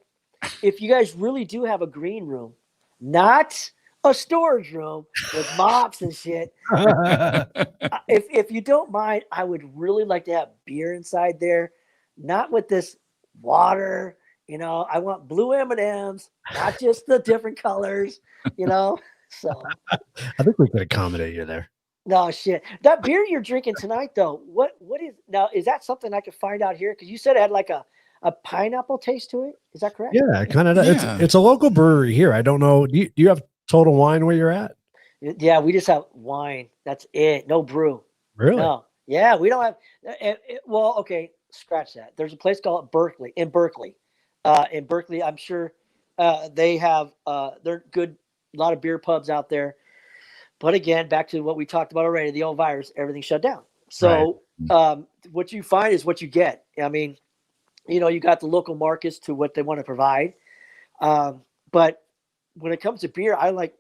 if you guys really do have a green room, not a storage room with mops and shit. If you don't mind, I would really like to have beer inside there, not with this water. I want blue M&Ms, not just the different colors. So I think we could accommodate you there. no shit. That beer you're drinking tonight, though, what is now? Is that something I could find out here? Because you said it had like a pineapple taste to it. Is that correct? Yeah, kind of. Yeah. It's a local brewery here. I don't know. Do you have Total Wine where you're at? Yeah, we just have wine. That's it. No brew. Really? No. Yeah, we don't have. Well, okay, scratch that. There's a place called Berkeley. In Berkeley, I'm sure they have. They're good. A lot of beer pubs out there. But again, back to what we talked about already, the old virus, everything shut down. So what you find is what you get. I mean, you got the local markets to what they want to provide. But when it comes to beer, I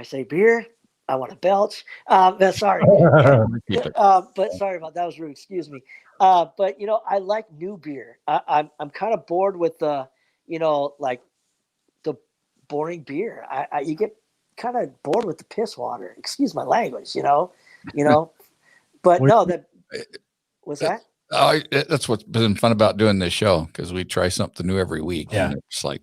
say beer, I want to belch. Sorry. But sorry about that. Was rude. Excuse me. But I like new beer. I'm kind of bored with like the boring beer. You get kind of bored with the piss water. Excuse my language, But no, what's that? That's what's been fun about doing this show, because we try something new every week. Yeah. And it's like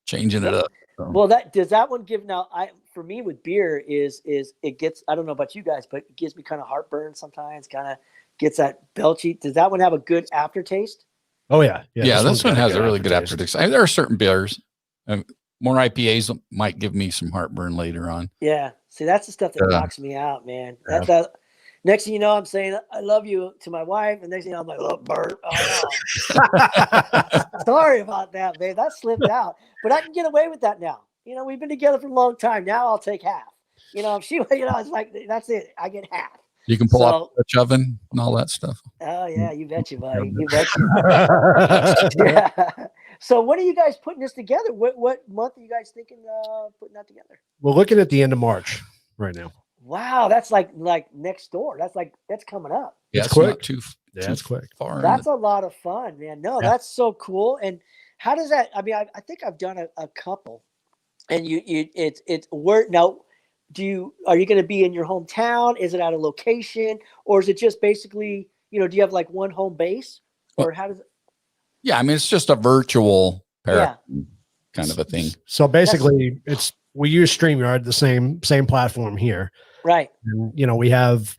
changing it up. So. Well, does that one give now? For me with beer is it gets, I don't know about you guys, but it gives me kind of heartburn sometimes. Kind of gets that belchy. Does that one have a good aftertaste? Oh yeah, Yeah, this one has a really good aftertaste. aftertaste. There are certain beers. More IPAs might give me some heartburn later on. Yeah. See, that's the stuff that knocks me out, man. That next thing you know, I'm saying I love you to my wife, and next thing you know, I'm like, oh, Bert. Oh, no. Sorry about that, babe. That slipped out, but I can get away with that now. We've been together for a long time. Now I'll take half. If she, it's like that's it. I get half. You can pull out the Dutch oven and all that stuff. Oh yeah, you betcha, buddy. You betcha. Yeah. So when are you guys putting this together? What month are you guys thinking putting that together? We're looking at the end of March right now. Wow, that's like next door. That's coming up. Yeah, it's quick. Not too quick. far. That's a lot of fun, man. No, that's so cool. And how does that? I mean, I think I've done a couple, and it's where now. Are you going to be in your hometown? Is it at a location, or is it just basically do you have like one home base, or how does it? Yeah, I mean, it's just a virtual kind of a thing. So basically, we use StreamYard, the same platform here, right? And, we have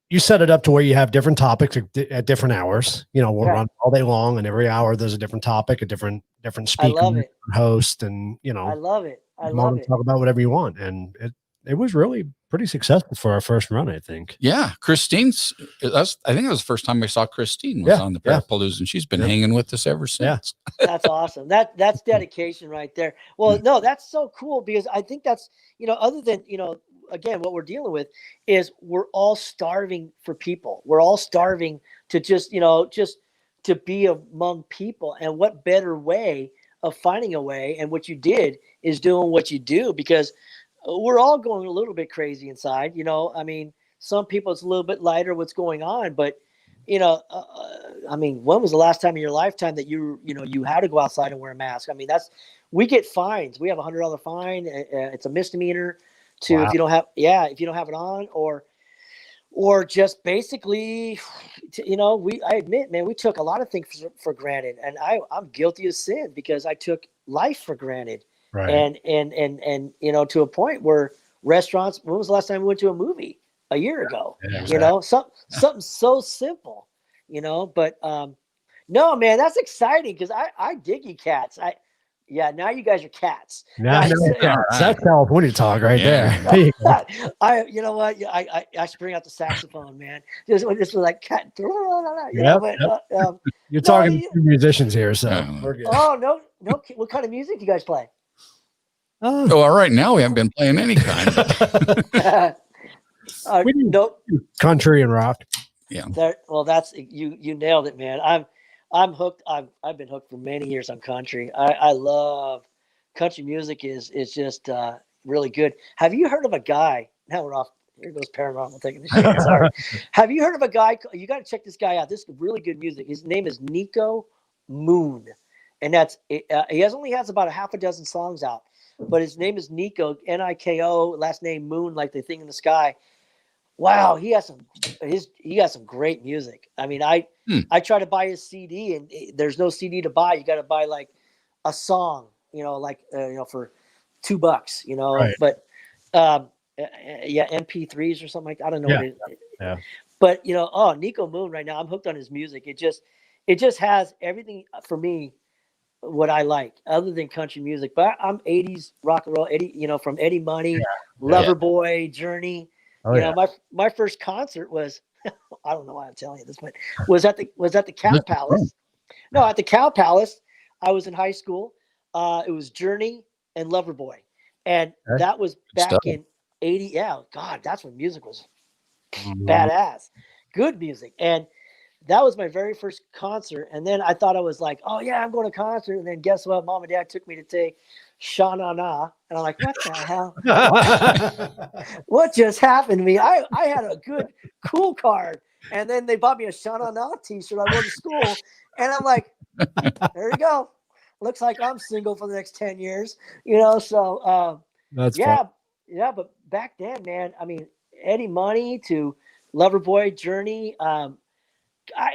you set it up to where you have different topics at different hours. We'll run all day long, and every hour there's a different topic, a different speaker, host, and I love it. I love love it. Talk about whatever you want, and it was really pretty successful for our first run, I think. Yeah, Christine's. I think it was the first time I saw Christine was on the Parapalooza, and she's been hanging with us ever since. Yeah. That's awesome. That's dedication right there. Well, no, that's so cool, because I think that's other than again, what we're dealing with is we're all starving for people. We're all starving to just to be among people, and what better way of finding a way? And what you did is doing what you do, because we're all going a little bit crazy inside. I mean, some people it's a little bit lighter what's going on, but I mean, when was the last time in your lifetime that you had to go outside and wear a mask? I mean, we get fines. We have $100 fine. It's a misdemeanor if you don't have it on, or just basically, I admit, man, we took a lot of things for granted, and I'm guilty of sin because I took life for granted. Right. And to a point where restaurants, when was the last time we went to a movie? A year ago. Yeah, exactly. Something so simple, but no, man, that's exciting, because I dig you cats. Now you guys are cats. That's California talk right there. You know what? I should bring out the saxophone, man. This was like cat. You're talking to musicians here, so we're good. Oh no! What kind of music do you guys play? So all right, now we haven't been playing any kind. Country and rock. Yeah. That's you nailed it, man. I'm hooked. I've been hooked for many years on country. I love country music. Is just really good. Have you heard of a guy? Now we're off. Here goes Paranormal taking the shit. Sorry. Have you heard of a guy? You got to check this guy out. This is really good music. His name is Nico Moon, and he only has about a half a dozen songs out. but his name is Nico, Niko, last name Moon, like the thing in the sky. Wow, he got some great music. I mean, I try to buy his CD, and there's no CD to buy. You got to buy like a song, like for $2, Right. But MP3s or something like that. I don't know Yeah. what it is. Yeah. But Nico Moon right now, I'm hooked on his music. It just has everything for me what I like, other than country music. But I'm 80s rock and roll, Eddie, from Eddie Money, Loverboy, Journey. My first concert was I don't know why I'm telling you this, but was at the Cow Palace. No, at the Cow Palace. I was in high school. It was Journey and Loverboy, and that was back in '80. Yeah, God, that's when music was badass, good music, and that was my very first concert. And then I thought I was like, oh yeah, I'm going to concert. And then guess what? Mom and Dad took me to take Sha Na Na, and I'm like, what the hell? What just happened to me? I had a good cool card, and then they bought me a Sha Na Na t-shirt. I wore to school, and I'm like, there you go. Looks like I'm single for the next 10 years, So That's fun. But back then, man, I mean, Eddie Money to Loverboy, Journey.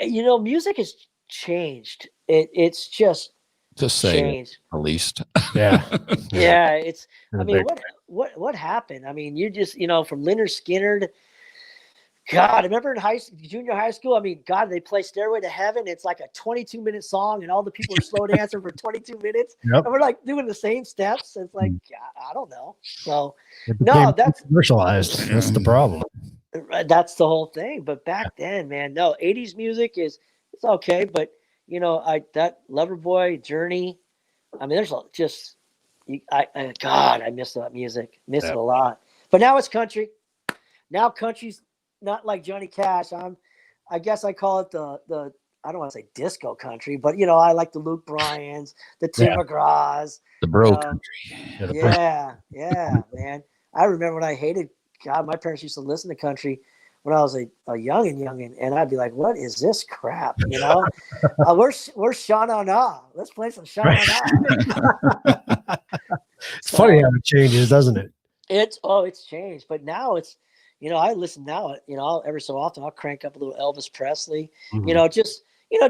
Music has changed. It's just changed. At least. Yeah. Yeah. It's. I mean, what happened? I mean, you just from Lynyrd Skynyrd. God, I remember in junior high school. I mean, God, they play "Stairway to Heaven." It's like a 22-minute song, and all the people are slow dancing for 22 minutes, and we're like doing the same steps. It's like I don't know. So no, that's commercialized. That's the problem. That's the whole thing. But back then, man, no, 80s music it's okay, but that Loverboy, Journey, I mean, there's I miss that music. Miss it a lot. But now it's country. Now country's not like Johnny Cash. I guess I call it the I don't want to say disco country, but I like the Luke Bryans, the Tim McGraws, the bro country. Yeah, man. I remember when I hated. God, my parents used to listen to country when I was a youngin', and I'd be like, "What is this crap?" Where's Sha Na Na? Let's play some Sha Na Na. It's funny how it changes, doesn't it? It's changed, but now it's, I listen now. Every so often I'll crank up a little Elvis Presley. Mm-hmm.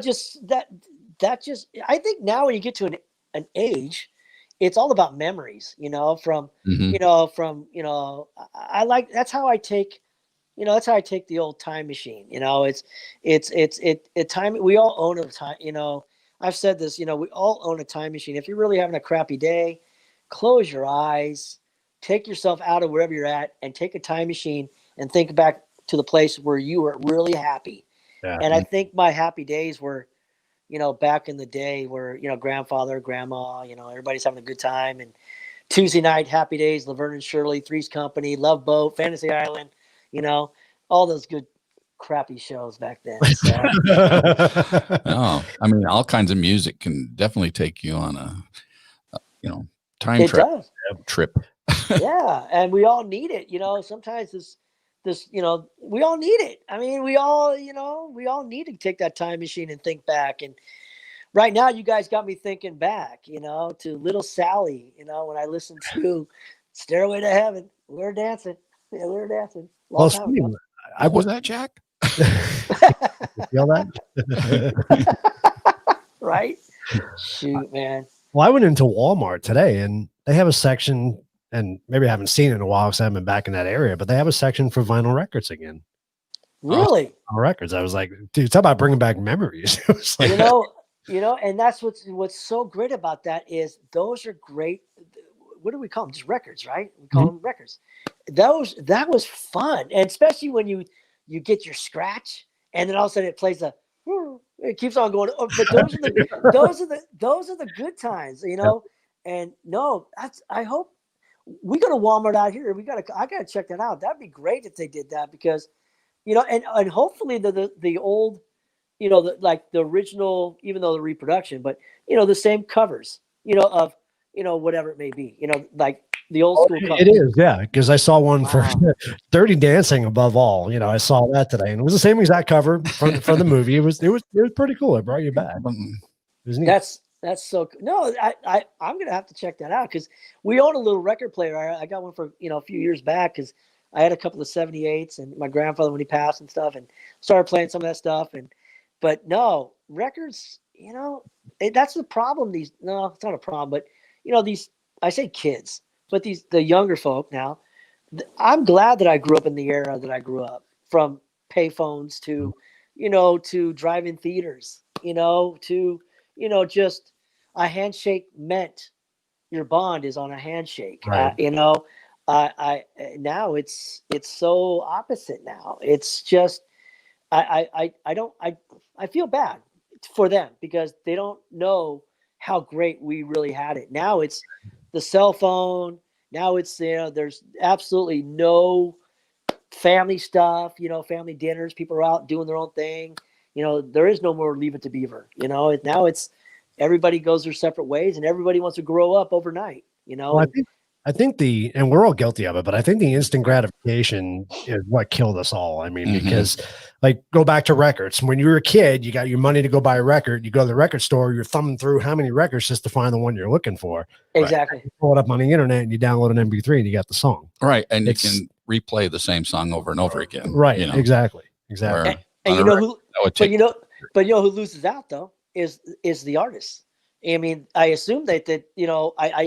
Just that. I think now when you get to an age. It's all about memories, from, I like, that's how I take the old time machine. It's time. We all own a time, I've said this, we all own a time machine. If you're really having a crappy day, close your eyes, take yourself out of wherever you're at and take a time machine and think back to the place where you were really happy. Yeah. And I think my happy days were, back in the day where, grandfather, grandma, everybody's having a good time. And Tuesday night, Happy Days, Laverne and Shirley, Three's Company, Love Boat, Fantasy Island, all those good crappy shows back then. So. I mean, all kinds of music can definitely take you on a time trip. Yeah. And we all need it. Sometimes this, we all need it. I mean, we all need to take that time machine and think back. And right now you guys got me thinking back, to Little Sally, when I listened to Stairway to Heaven, we were dancing. Yeah, we were dancing. Well, I was that, Jack. Feel that? Right? Shoot, man. Well, I went into Walmart today and they have a section, and maybe I haven't seen it in a while because I haven't been back in that area, but they have a section for vinyl records again. Really? Vinyl records. I was like, dude, talk about bringing back memories. It was like, and that's what's so great about that is those are great. What do we call them? Just records, right? We call them records. That was fun. And especially when you get your scratch and then all of a sudden it plays it keeps on going. But those are the good times, and I hope we go to Walmart out here. I gotta check that out. That'd be great if they did that because, and hopefully the old, like the original, even though the reproduction, but the same covers, of whatever it may be, like the old school covers. It is, yeah, because I saw one for Dirty Dancing above all. I saw that today, and it was the same exact cover from the movie. It was pretty cool. It brought you back. It was neat. That's so no. I'm gonna have to check that out because we own a little record player. I got one for a few years back because I had a couple of 78s and my grandfather when he passed and stuff and started playing some of that stuff but no records. That's the problem. No, it's not a problem, but these I say kids, but the younger folk now. I'm glad that I grew up in the era that I grew up, from payphones to, to drive-in theaters, to, just a handshake meant your bond is on a handshake. Right. I now it's so opposite now. It's just, I feel bad for them because they don't know how great we really had it. Now it's the cell phone. Now it's, there's absolutely no family stuff, family dinners. People are out doing their own thing. There is no more Leave It to Beaver. Now it's everybody goes their separate ways and everybody wants to grow up overnight, Well, I think and we're all guilty of it, but I think the instant gratification is what killed us all. I mean, because like go back to records. When you were a kid, you got your money to go buy a record. You go to the record store, you're thumbing through how many records just to find the one you're looking for. Exactly. You pull it up on the internet and you download an MP3 and you got the song. Right. And you can replay the same song over and over again. Right. Exactly. And you know who loses out though is the artist. I mean, I assume I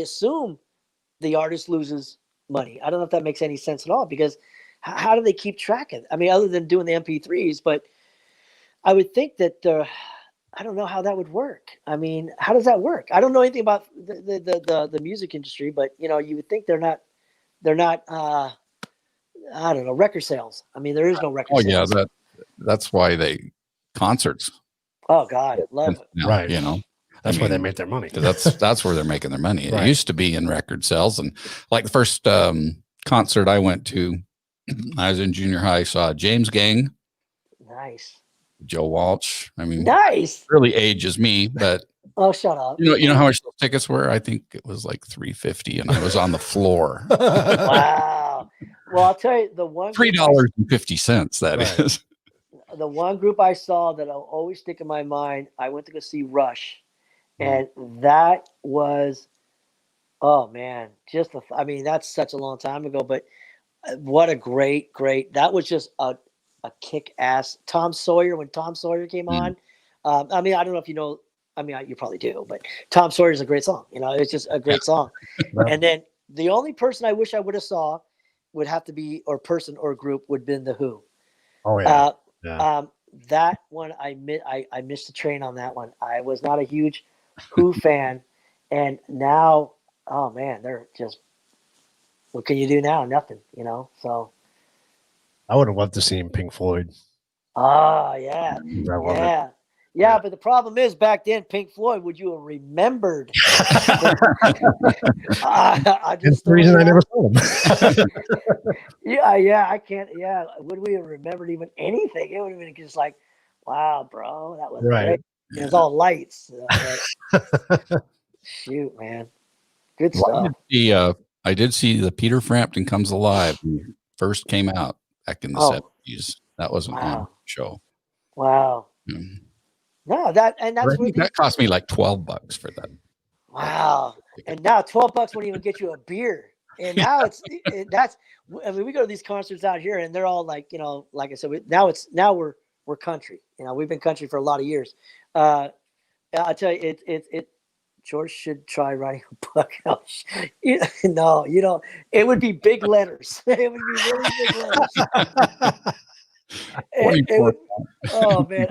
assume the artist loses money. I don't know if that makes any sense at all because how do they keep track of it? I mean, other than doing the MP3s, but I would think that I don't know how that would work. I mean, how does that work? I don't know anything about the music industry, but you would think they're not I don't know, record sales. I mean, there is no record sales. Yeah, that's why concerts. Oh God, love it. Now, right. That's where they make their money. That's where they're making their money. It Right. used to be in record sales. And like the first concert I went to, I was in junior high, saw James Gang, Nice. Joe Walsh. I mean, Nice. really ages me, but Oh, shut up. you know how much those tickets were? I think it was like $3.50 and I was on the floor. Wow. Well, I'll tell you the one $3.50, that Right. is. the one group I saw that I'll always stick in my mind, I went to go see Rush. And that was, oh man, I mean, that's such a long time ago, but what a great, that was just a kick ass Tom Sawyer when Tom Sawyer came on. I mean, I don't know if you know, I mean, you probably do, but Tom Sawyer is a great song. It's just a great song. And then the only person I wish I would have saw would have to be, or person or group would have been the Who. Oh yeah. That one, I missed the train on that one. I was not a huge Who fan, and now, oh man, they're just, what can you do now? Nothing, So I would have loved to see him Pink Floyd. Oh yeah, I love it. yeah. But the problem is, back then, Pink Floyd, would you have remembered? That's the reason I never saw them. Yeah, I can't. Yeah, would we have remembered even anything? It would have been just like, wow, bro, that was Right. great. It was all lights. Shoot, man, good stuff. I did see the Peter Frampton Comes Alive when it first came out back in the 70s. That was an on show. Wow. No, that's that cost me like $12 for that. Wow. And now $12 won't even get you a beer. And now I mean, we go to these concerts out here and they're all like, like I said, now we're country. We've been country for a lot of years. I'll tell you, George should try writing a book. No, you don't. It would be big letters. It would be really big letters. Oh man,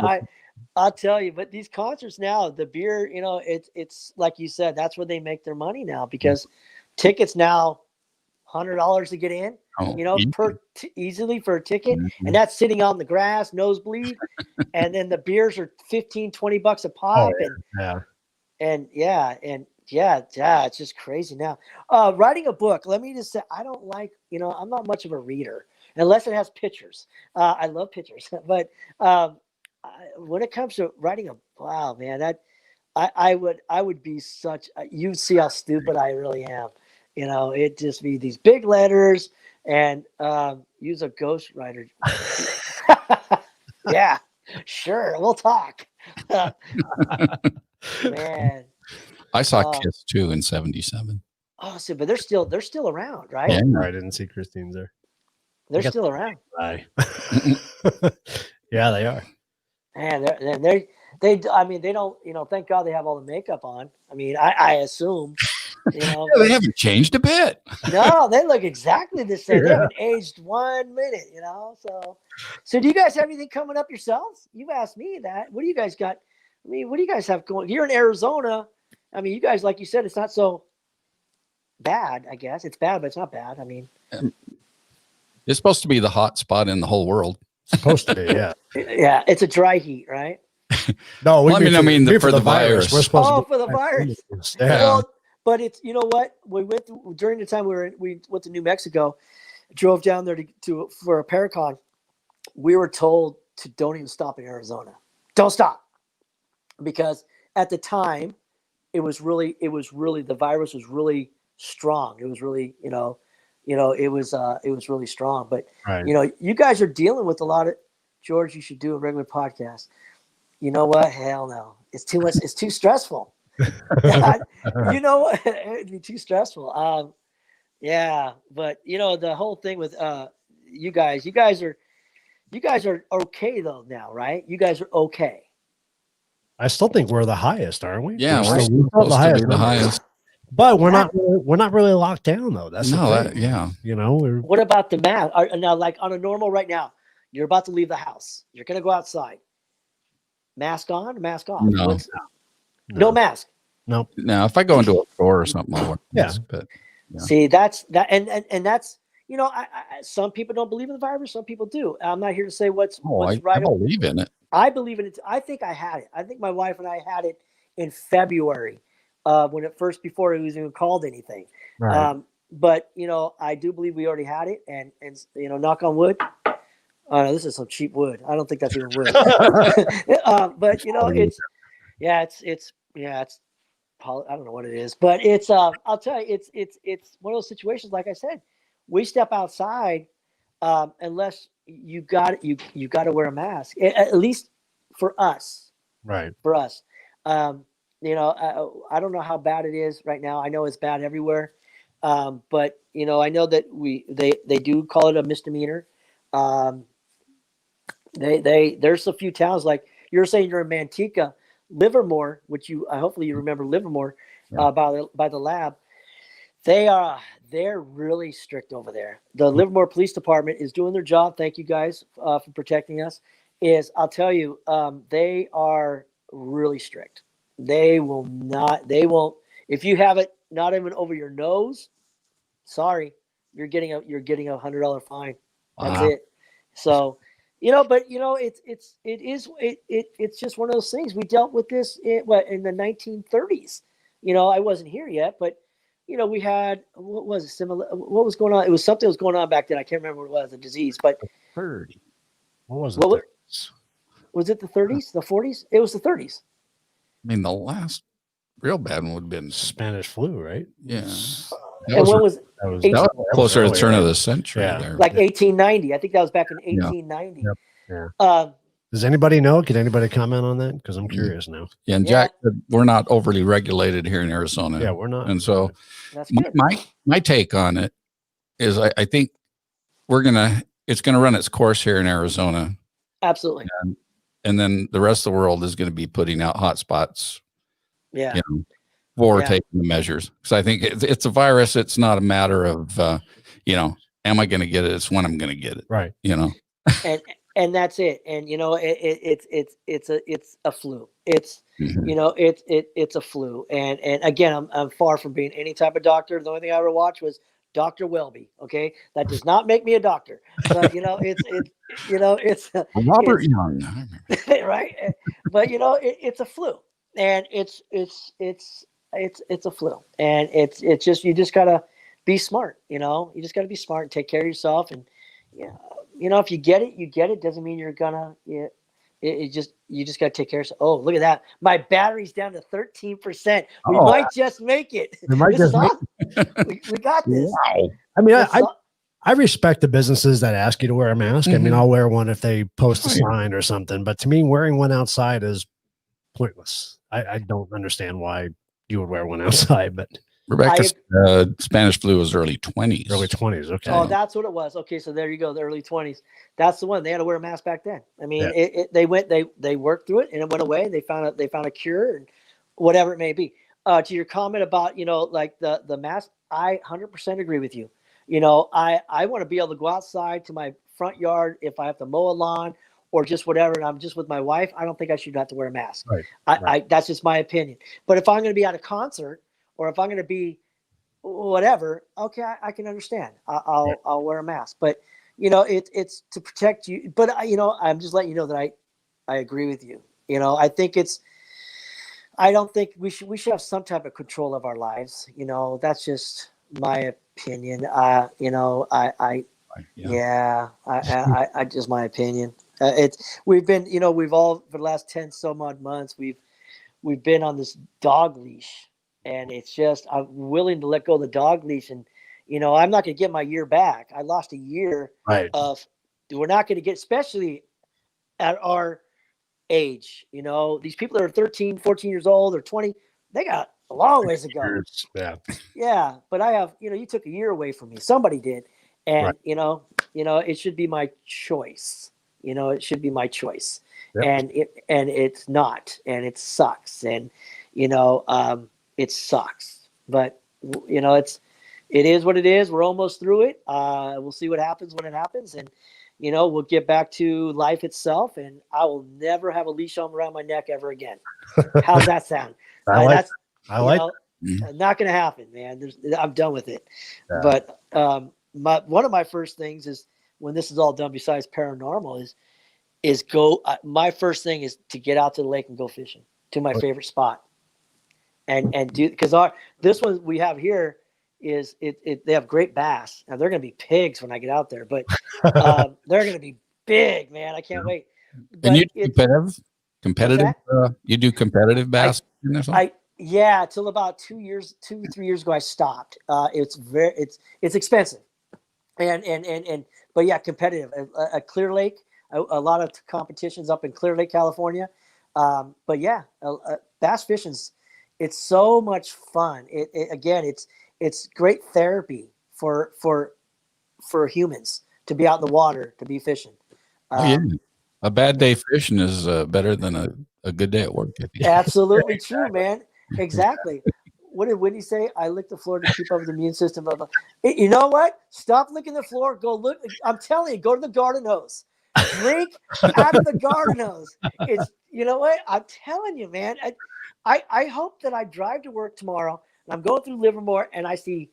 I'll tell you. But these concerts now, the beer, it's like you said, that's where they make their money now because tickets now $100 to get in. Easily for a ticket, and that's sitting on the grass, nosebleed, and then the beers are $15-$20 a pop, it's just crazy now. Writing a book, let me just say, I don't like, I'm not much of a reader unless it has pictures. I love pictures, but when it comes to writing wow, man, that I would be you'd see how stupid I really am. It'd just be these big letters and use a ghostwriter. Yeah, sure, we'll talk. Man, I saw Kiss too in 77. Oh, so but they're still around, right? Yeah. I didn't see Christine's there. They're still around. Bye. Yeah, they are. Man, I mean, they don't, thank God they have all the makeup on. I mean, I assume, Yeah, they haven't changed a bit. no, they look exactly the same. They Yeah. haven't aged 1 minute, So do you guys have anything coming up yourselves? You've asked me that. What do you guys got? I mean, what do you guys have going? You're in Arizona. I mean, you guys, like you said, it's not so bad, I guess. It's bad, but it's not bad. I mean, It's supposed to be the hot spot in the whole world. Supposed to be, yeah. yeah, it's a dry heat, right? No, Well, I mean, for the virus. We're supposed Oh, to be for the virus. Yeah. Well, but it's, you know what? We went during the time we went to New Mexico, drove down there for a Paracon. We were told to don't even stop in Arizona. Don't stop. Because at the time it was really the virus was really strong. It was really, it was really strong. But Right. you guys are dealing with a lot of George, you should do a regular podcast. You know what? Hell no. It's too much, it's too stressful. You know what? It'd be too stressful. Yeah, but the whole thing with you guys are okay though now, right? You guys are okay. I still think we're the highest, aren't we? Yeah, we're we're still supposed to be the numbers. highest. But we're not really locked down though. That's the thing. Yeah. What about the mask? Now, like on a normal right now, you're about to leave the house. You're gonna go outside. Mask on, mask off. No. No mask. Nope. Now, if I go into a store or something, I'll wear a Yeah. mask, but yeah. See, that's that, and that's some people don't believe in the virus. Some people do. I'm not here to say what's I right. believe in it. I believe in it. I think I had it. I think my wife and I had it in February, before it was even called anything. Right. But I do believe we already had it, and knock on wood. This is some cheap wood. I don't think that's even wood. But it's I don't know what it is, but it's I'll tell you, it's one of those situations. Like I said, we step outside unless you got to wear a mask, at least for us. Right. For us, I don't know how bad it is right now. I know it's bad everywhere, but I know that they do call it a misdemeanor. There's a few towns, like you're saying you're in Manteca, Livermore, which hopefully you remember Livermore, by the lab. They're really strict over there. The Livermore Police Department is doing their job. Thank you guys for protecting us. I'll tell you, they are really strict. They won't, if you have it not even over your nose, sorry, you're getting a $100 fine. That's it. So, but it's just one of those things. We dealt with this in the 1930s. I wasn't here yet, but we had, what was it, similar? What was going on? It was something that was going on back then. I can't remember what it was, a disease, but 30. What was it? Was it the 30s, the 40s? It was the 30s. I mean, the last real bad one would have been Spanish flu, right? Yeah. And when was That was, That was closer to the earlier, turn of right? the century Yeah. there. like 1890. I think that was back in 1890. Yep. Yeah. Does anybody know? Can anybody comment on that? Because I'm curious now. Yeah, and Jack said we're not overly regulated here in Arizona. Yeah, we're not. And so That's good. my take on it is I think it's gonna run its course here in Arizona. Absolutely. And then the rest of the world is going to be putting out hotspots Yeah. for taking the measures. Because I think it's a virus. It's not a matter of, am I going to get it? It's when I'm going to get it. Right. And that's it. And it's a flu. It's it's a flu. And again, I'm far from being any type of doctor. The only thing I ever watched was Dr. Welby. Okay, that does not make me a doctor, but it's Robert Young, I remember. right. But it's a flu, and it's a flu, and it's just, you just gotta be smart. You just gotta be smart and take care of yourself. And if you get it, you get it. Doesn't mean you're gonna. You just gotta take care of yourself. Oh, look at that! My battery's down to 13%. We might just make it. We might just we got this. Wow. I mean, I respect the businesses that ask you to wear a mask. I mean, I'll wear one if they post a sign or something. But to me, wearing one outside is pointless. I don't understand why you would wear one outside, but Rebecca's Spanish flu was early 20s. early 20s. Okay. Oh, that's what it was. Okay, so there you go, the early 20s. That's the one. They had to wear a mask back then. I mean, they worked through it and it went away. They found a cure and whatever it may be. To your comment about, like the mask, I 100% agree with you. I want to be able to go outside to my front yard if I have to mow a lawn or just whatever, and I'm just with my wife. I don't think I should have to wear a mask. Right. That's just my opinion. But if I'm going to be at a concert or if I'm going to be whatever, okay, I can understand. I'll wear a mask. But it's to protect you. But I'm just letting you know that I agree with you. I think I don't think we should have some type of control of our lives. That's just my opinion. I just my opinion. We've been, we've all for the last 10 some odd months, we've been on this dog leash, and it's just, I'm willing to let go of the dog leash, and I'm not going to get my year back. I lost a year of, we're not going to get, especially at our age. These people that are 13, 14 years old or 20, they got a long ways to go. Yeah. But I have, you took a year away from me. Somebody did. And, it should be my choice. It should be my choice. Yep. And it's not, and it sucks. And, it sucks, but it is what it is. We're almost through it. We'll see what happens when it happens. And, we'll get back to life itself, and I will never have a leash on around my neck ever again. How's that sound? I like Not going to happen, man. I'm done with it. Yeah. But one of my first things is, when this is all done, besides paranormal, is go. My first thing is to get out to the lake and go fishing to my favorite spot, and do, because this one we have here is they have great bass. Now they're going to be pigs when I get out there, but they're going to be big, man. I can't wait. But and you do competitive? You do competitive bass? Till about 2 to 3 years ago, I stopped. It's expensive, but yeah, competitive. A Clear Lake, a lot of competitions up in Clear Lake, California. But yeah, bass fishing's, it's so much fun. It's great therapy for humans to be out in the water, to be fishing. A bad day fishing is better than a good day at work. Absolutely true, man. Exactly. What did Whitney say? I lick the floor to keep up with the immune system. Blah, blah. You know what? Stop licking the floor. Go look. I'm telling you, go to the garden hose. Drink out of the garden hose. It's, you know what? I'm telling you, man. I hope that I drive to work tomorrow and I'm going through Livermore and I see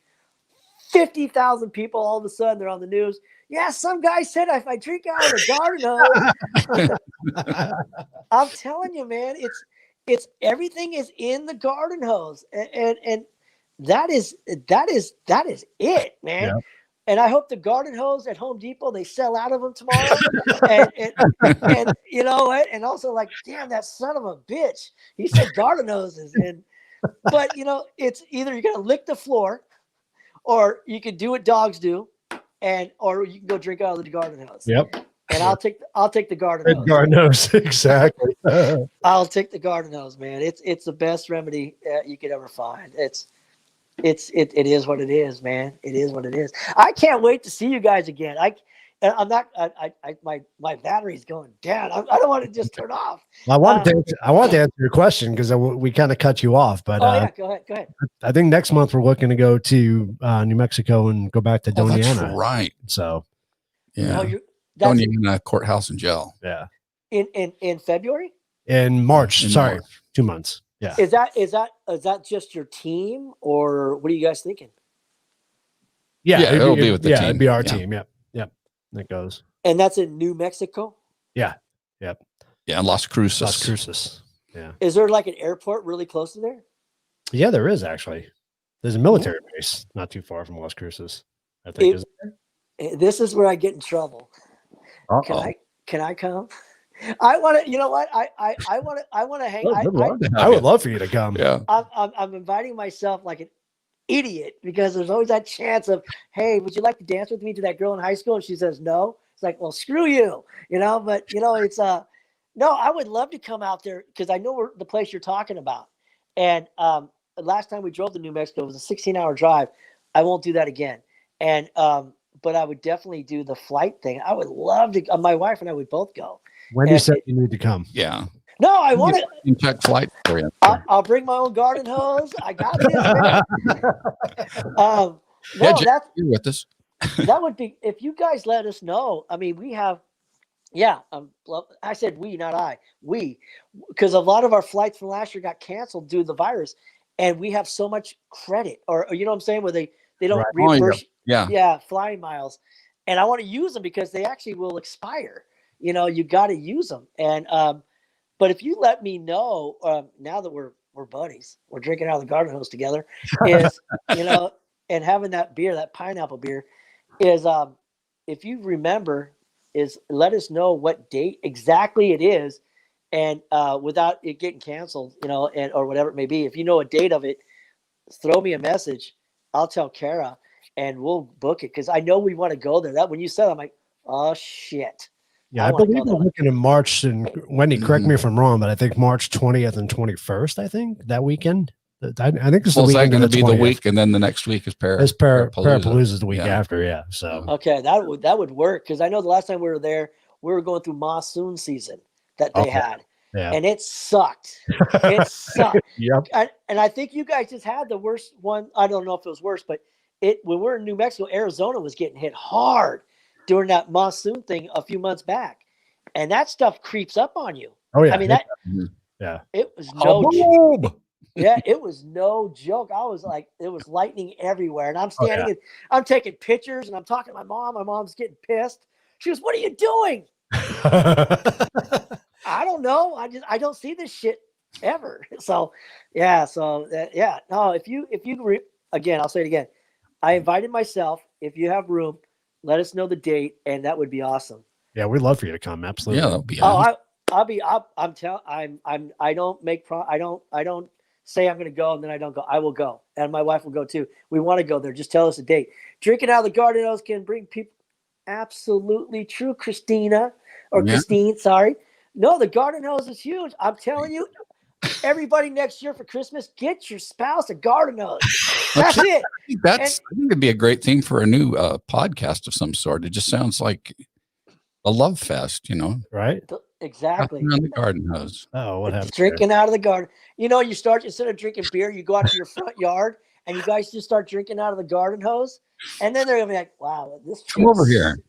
50,000 people. All of a sudden, they're on the news. Yeah, some guy said if I drink out of the garden hose. I'm telling you, man. It's everything is in the garden hose, and that is it, man. Yeah. And I hope the garden hose at Home Depot, they sell out of them tomorrow. and you know what? And also, like, damn, that son of a bitch. He said garden hoses, but it's either you're gonna lick the floor, or you can do what dogs do, or you can go drink out of the garden hose. Yep. And I'll take the garden hose. Garden hose, exactly. I'll take the garden hose, man. It's the best remedy you could ever find. It is what it is, man. It is what it is. I can't wait to see you guys again. My battery's going down. I don't want to just turn off. I wanted to answer your question because we kind of cut you off, but yeah, go ahead. I think next month we're looking to go to New Mexico and go back to Doñana. That's right. So yeah. Doñana courthouse and jail. Yeah. In February? In March. 2 months. Yeah. Is that just your team, or what are you guys thinking? Yeah, it'll be with the team. It'd be our team. Yep. That goes. And that's in New Mexico? Yeah. Yep. Yeah, Las Cruces. Yeah. Is there like an airport really close to there? Yeah, there is actually. There's a military base not too far from Las Cruces, I think. This is where I get in trouble. Uh-oh. Can I come? I want to. You know what? I want to hang. I would love for you to come. Yeah. I'm inviting myself like an idiot, because there's always that chance of, hey, would you like to dance with me to that girl in high school? And she says no. It's like, well, screw you, But it's no. I would love to come out there because I know the place you're talking about, and last time we drove to New Mexico, it was a 16-hour drive. I won't do that again. And but I would definitely do the flight thing. I would love to. My wife and I would both go. Wendy said you need to come. Yeah. No, I want to. Check flight for you. I'll bring my own garden hose. I got this. No, that's with us. that would be if you guys let us know. I mean, we have. Yeah, I said we, not I. We, because a lot of our flights from last year got canceled due to the virus, and we have so much credit, or you know what I'm saying, where they don't reimburse. Yeah, flying miles, and I want to use them because they actually will expire. You know, you got to use them, and but if you let me know now that we're buddies, we're drinking out of the garden hose together, is you know, and having that beer, that pineapple beer, is if you remember. Is let us know what date exactly it is, and without it getting canceled, you know, and or whatever it may be. If you know a date of it, throw me a message. I'll tell Kara, and we'll book it because I know we want to go there. That when you said, I'm like, oh shit. Yeah, I believe we're looking in March. And Wendy, correct me if I'm wrong, but I think March 20th and 21st. I think that weekend. I think it's the weekend going to be 20th. the week, and then the next week is Parapalooza is the week after. Yeah, so okay, that would work because I know the last time we were there, we were going through monsoon season that they had, and it sucked. It sucked. Yep. And I think you guys just had the worst one. I don't know if it was worse, but when we're in New Mexico, Arizona was getting hit hard during that monsoon thing a few months back, and that stuff creeps up on you. Oh yeah, I mean it was no joke. Yeah, it was no joke. I was like, it was lightning everywhere. And I'm standing and I'm taking pictures and I'm talking to my mom. My mom's getting pissed. She goes, what are you doing? I don't know. I don't see this shit ever. So, yeah. No, if you again, I'll say it again. I invited myself. If you have room, let us know the date. And that would be awesome. Yeah, we'd love for you to come. Absolutely. Yeah, that'll be awesome. I don't say I'm going to go and then I don't go. I will go. And my wife will go too. We want to go there. Just tell us a date. Drinking out of the garden hose can bring people. Absolutely true, Christina or Christine. Sorry. No, the garden hose is huge. I'm telling you, everybody next year for Christmas, get your spouse a garden hose. That's it. I think it'd be a great thing for a new podcast of some sort. It just sounds like a love fest, you know? Right. Exactly. On the garden hose. Oh, what happened? Drinking out of the garden. You know, you start instead of drinking beer, you go out to your front yard and you guys just start drinking out of the garden hose. And then they're gonna be like, wow, this come over here.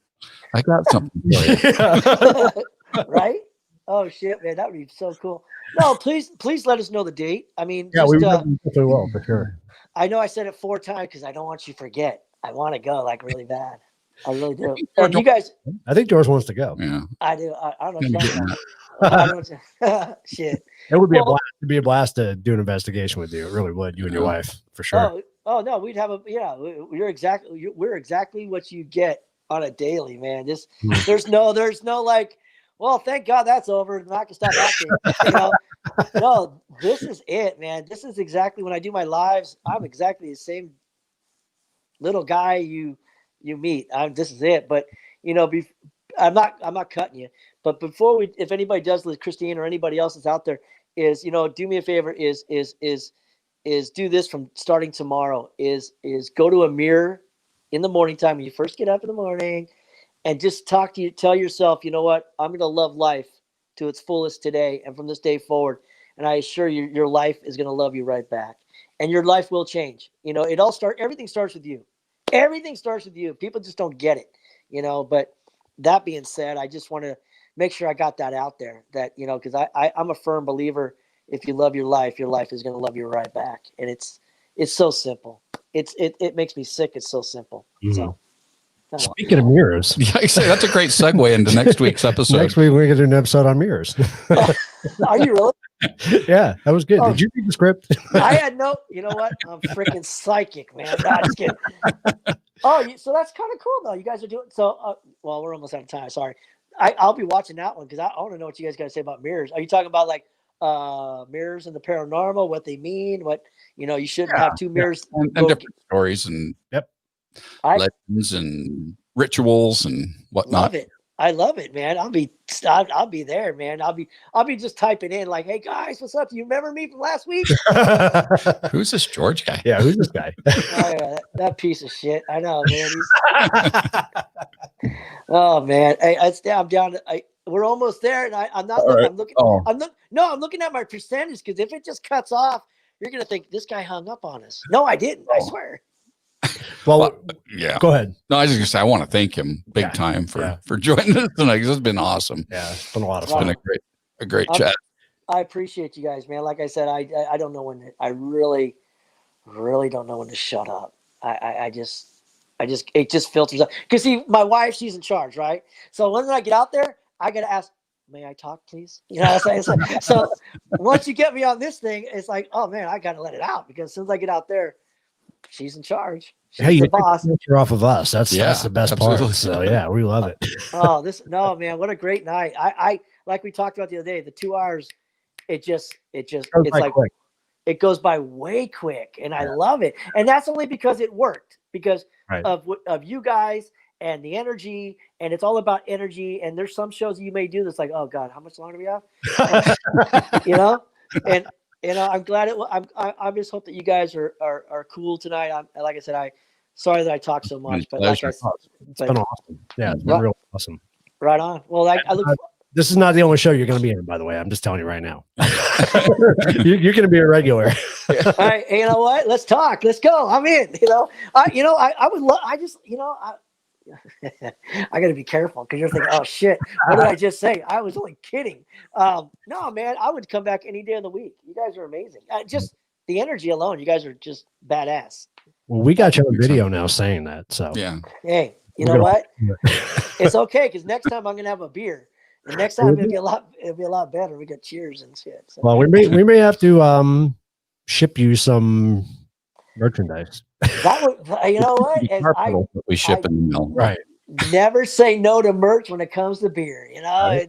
I got something for you. Right? Oh shit, man, that would be so cool. No, please let us know the date. I mean, yeah, we will for sure. I know I said it 4 times because I don't want you to forget. I want to go like really bad. I really do. And you guys, I think George wants to go. Yeah, I do. I don't know. I don't know. Shit. It would be a blast. It'd be a blast to do an investigation with you. It really would. You and your wife, for sure. Oh no, we'd have we're exactly what you get on a daily, man. There's no like, well, thank God that's over. I can stop acting. You know? No, this is it, man. This is exactly when I do my lives. I'm exactly the same little guy you meet. This is it. But you know, I'm not cutting you. But before if anybody does, Christine or anybody else that's out there, is do me a favor. Is do this from starting tomorrow. Is go to a mirror in the morning time when you first get up in the morning, and just tell yourself, you know what, I'm going to love life to its fullest today and from this day forward. And I assure you, your life is going to love you right back, and your life will change. You know, everything starts with you. Everything starts with you. People just don't get it, you know. But that being said, I just want to make sure I got that out there. That because I'm a firm believer. If you love your life is going to love you right back. And it's so simple. It makes me sick. It's so simple. Mm-hmm. So. Speaking of mirrors, yeah, that's a great segue into next week's episode. Next week we're going to do an episode on mirrors. Are you really? Yeah, that was good. Did you read the script? I had no. You know what? I'm freaking psychic, man. No, just kidding. So that's kind of cool, though. You guys are doing so. Well, we're almost out of time. Sorry. I'll be watching that one because I want to know what you guys got to say about mirrors. Are you talking about like mirrors and the paranormal? What they mean? What you shouldn't have 2 mirrors. And different stories and legends and rituals and whatnot. Love it. I love it, man. I'll be there, man. I'll be just typing in like, "Hey guys, what's up? Do you remember me from last week?" Who's this George guy? Yeah, who's this guy? Oh, yeah, that piece of shit. I know, man. Oh man, hey, I'm down. We're almost there, and I'm not. Right. I'm looking. Oh. I'm looking at my percentage because if it just cuts off, you're gonna think this guy hung up on us. No, I didn't. I swear. Well, yeah. go ahead. No, I was just gonna say I want to thank him big time for joining us tonight. This has been awesome. Yeah, it's been a lot of It's fun. been a great chat. I appreciate you guys, man. Like I said, I don't know when I really don't know when to shut up. I just it just filters up. Because see, my wife, she's in charge, right? So when I get out there, I gotta ask, may I talk, please? You know what I'm saying? So once you get me on this thing, it's like, oh man, I gotta let it out because as soon as I get out there, she's in charge. She's the boss. You're off of us. That's the best absolutely. part. So yeah, we love it. Oh, no, man, what a great night. I like we talked about the other day, the 2 hours, it's like quick. it goes by way quick, and I love it. And that's only because it worked, because of you guys and the energy, and it's all about energy. And there's some shows you may do that's like, oh God, how much longer do we have? You know, and I'm glad I just hope that you guys are cool tonight. Like I said, sorry that I talk so much, but like I said, it's been awesome. Yeah, it's been real awesome. Right on. Well, I look. This is not the only show you're going to be in, by the way. I'm just telling you right now. You're going to be a regular. All right. Hey, you know what? Let's talk. Let's go. I'm in. I would love. I just, I got to be careful because you're thinking, oh shit, what did I just say? I was only kidding. No, man, I would come back any day of the week. You guys are amazing. Just the energy alone, you guys are just badass. Well, we got you on video now saying that. So yeah. Hey, you know what? It's okay because next time I'm gonna have a beer. And next time it'll be a lot better. We got cheers and shit. So. Well, we may have to ship you some merchandise. That would, you know what? We ship in the mail. Right. Never say no to merch when it comes to beer. You know,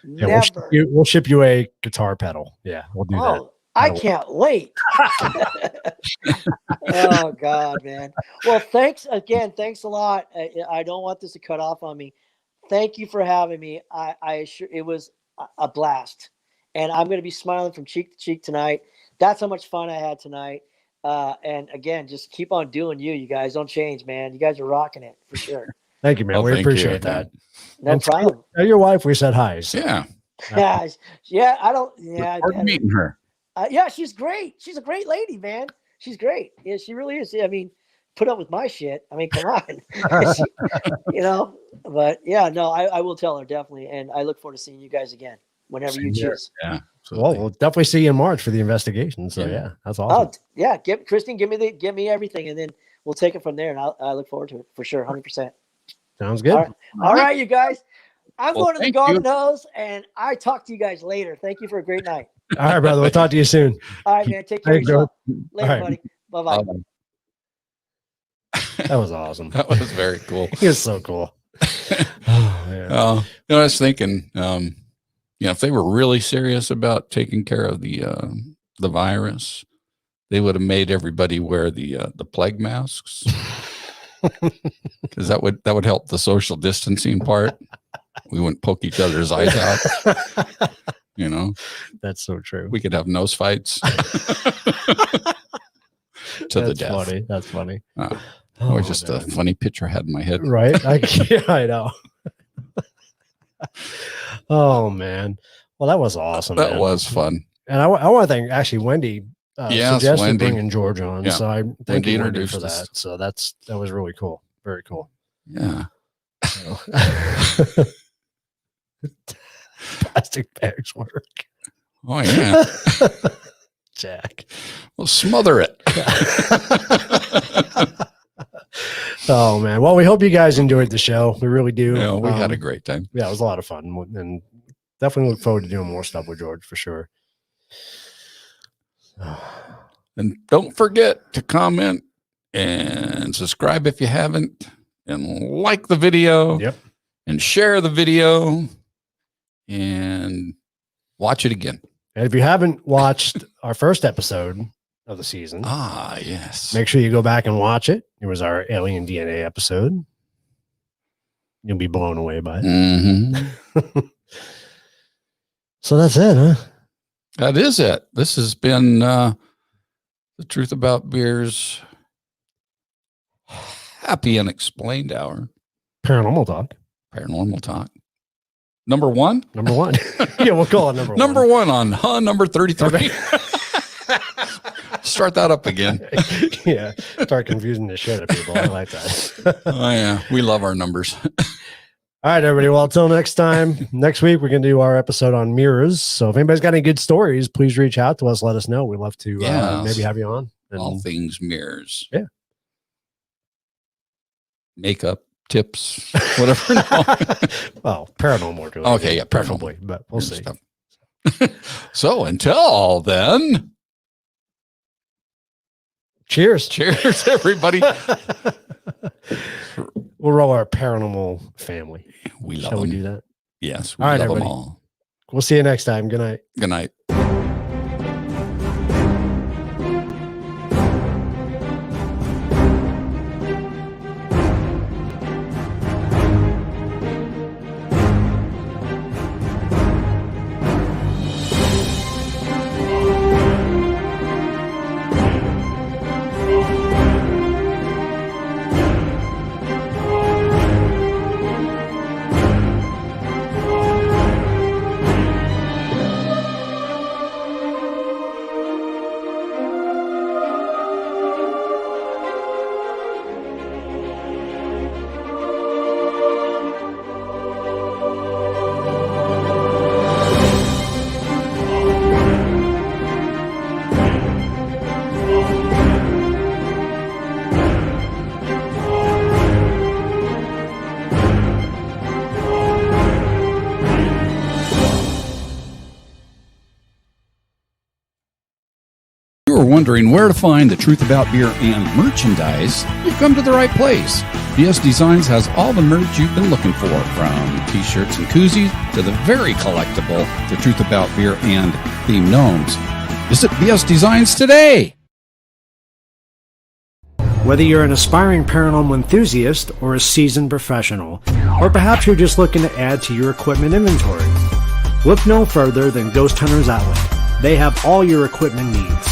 never. We'll ship you a guitar pedal. Yeah, we'll do that. I can't wait. Oh God, man. Well, thanks again. Thanks a lot. I don't want this to cut off on me. Thank you for having me. It was a blast, and I'm going to be smiling from cheek to cheek tonight. That's how much fun I had tonight. And again, just keep on doing you. You guys don't change, man. You guys are rocking it for sure. Thank you, man. We appreciate that. No problem. Tell your wife we said hi. So. Yeah. Yeah. I don't. Yeah. Meeting her. Yeah, she's great. She's a great lady, man. She's great. Yeah, she really is. I mean, put up with my shit. I mean, come on. But yeah, no, I will tell her definitely. And I look forward to seeing you guys again whenever you choose. Yeah. Well, we'll definitely see you in March for the investigation. So yeah, that's awesome. Oh yeah. Christine, give me everything. And then we'll take it from there. And I look forward to it for sure. 100%. Sounds good. All right, you guys. I'm going to the garden hose, and I talk to you guys later. Thank you for a great night. All right, brother. We'll talk to you soon. All right, man. Take care of yourself. Later, buddy. Bye-bye. That was awesome. That was very cool. He was so cool. Oh, man. I was thinking, if they were really serious about taking care of the virus, they would have made everybody wear the plague masks, because that would help the social distancing part. We wouldn't poke each other's eyes out. That's so true. We could have nose fights to the death. Funny. That's funny. Or just a funny picture I had in my head. Right. I know. Oh man. Well, that was awesome. That man. was fun. And I want to thank actually Wendy. Suggested Wendy. Bringing George on. Yeah. So I thank you Wendy introduced for us. that. So that was really cool. Very cool. Yeah. Plastic bags work. Oh yeah. Jack. Well, smother it. Oh man. Well, we hope you guys enjoyed the show. We really do. Yeah, we had a great time. Yeah, it was a lot of fun, and definitely look forward to doing more stuff with George for sure. And don't forget to comment and subscribe if you haven't, and like the video. Yep. And share the video and watch it again. And if you haven't watched our first episode of the season, yes, make sure you go back and watch it. It was our alien DNA episode. you'll be blown away by it. Mm-hmm. So that's it, huh? That is it. This has been the Truth About Beer's Happy Unexplained Hour. Paranormal talk. Paranormal talk. Number one? Number one. Yeah, we'll call it number one. Number one on number 33. Start that up again. Yeah. Start confusing the shit out of people. I like that. Oh, yeah. We love our numbers. All right, everybody. Well, until next time, next week, we're going to do our episode on mirrors. So if anybody's got any good stories, please reach out to us. Let us know. We'd love to maybe have you on. And, all things mirrors. Yeah. Makeup, tips, whatever. Well, paranormal. Really, okay, yeah, preferably, but we'll see. So until then, cheers. Cheers, everybody. We'll roll our paranormal family. We love Shall them. we do that? Yes, we all right, love everybody. them all. We'll see you next time. Good night. Good night. Wondering where to find the Truth About Beer and merchandise, you've come to the right place. BS Designs has all the merch you've been looking for, from t-shirts and koozies to the very collectible The Truth About Beer and themed gnomes. Visit BS Designs today. Whether you're an aspiring paranormal enthusiast or a seasoned professional, or perhaps you're just looking to add to your equipment inventory, look no further than Ghost Hunters Outlet. They have all your equipment needs.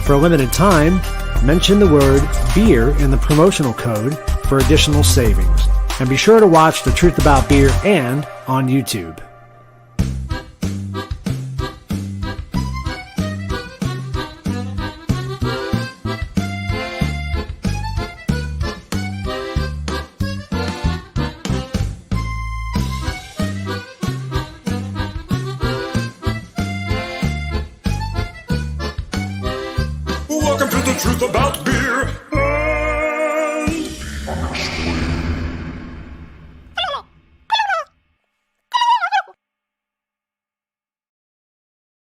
For a limited time, mention the word beer in the promotional code for additional savings. And be sure to watch The Truth About Beer and on YouTube. Welcome to the Truth About Beer.